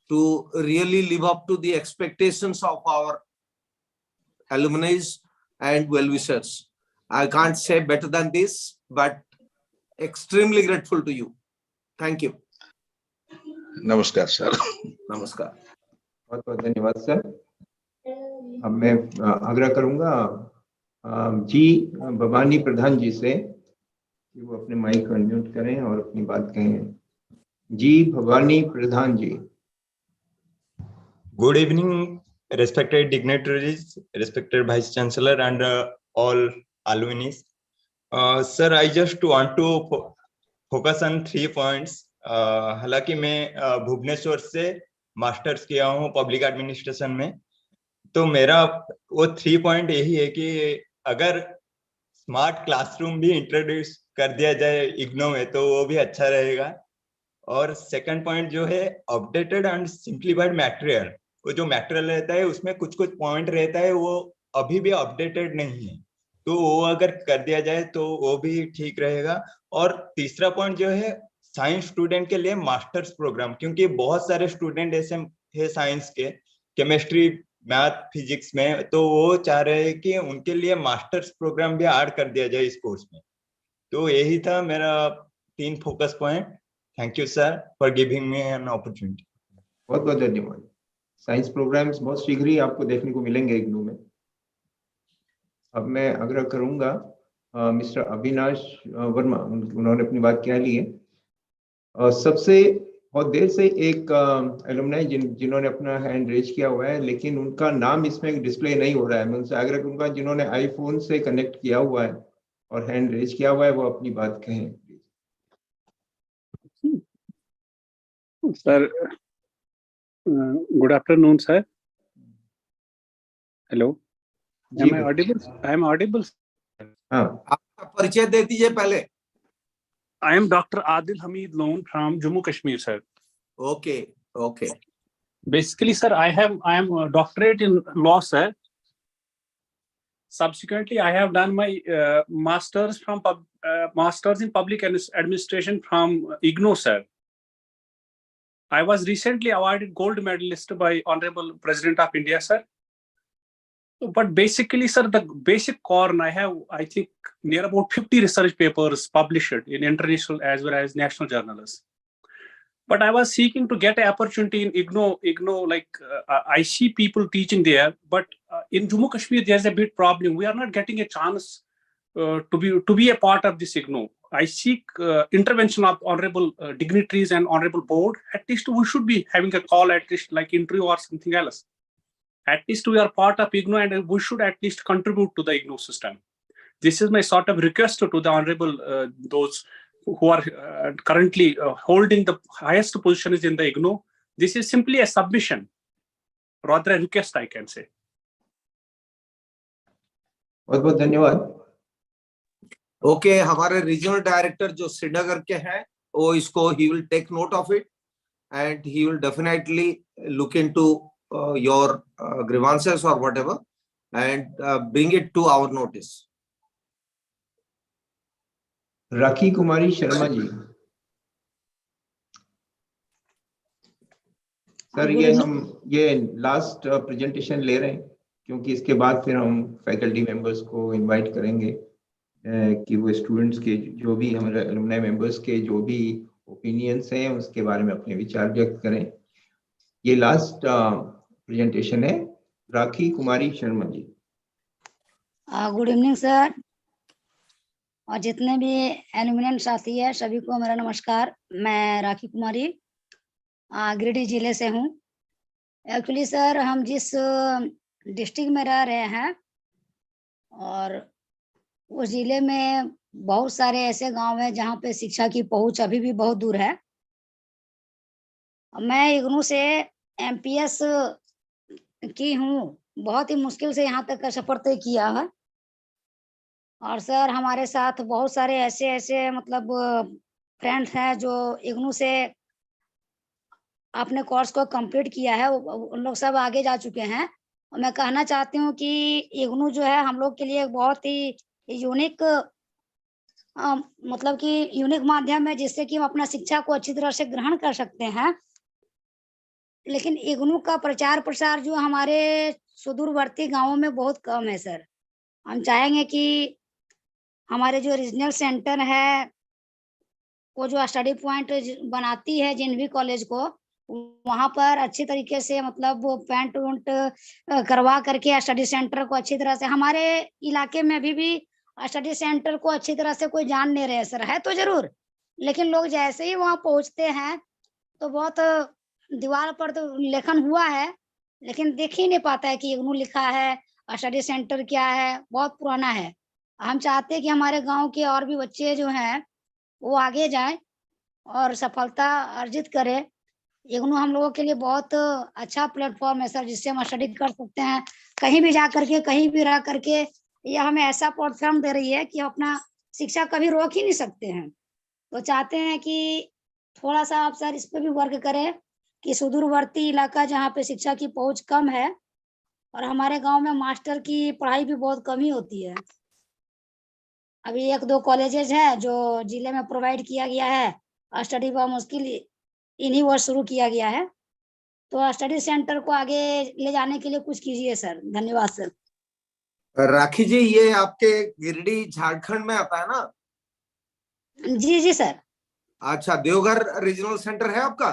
to really live up to the expectations of our alumni and well-wishers. I can't say better than this, but extremely grateful to you. Thank you. Namaskar, sir. Namaskar. बहुत बहुत धन्यवाद sir. अब मैं आग्रह करूंगा जी भवानी प्रधान जी से कि वो अपने माइक अनम्यूट करें और अपनी बात कहें। जी भवानी प्रधान जी। Good evening, respected dignitaries, respected Vice Chancellor, and all alumni. Sir, I just want to focus on 3 points. हालांकि मैं भुवनेश्वर से मास्टर्स किया हूँ पब्लिक एडमिनिस्ट्रेशन में, तो मेरा वो 3 पॉइंट यही है कि अगर स्मार्ट क्लासरूम भी इंट्रोड्यूस कर दिया जाए इग्नो में तो वो भी अच्छा रहेगा। और सेकंड पॉइंट जो है अपडेटेड एंड सिंप्लीफाइड मटेरियल, वो जो मटेरियल रहता है उसमें कुछ कुछ पॉइंट रहता है वो अभी भी अपडेटेड नहीं है, तो वो अगर कर दिया जाए तो वो भी ठीक रहेगा। और तीसरा पॉइंट जो है साइंस स्टूडेंट के लिए मास्टर्स प्रोग्राम, क्योंकि बहुत सारे स्टूडेंट ऐसे है साइंस के, केमिस्ट्री, मैथ, फिजिक्स में, तो वो चाह रहे हैं कि उनके लिए मास्टर्स प्रोग्राम भी ऐड कर दिया जाए इस कोर्स में। तो यही था मेरा 3 focus point. Thank you sir for giving me an opportunity. बहुत बहुत धन्यवाद। साइंस प्रोग्राम्स बहुत शीघ्र ही आपको देखने को मिलेंगे इग्नू में। अब मैं आग्रह करूंगा मिस्टर अविनाश वर्मा, उन्होंने अपनी बात कह ली है। सबसे बहुत देर से एक एलुमनाई जिन्होंने अपना हैंड रेज किया हुआ है, लेकिन उनका नाम इसमें डिस्प्ले नहीं हो रहा है। मैं उनसे आग्रह करूंगा जिन्होंने आईफोन से कनेक्ट किया हुआ है और हैंड रेज किया हुआ है वो अपनी बात कहें। Sir, good afternoon, sir. Hello. Am I audible? I am audible. आपका परिचय दे दीजिए पहले। I am Dr. Adil Hamid Loan from Jammu Kashmir, sir. Okay. Okay. Basically, sir, I am a doctorate in law, sir. Subsequently, I have done my masters in public administration from IGNOU, sir. I was recently awarded gold medalist by Honorable President of India, sir. But basically, sir, the basic core, I have, I think, near about 50 research papers published in international as well as national journals. But I was seeking to get an opportunity in IGNOU, like I see people teaching there, but in Jammu Kashmir, there's a big problem. We are not getting a chance to be a part of this IGNOU. I seek intervention of honorable dignitaries and honorable board. At least we should be having a call, at least like interview or something else. At least we are part of IGNOU and we should at least contribute to the IGNOU system. This is my sort of request to the honorable, those who are currently holding the highest positions in the IGNOU. This is simply a submission, rather a request, I can say. बहुत बहुत धन्यवाद। Okay, हमारे regional director जो श्रीनगर के हैं, वो इसको he will take note of it and he will definitely look into your grievances or whatever and bring it to our notice. Rakhi Kumari Sharma ji. Sir ये लास्ट प्रेजेंटेशन ले रहे हैं क्योंकि इसके बाद फिर हम फैकल्टी मेंबर्स को इनवाइट करेंगे कि वो स्टूडेंट्स के जो भी हमारे एलुमनाई मेंबर्स के जो भी ओपिनियंस हैं उसके बारे में अपने विचार व्यक्त करें। ये लास्ट प्रेजेंटेशन है। राखी कुमारी शर्मा जी। गुड इवनिंग सर, और जितने भी एलुमनाई साथी है सभी को मेरा नमस्कार। मैं राखी कुमारी गिरिडीह जिले से हूँ। एक्चुअली सर हम जिस डिस्ट्रिक्ट में रह रहे हैं और उस जिले में बहुत सारे ऐसे गांव हैं जहाँ पे शिक्षा की पहुंच अभी भी बहुत दूर है। मैं इग्नू से MPS की हूँ, बहुत ही मुश्किल से यहाँ तक का सफर तय किया है। और सर हमारे साथ बहुत सारे ऐसे मतलब फ्रेंड्स हैं जो इग्नू से अपने कोर्स को कंप्लीट किया है, उन लोग सब आगे जा चुके हैं। और मैं कहना चाहती हूँ कि इग्नू जो है हम लोग के लिए बहुत ही यूनिक मतलब कि यूनिक माध्यम है जिससे कि हम अपना शिक्षा को अच्छी तरह से ग्रहण कर सकते हैं। लेकिन इग्नू का प्रचार प्रसार जो हमारे सुदूरवर्ती गांवों में बहुत कम है सर। हम चाहेंगे कि हमारे जो रीजनल सेंटर है वो जो स्टडी पॉइंट बनाती है जिन भी कॉलेज को, वहां पर अच्छी तरीके से मतलब वो पेंट उंट करवा करके स्टडी सेंटर को अच्छी तरह से, हमारे इलाके में अभी भी स्टडी सेंटर को अच्छी तरह से कोई जान नहीं रहे सर। है तो जरूर, लेकिन लोग जैसे ही वहां पहुंचते हैं तो बहुत दीवार पर तो लेखन हुआ है लेकिन देख ही नहीं पाता है कि इग्नू लिखा है, स्टडी सेंटर क्या है, बहुत पुराना है। हम चाहते हैं कि हमारे गांव के और भी बच्चे जो हैं वो आगे जाएं और सफलता अर्जित करें। इग्नू हम लोगों के लिए बहुत अच्छा प्लेटफॉर्म है सर जिससे हम स्टडी कर सकते हैं कहीं भी जा करके, कहीं भी रह करके। यह हमें ऐसा प्लेटफॉर्म दे रही है कि हम अपना शिक्षा कभी रोक ही नहीं सकते हैं। तो चाहते हैं कि थोड़ा सा आप सर इस पे भी वर्क करें कि सुदूरवर्ती इलाका जहाँ पे शिक्षा की पहुंच कम है और हमारे गांव में मास्टर की पढ़ाई भी बहुत कम ही होती है। अभी 1-2 कॉलेजेस हैं जो जिले में प्रोवाइड किया गया है, स्टडी बहुत मुश्किल इन्हीं वर्ष शुरू किया गया है। तो स्टडी सेंटर को आगे ले जाने के लिए कुछ कीजिए सर। धन्यवाद सर। राखी जी, ये आपके गिरिडीह झारखंड में आता है ना? जी जी सर। अच्छा, देवघर रीजनल सेंटर है आपका?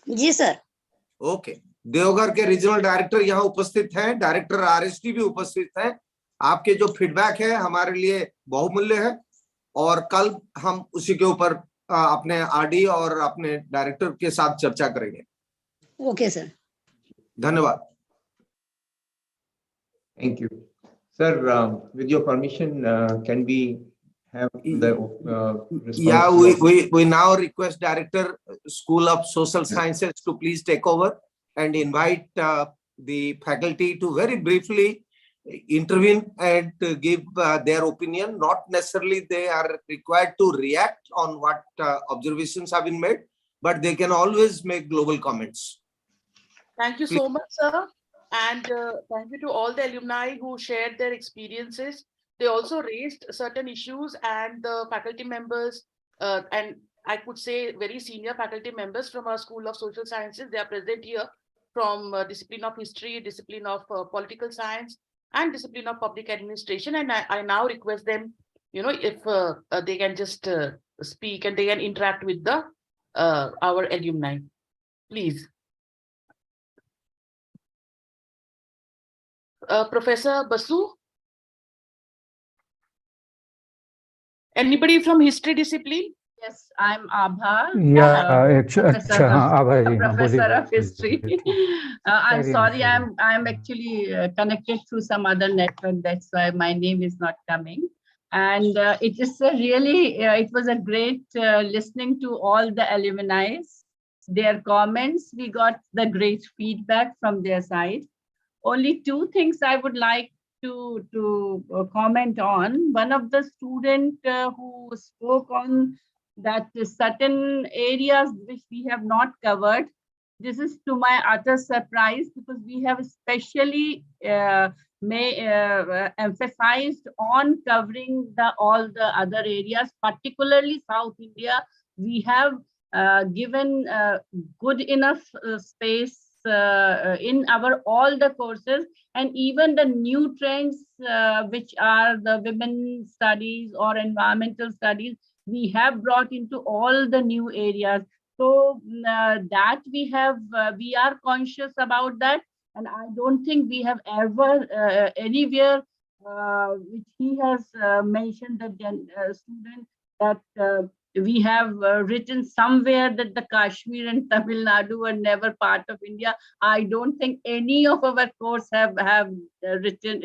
जी सर। ओके, देवघर के रीजनल डायरेक्टर यहाँ उपस्थित हैं, डायरेक्टर RSD भी उपस्थित हैं। आपके जो फीडबैक है हमारे लिए बहुमूल्य है और कल हम उसी के ऊपर अपने RD और अपने डायरेक्टर के साथ चर्चा करेंगे। Okay sir. धन्यवाद। Thank you. Sir, with your permission, can we have the response? Yeah, we now request Director School of Social Sciences to please take over and invite the faculty to very briefly intervene and give their opinion. Not necessarily they are required to react on what observations have been made, but they can always make global comments. Thank you so much, sir. And thank you to all the alumni who shared their experiences. They also raised certain issues, and the faculty members, and I could say very senior faculty members from our School of Social Sciences, they are present here from discipline of history, discipline of political science, and discipline of public administration. And I now request them, if they can just speak and they can interact with the our alumni, please. Professor Basu? Anybody from history discipline? Yes, I'm Abha. Yeah, Professor of history. I'm sorry, I'm actually connected through some other network. That's why my name is not coming. And it is really, it was a great listening to all the alumni, their comments. We got the great feedback from their side. Only 2 things I would like to comment on. One of the student who spoke on that certain areas which we have not covered. This is to my utter surprise, because we have especially emphasized on covering all the other areas, particularly South India. We have given good enough space in our all the courses, and even the new trends which are the women studies or environmental studies, we have brought into all the new areas. So that we are conscious about that, and I don't think we have ever anywhere which he has mentioned the student that we have written somewhere that the Kashmir and Tamil Nadu were never part of India. I don't think any of our course have written.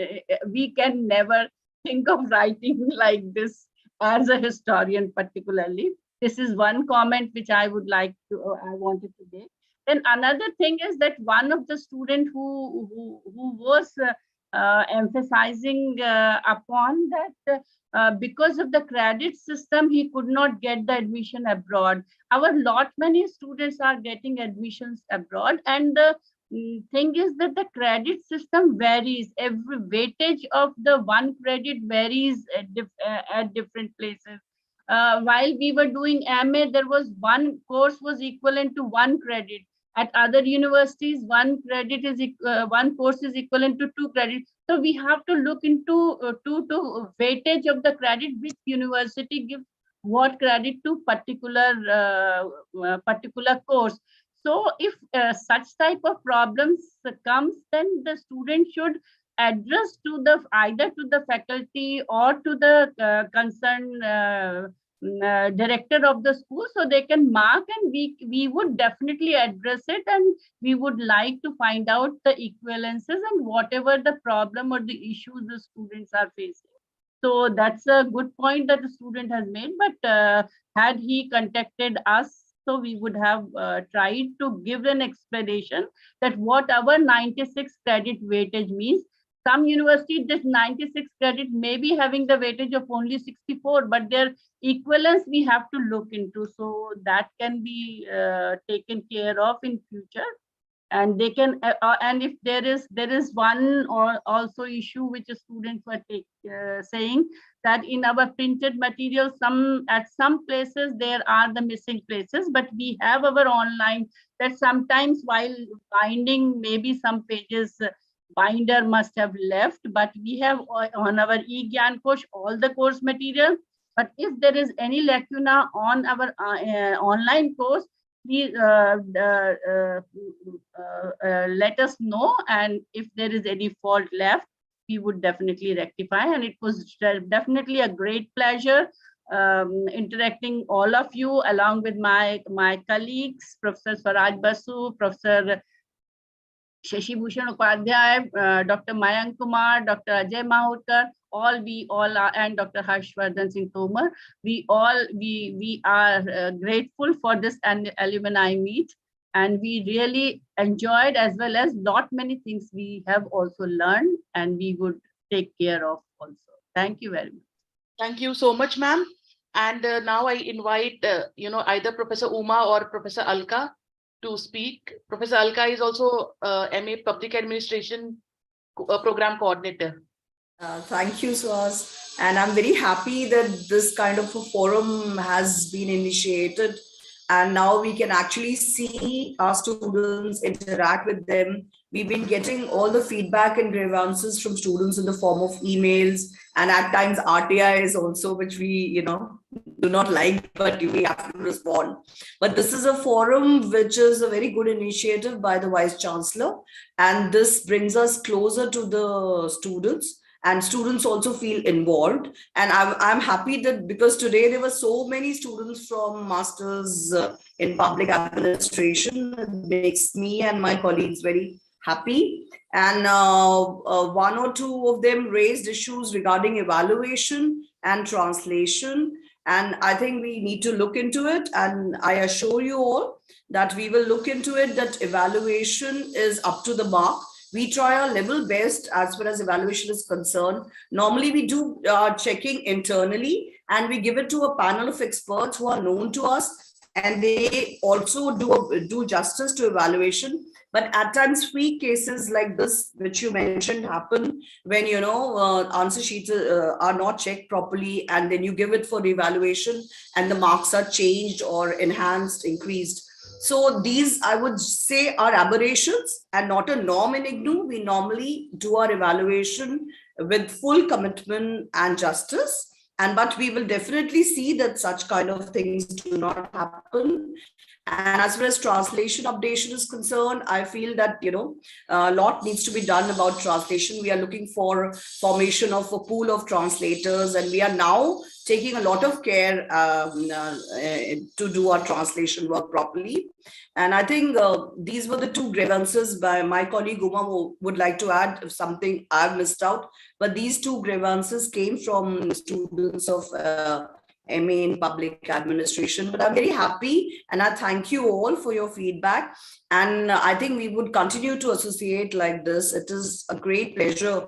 We can never think of writing like this as a historian, particularly. This is one comment which I would like to, I wanted to make. Then another thing is that one of the student who was emphasizing upon that because of the credit system, he could not get the admission abroad. Our lot many students are getting admissions abroad, and the thing is that the credit system varies. Every weightage of the one credit varies at different places. While we were doing MA, there was one course was equivalent to one credit. At other universities, one credit is one course is equivalent to 2 credits. So we have to look into to weightage of the credit, which university gives what credit to particular course. So if such type of problems comes, then the student should address to the either to the faculty or to the concerned director of the school, so they can mark, and we would definitely address it, and we would like to find out the equivalences and whatever the problem or the issues the students are facing. So that's a good point that the student has made, but had he contacted us, so we would have tried to give an explanation that what our 96 credit weightage means. Some university, this 96 credit may be having the weightage of only 64, but their equivalence we have to look into. So that can be taken care of in future. And they can, and if there is one or also issue which the students were saying that in our printed material, at some places there are the missing places, but we have our online that sometimes while binding, maybe some pages binder must have left, but we have on our eGyan course all the course material. But if there is any lacuna on our online course, please let us know, and if there is any fault left, we would definitely rectify. And it was definitely a great pleasure interacting all of you along with my colleagues, Professor Swaraj Basu, Professor Shashi Bhushan Upadhyay, Dr. Mayank Kumar, Dr. Ajay Mahurkar, we all are, and Dr. Harshvardhan Singh Tomar. We are grateful for this alumni meet, and we really enjoyed, as well as many things we have also learned, and we would take care of also. Thank you very much. Thank you so much, ma'am. And now I invite either Professor Uma or Professor Alka to speak. Professor Alka is also MA Public Administration Program Coordinator. Thank you, Swaz. And I'm very happy that this kind of a forum has been initiated, and now we can actually see our students, interact with them. We've been getting all the feedback and grievances from students in the form of emails, and at times RTIs also, which we do not like, but we have to respond. But this is a forum which is a very good initiative by the Vice Chancellor, and this brings us closer to the students, and students also feel involved. And I'm happy that because today there were so many students from Masters in Public Administration, it makes me and my colleagues very happy. And one or two of them raised issues regarding evaluation and translation. And I think we need to look into it. And I assure you all that we will look into it, that evaluation is up to the mark. we try our level best as far as evaluation is concerned. Normally we do checking internally, and we give it to a panel of experts who are known to us, and they also do justice to evaluation. But at times free cases like this, which you mentioned, happen when, you know, answer sheets are not checked properly, and then you give it for evaluation and the marks are changed or enhanced, increased. So these, I would say, are aberrations and not a norm in IGNOU. We normally do our evaluation with full commitment and justice. But we will definitely see that such kind of things do not happen. And as far as translation updation is concerned, I feel that, you know, a lot needs to be done about translation. We are looking for formation of a pool of translators, and we are now taking a lot of care to do our translation work properly. And I think these were the two grievances. By my colleague Uma would like to add if something I've missed out, but these two grievances came from students of MA in public administration. But I'm very happy, and I thank you all for your feedback. And I think we would continue to associate like this. It is a great pleasure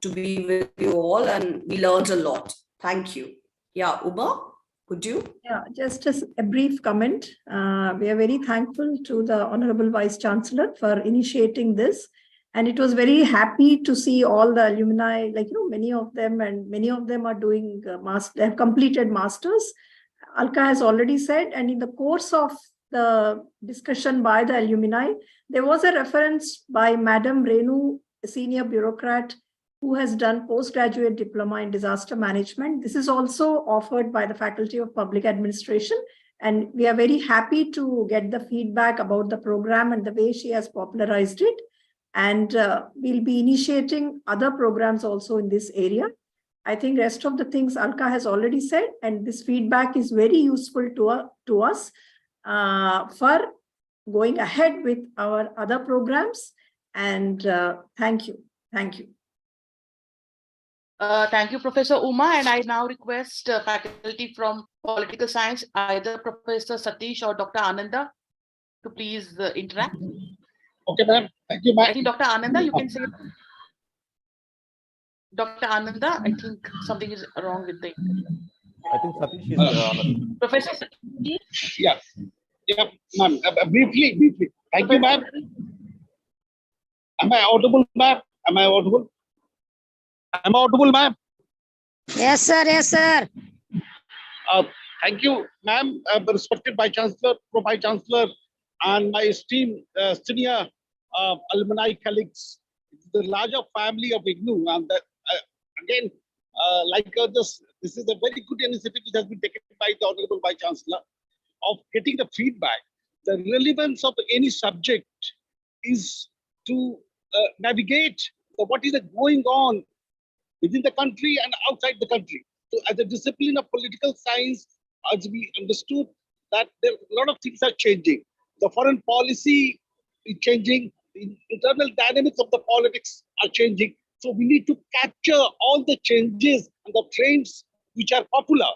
to be with you all, and we learned a lot. Thank you. Yeah, Uba, could you? Yeah, just as a brief comment. We are very thankful to the Honorable Vice Chancellor for initiating this. And it was very happy to see all the alumni, like, you know, many of them are doing they have completed masters. Alka has already said, and in the course of the discussion by the alumni, there was a reference by Madam Renu, a senior bureaucrat who has done postgraduate diploma in disaster management. This is also offered by the Faculty of Public Administration. And we are very happy to get the feedback about the program and the way she has popularized it. And we'll be initiating other programs also in this area. I think rest of the things Alka has already said, and this feedback is very useful to us for going ahead with our other programs. And thank you. Thank you. Thank you, Professor Uma. And I now request faculty from political science, either Professor Satish or Dr. Ananda, to please interact. Okay, ma'am. Thank you, ma'am. I think Dr. Ananda, you can say. Dr. Ananda, I think something is wrong with the. I think Satish is. Professor Satish? Yeah. Yeah, ma'am. Briefly. Thank you, ma'am. Am I audible, ma'am? Am I audible? Am I audible, ma'am? Yes, sir. Yes, sir. Thank you, ma'am. Respected Vice Chancellor, Pro Vice Chancellor, and my esteemed senior alumni colleagues. The larger family of IGNOU, and that, again, this is a very good initiative which has been taken by the Honorable Vice Chancellor of getting the feedback. The relevance of any subject is to navigate what is going on within the country and outside the country. So as a discipline of political science, as we understood that a lot of things are changing. The foreign policy is changing, the internal dynamics of the politics are changing. So we need to capture all the changes and the trends which are popular.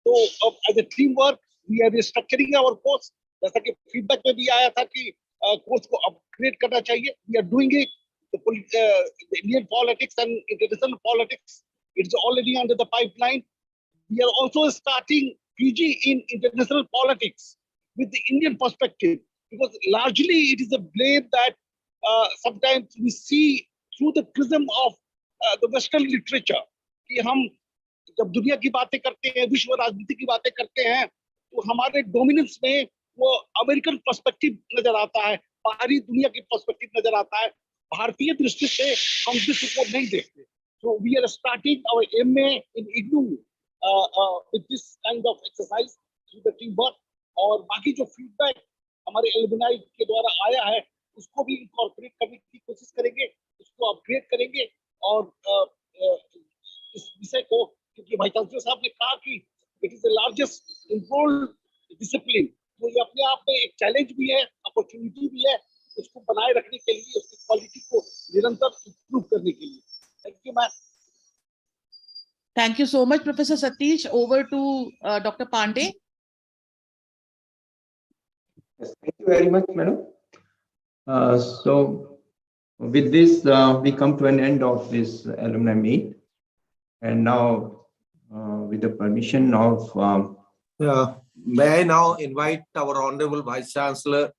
So as a teamwork, we are restructuring our course. जैसा कि feedback में भी आया था कि course को upgrade करना चाहिए. We are doing it. The Indian politics and international politics, it's already under the pipeline. We are also starting PG in international politics with the Indian perspective, because largely it is a blame that sometimes we see through the prism of the Western literature. कि हम जब दुनिया की बातें करते हैं, विश्व राजनीति की बातें करते हैं, तो हमारे डोमिनेंस में वो अमेरिकन पर्सपेक्टिव नजर आता है, बाहरी दुनिया की पर्सपेक्टिव नजर आता है. भारतीय दृष्टि से हम विश्व को नहीं देखते. So we are starting our MA in IGNOU with this kind of exercise through the teamwork. और बाकी जो feedback हमारे alumni के द्वारा आया है, उसको भी incorporate करने की कोशिश करेंगे, उसको upgrade करेंगे. और इस विषय को, क्योंकि भाई चांसलर साहब ने कहा कि it is the largest enrolled discipline, तो ये अपने आप में एक चैलेंज भी है, अपॉर्चुनिटी भी है, उसको बनाए रखने के लिए, उसकी क्वालिटी को निरंतर इंप्रूव करने के लिए. Thank you, ma'am. Thank you so much, Professor Satish. Over to Dr. Pandey. Yes, thank you very much, madam. So With this, we come to an end of this alumni meet. And now, with the permission of... May I now invite our Honorable Vice Chancellor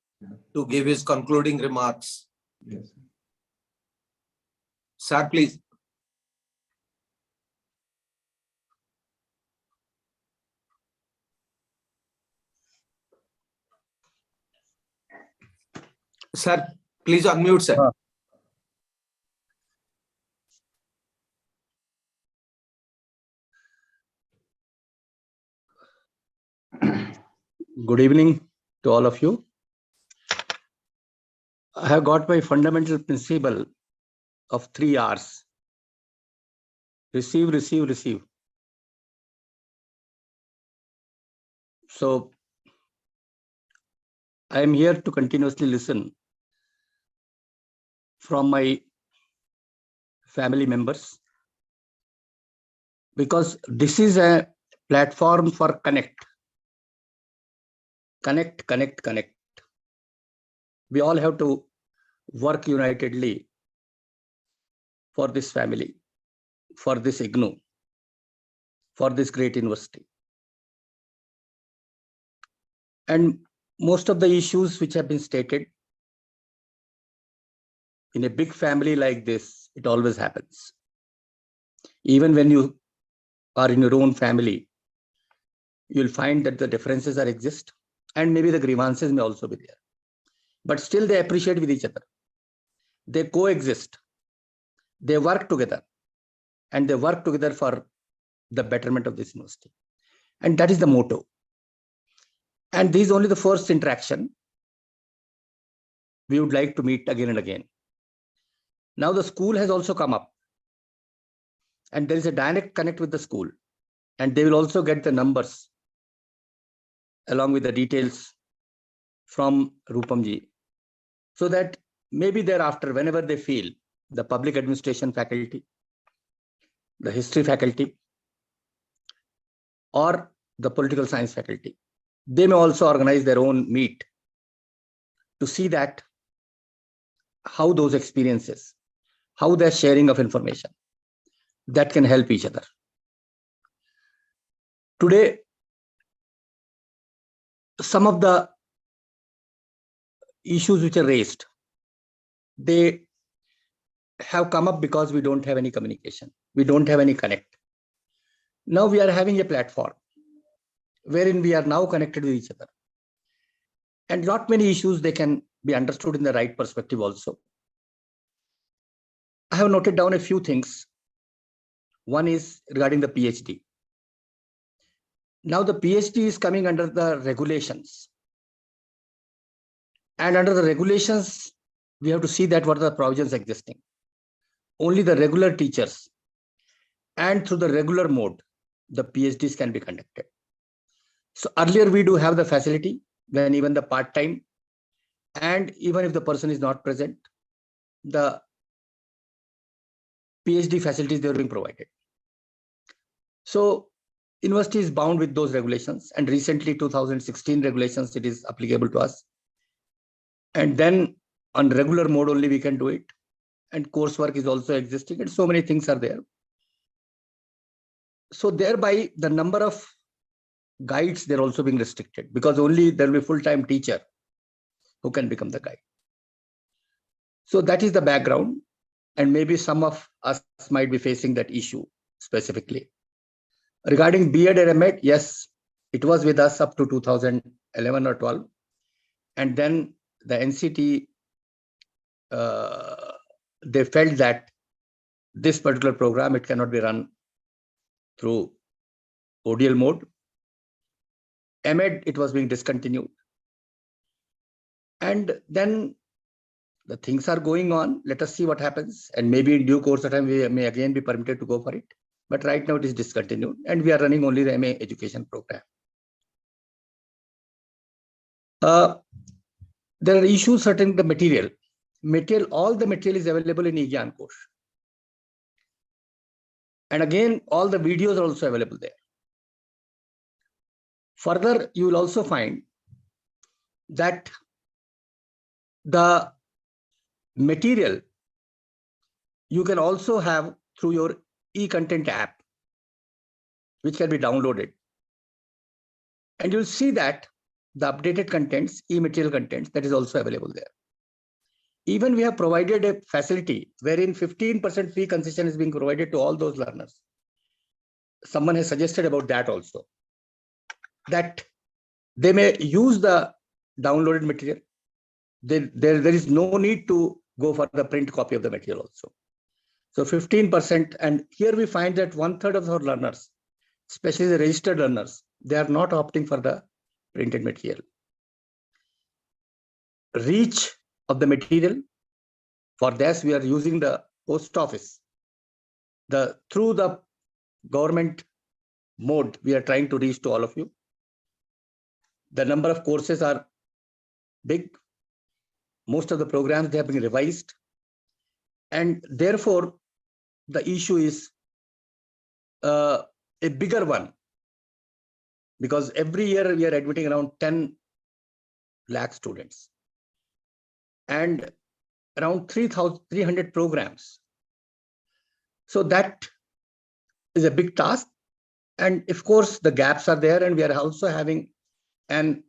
to give his concluding remarks? Yes. Sir, please. Sir, please unmute, sir. Good evening to all of you. I have got my fundamental principle of 3 R's. Receive, receive, receive. So I am here to continuously listen from my family members, because this is a platform for connect. Connect, connect, connect. We all have to work unitedly for this family, for this IGNOU, for this great university. And most of the issues which have been stated, in a big family like this, it always happens. Even when you are in your own family, you'll find that the differences are exist, and maybe the grievances may also be there. But still they appreciate with each other. They coexist. They work together. And they work together for the betterment of this university. And that is the motto. And this is only the first interaction. We would like to meet again and again. Now the school has also come up. And there is a direct connect with the school. And they will also get the numbers along with the details from Rupamji. So that maybe thereafter, whenever they feel, the public administration faculty, the history faculty, or the political science faculty, they may also organize their own meet to see that how those experiences, how their sharing of information, that can help each other. Today, some of the issues which are raised, they have come up because we don't have any communication. We don't have any connect. Now we are having a platform wherein we are now connected with each other. And not many issues, they can be understood in the right perspective also. I have noted down a few things. One is regarding the PhD. Now the PhD is coming under the regulations. And under the regulations, we have to see that what are the provisions existing. Only the regular teachers and through the regular mode, the PhDs can be conducted. So earlier we do have the facility when even the part-time, and even if the person is not present, the PhD facilities, they are being provided. So university is bound with those regulations, and recently 2016 regulations, it is applicable to us. And then on regular mode only we can do it. And coursework is also existing, and so many things are there. So thereby the number of guides, they're also being restricted, because only there will be full-time teacher who can become the guide. So that is the background, and maybe some of us might be facing that issue specifically. Regarding B.Ed and M.Ed, yes, it was with us up to 2011 or 12. And then the NCT, they felt that this particular program, it cannot be run through ODL mode. M.Ed, it was being discontinued. And then the things are going on. Let us see what happens. And maybe in due course of time, we may again be permitted to go for it. But right now it is discontinued, and we are running only the MA education program. There are issues certain the material. All the material is available in eGyan course. And again, all the videos are also available there. Further, you will also find that the material you can also have through your e-content app, which can be downloaded. And you'll see that the updated contents, e-material contents, that is also available there. Even we have provided a facility wherein 15% fee concession is being provided to all those learners. Someone has suggested about that also, that they may use the downloaded material. There is no need to go for the print copy of the material also. So 15%, and here we find that 1/3 of our learners, especially the registered learners, they are not opting for the printed material. Reach of the material, for this we are using the post office. Through the government mode, we are trying to reach to all of you. The number of courses are big. Most of the programs, they have been revised. And therefore, the issue is a bigger one, because every year we are admitting around 10 lakh students and around 300 programs. So that is a big task. And of course, the gaps are there, and we are also having an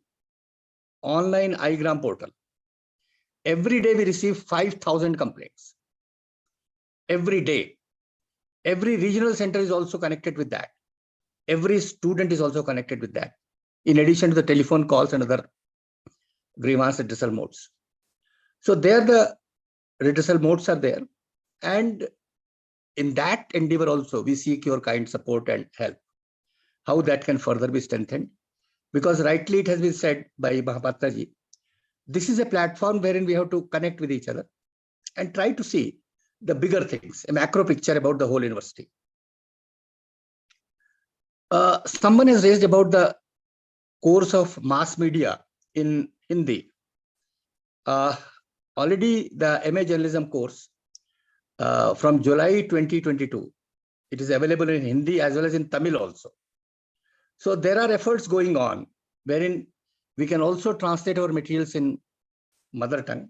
online iGram portal. Every day we receive 5,000 complaints. Every day. Every regional center is also connected with that. Every student is also connected with that, in addition to the telephone calls and other grievance redressal modes. So there the redressal modes are there. And in that endeavor also, we seek your kind support and help. How that can further be strengthened. Because rightly it has been said by Mahapatra ji, this is a platform wherein we have to connect with each other and try to see the bigger things, a macro picture about the whole university. Someone has raised about the course of mass media in Hindi. Already the MA journalism course from July 2022, it is available in Hindi as well as in Tamil also. So there are efforts going on wherein we can also translate our materials in mother tongue.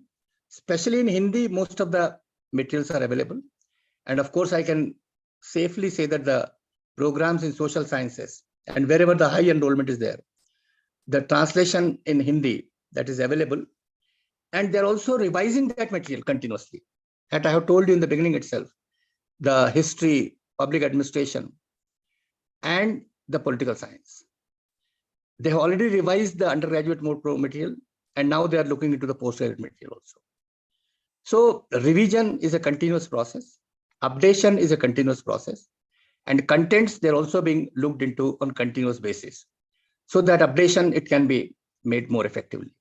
Especially in Hindi, most of the materials are available. And of course, I can safely say that the programs in social sciences and wherever the high enrollment is there, the translation in Hindi that is available. And they're also revising that material continuously. And I have told you in the beginning itself, the history, public administration, and the political science. They have already revised the undergraduate mode pro material, and now they are looking into the postgraduate material also. So revision is a continuous process. Updation is a continuous process. And contents, they're also being looked into on continuous basis. So that updation, it can be made more effectively.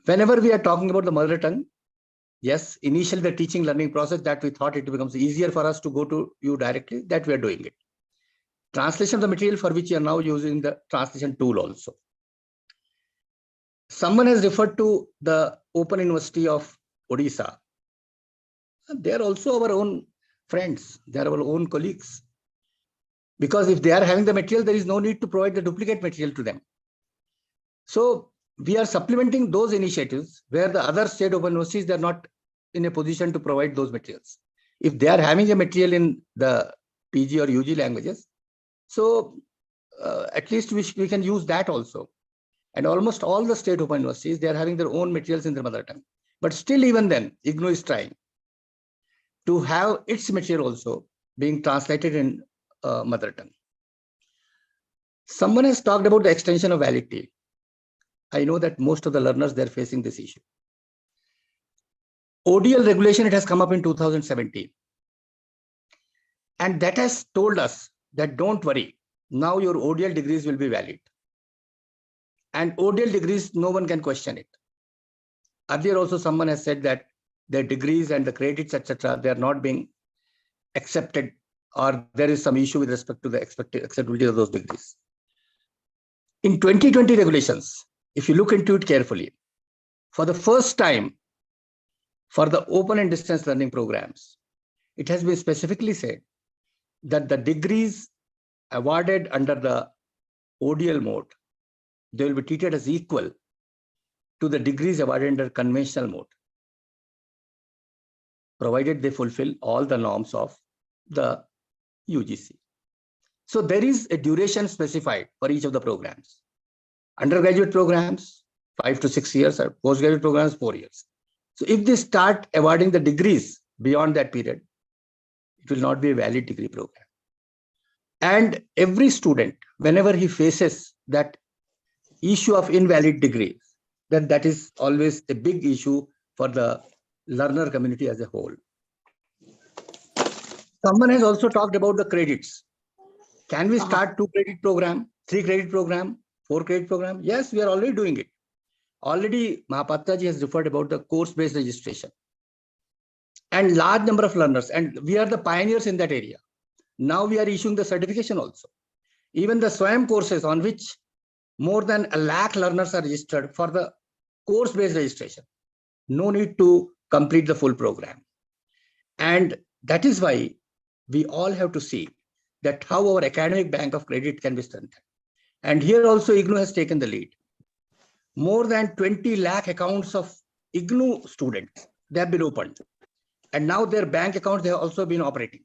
Whenever we are talking about the mother tongue, yes, initially the teaching learning process that we thought it becomes easier for us to go to you directly, that we are doing it. Translation of the material for which you are now using the translation tool also. Someone has referred to the Open University of Odisha. They are also our own friends. They are our own colleagues. Because if they are having the material, there is no need to provide the duplicate material to them. So we are supplementing those initiatives where the other state open universities, they are not in a position to provide those materials. If they are having a material in the PG or UG languages, so at least we can use that also. And almost all the state open universities, they are having their own materials in their mother tongue. But still, even then, IGNOU is trying to have its material also being translated in mother tongue. Someone has talked about the extension of validity. I know that most of the learners, they're facing this issue. ODL regulation, it has come up in 2017. And that has told us that don't worry, now your ODL degrees will be valid. And ODL degrees, no one can question it. Earlier also someone has said that their degrees and the credits, etc., they are not being accepted, or there is some issue with respect to the acceptability of those degrees. In 2020 regulations, if you look into it carefully, for the first time, for the open and distance learning programs, it has been specifically said that the degrees awarded under the ODL mode, they will be treated as equal to the degrees awarded under conventional mode. provided they fulfill all the norms of the UGC. So there is a duration specified for each of the programs. Undergraduate programs, 5 to 6 years, or postgraduate programs, 4 years. So if they start awarding the degrees beyond that period, it will not be a valid degree program. And every student, whenever he faces that issue of invalid degree, then that is always a big issue for the learner community as a whole. Someone has also talked about the credits. Can we start 2 credit program, 3 credit program, 4 credit program? Yes, we are already doing it. Already Mahapatra ji has referred about the course-based registration. And large number of learners, and we are the pioneers in that area. Now we are issuing the certification also. Even the SWAYAM courses on which more than 1 lakh learners are registered for the course-based registration. No need to complete the full program. And that is why we all have to see that how our academic bank of credit can be strengthened. And here also IGNOU has taken the lead. More than 20 lakh accounts of IGNOU students, they have been opened. And now their bank accounts, they have also been operating.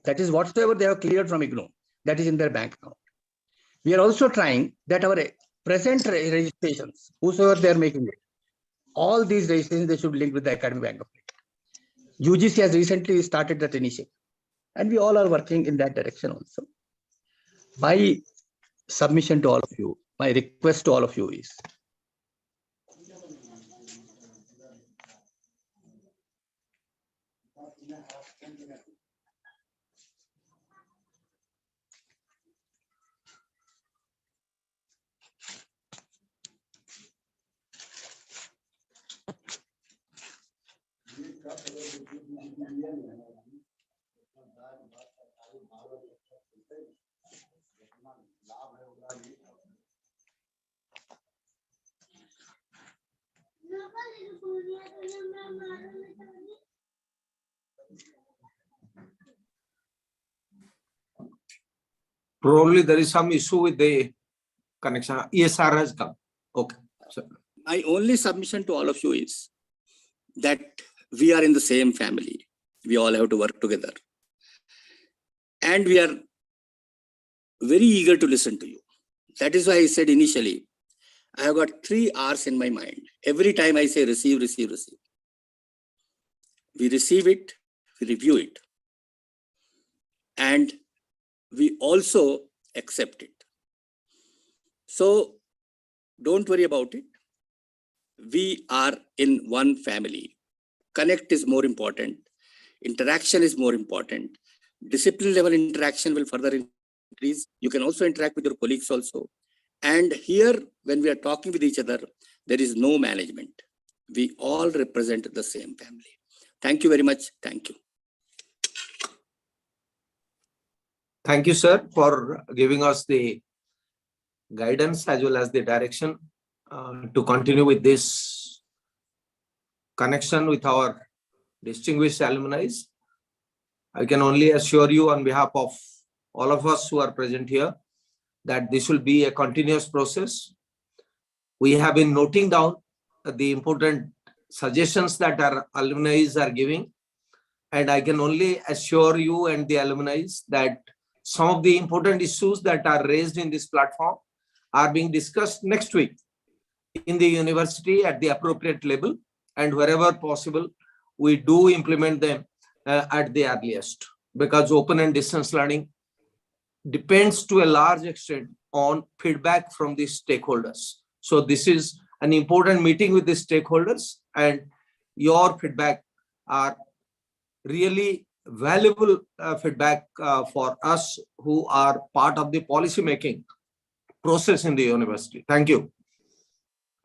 That is whatsoever they have cleared from IGNOU, that is in their bank account. We are also trying that our present registrations, whosoever they are making it, all these registrations, they should link with the academic bank of credit. UGC has recently started that initiative. And we all are working in that direction also. My submission to all of you, my request to all of you is, Probably there is some issue with the connection. ESR has come. Okay. So, my only submission to all of you is that we are in the same family. We all have to work together. And we are very eager to listen to you. That is why I said initially, I have got 3 R's in my mind. Every time I say receive, receive, receive. We receive it, we review it, and we also accept it. So don't worry about it. We are in one family. Connect is more important. Interaction is more important. Discipline level interaction will further increase. You can also interact with your colleagues also. And here, when we are talking with each other, there is no management. We all represent the same family. Thank you very much. Thank you. thank you, sir, for giving us the guidance as well as the direction to continue with this connection with our distinguished alumni. I can only assure you on behalf of all of us who are present here that this will be a continuous process. We have been noting down the important suggestions that our alumni are giving. And I can only assure you and the alumni that some of the important issues that are raised in this platform are being discussed next week in the university at the appropriate level, and wherever possible, we do implement them at the earliest, because open and distance learning depends to a large extent on feedback from the stakeholders. So this is an important meeting with the stakeholders, and your feedback are really valuable feedback for us who are part of the policy making process in the university. Thank you.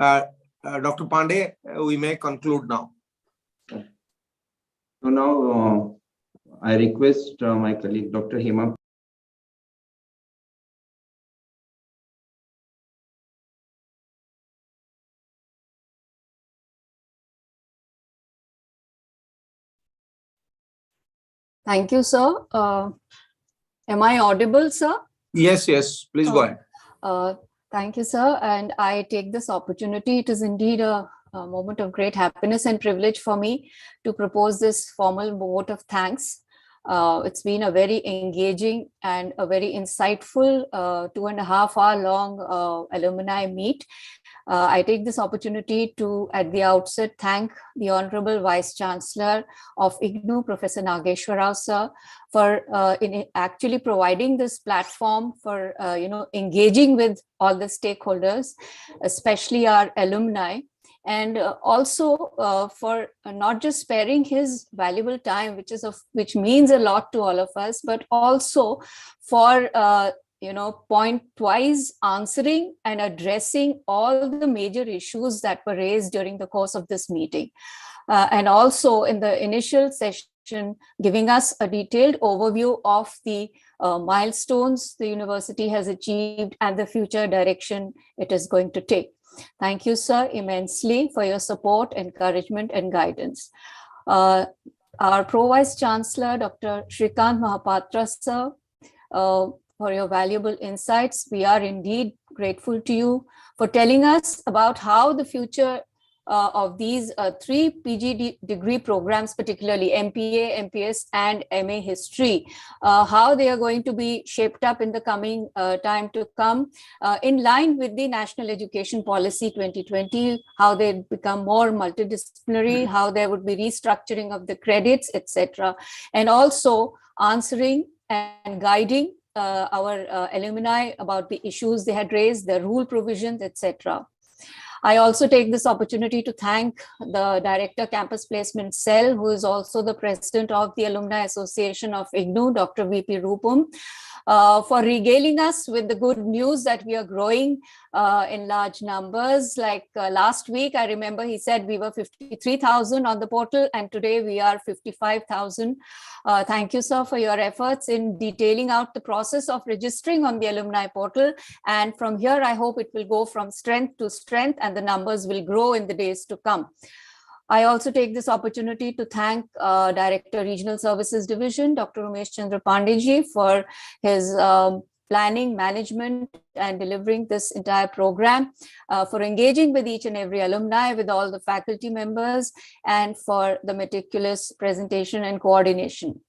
Dr. Pandey, we may conclude now. So now I request my colleague, Dr. Hema. Thank you, sir. Am I audible, sir? Yes, yes, please go ahead. Thank you, sir. And I take this opportunity. It is indeed a a moment of great happiness and privilege for me to propose this formal vote of thanks. It's been a very engaging and a very insightful 2.5 hour long alumni meet. I take this opportunity to, at the outset, thank the Honorable Vice Chancellor of IGNOU, Professor Nageshwar Rao sir, for actually providing this platform for engaging with all the stakeholders, especially our alumni, and also for not just sparing his valuable time, which means a lot to all of us, but also for point-wise answering and addressing all the major issues that were raised during the course of this meeting. And also in the initial session, giving us a detailed overview of the milestones the university has achieved and the future direction it is going to take. Thank you, sir, immensely for your support, encouragement, and guidance. Our Pro Vice Chancellor, Dr. Shrikant Mahapatra, sir, for your valuable insights. We are indeed grateful to you for telling us about how the future of these 3 PG degree programs, particularly MPA, MPS, and MA History, how they are going to be shaped up in the coming time to come, in line with the National Education Policy 2020, how they become more multidisciplinary, how there would be restructuring of the credits, etc., and also answering and guiding our alumni about the issues they had raised, the rule provisions, etc. I also take this opportunity to thank the Director Campus Placement Cell, who is also the President of the Alumni Association of IGNOU, Dr. VP Rupam, for regaling us with the good news that we are growing in large numbers. Like last week, I remember he said we were 53,000 on the portal, and today we are 55,000. Thank you, sir, for your efforts in detailing out the process of registering on the alumni portal. And from here, I hope it will go from strength to strength and the numbers will grow in the days to come. I also take this opportunity to thank Director Regional Services Division, Dr. Umesh Chandra Pandey, for his planning, management, and delivering this entire program, for engaging with each and every alumni, with all the faculty members, and for the meticulous presentation and coordination.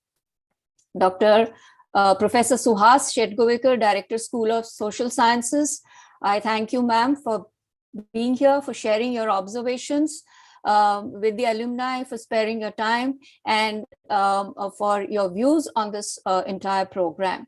Dr. Professor Suhas Shetgovekar, Director, School of Social Sciences, I thank you, ma'am, for being here, for sharing your observations with the alumni, for sparing your time, and for your views on this entire program.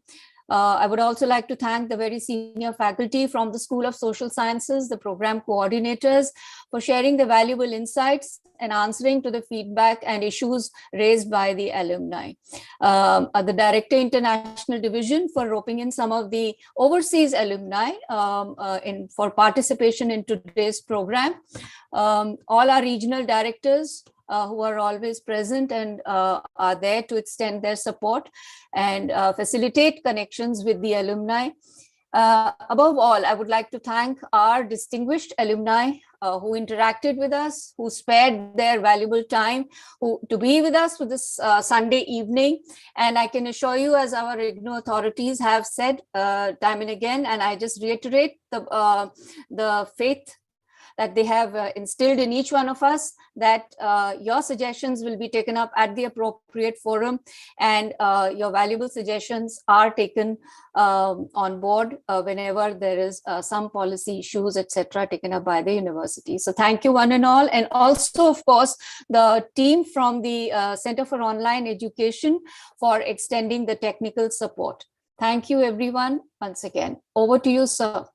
I would also like to thank the very senior faculty from the School of Social Sciences, the program coordinators, for sharing the valuable insights and answering to the feedback and issues raised by the alumni. The Director International Division for roping in some of the overseas alumni for participation in today's program. All our regional directors who are always present and are there to extend their support and facilitate connections with the alumni. Above all, I would like to thank our distinguished alumni who interacted with us, who spared their valuable time to be with us for this Sunday evening. And I can assure you, as our IGNOU authorities have said time and again, and I just reiterate the faith that they have instilled in each one of us, that your suggestions will be taken up at the appropriate forum, and your valuable suggestions are taken on board whenever there is some policy issues, etc., taken up by the university. So thank you one and all. And also, of course, the team from the Center for Online Education for extending the technical support. Thank you, everyone, once again. Over to you, sir.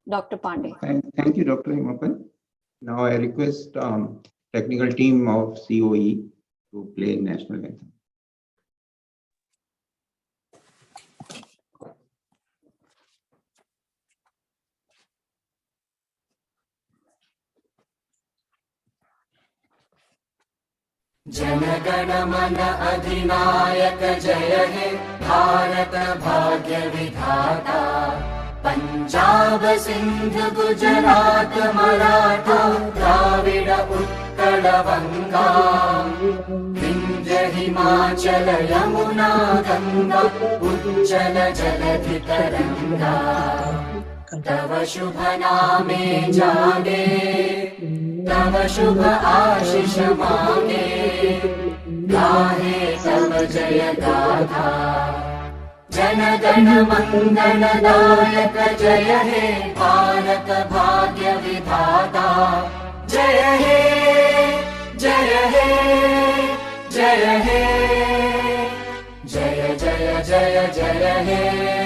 Dr. Pandey. Thank you, Dr. Himapal. Now I request technical team of COE to play national anthem. जनगण मन अधिनायक जय हे भारत भाग्य विधाता पंजाब सिंध गुजरात मराठा द्राविड उत्कल बंगा विंध्य हिमाचल यमुना गंगा उज्जल जलधि तरंगा तव शुभ नामे जागे तव शुभ आशीष मांगे, गाहे तव जय गाथा। जन गण मंगल दायक जय हे, भारत भाग्य विधाता। जय हे जय हे जय हे, जय जय जय जय हे।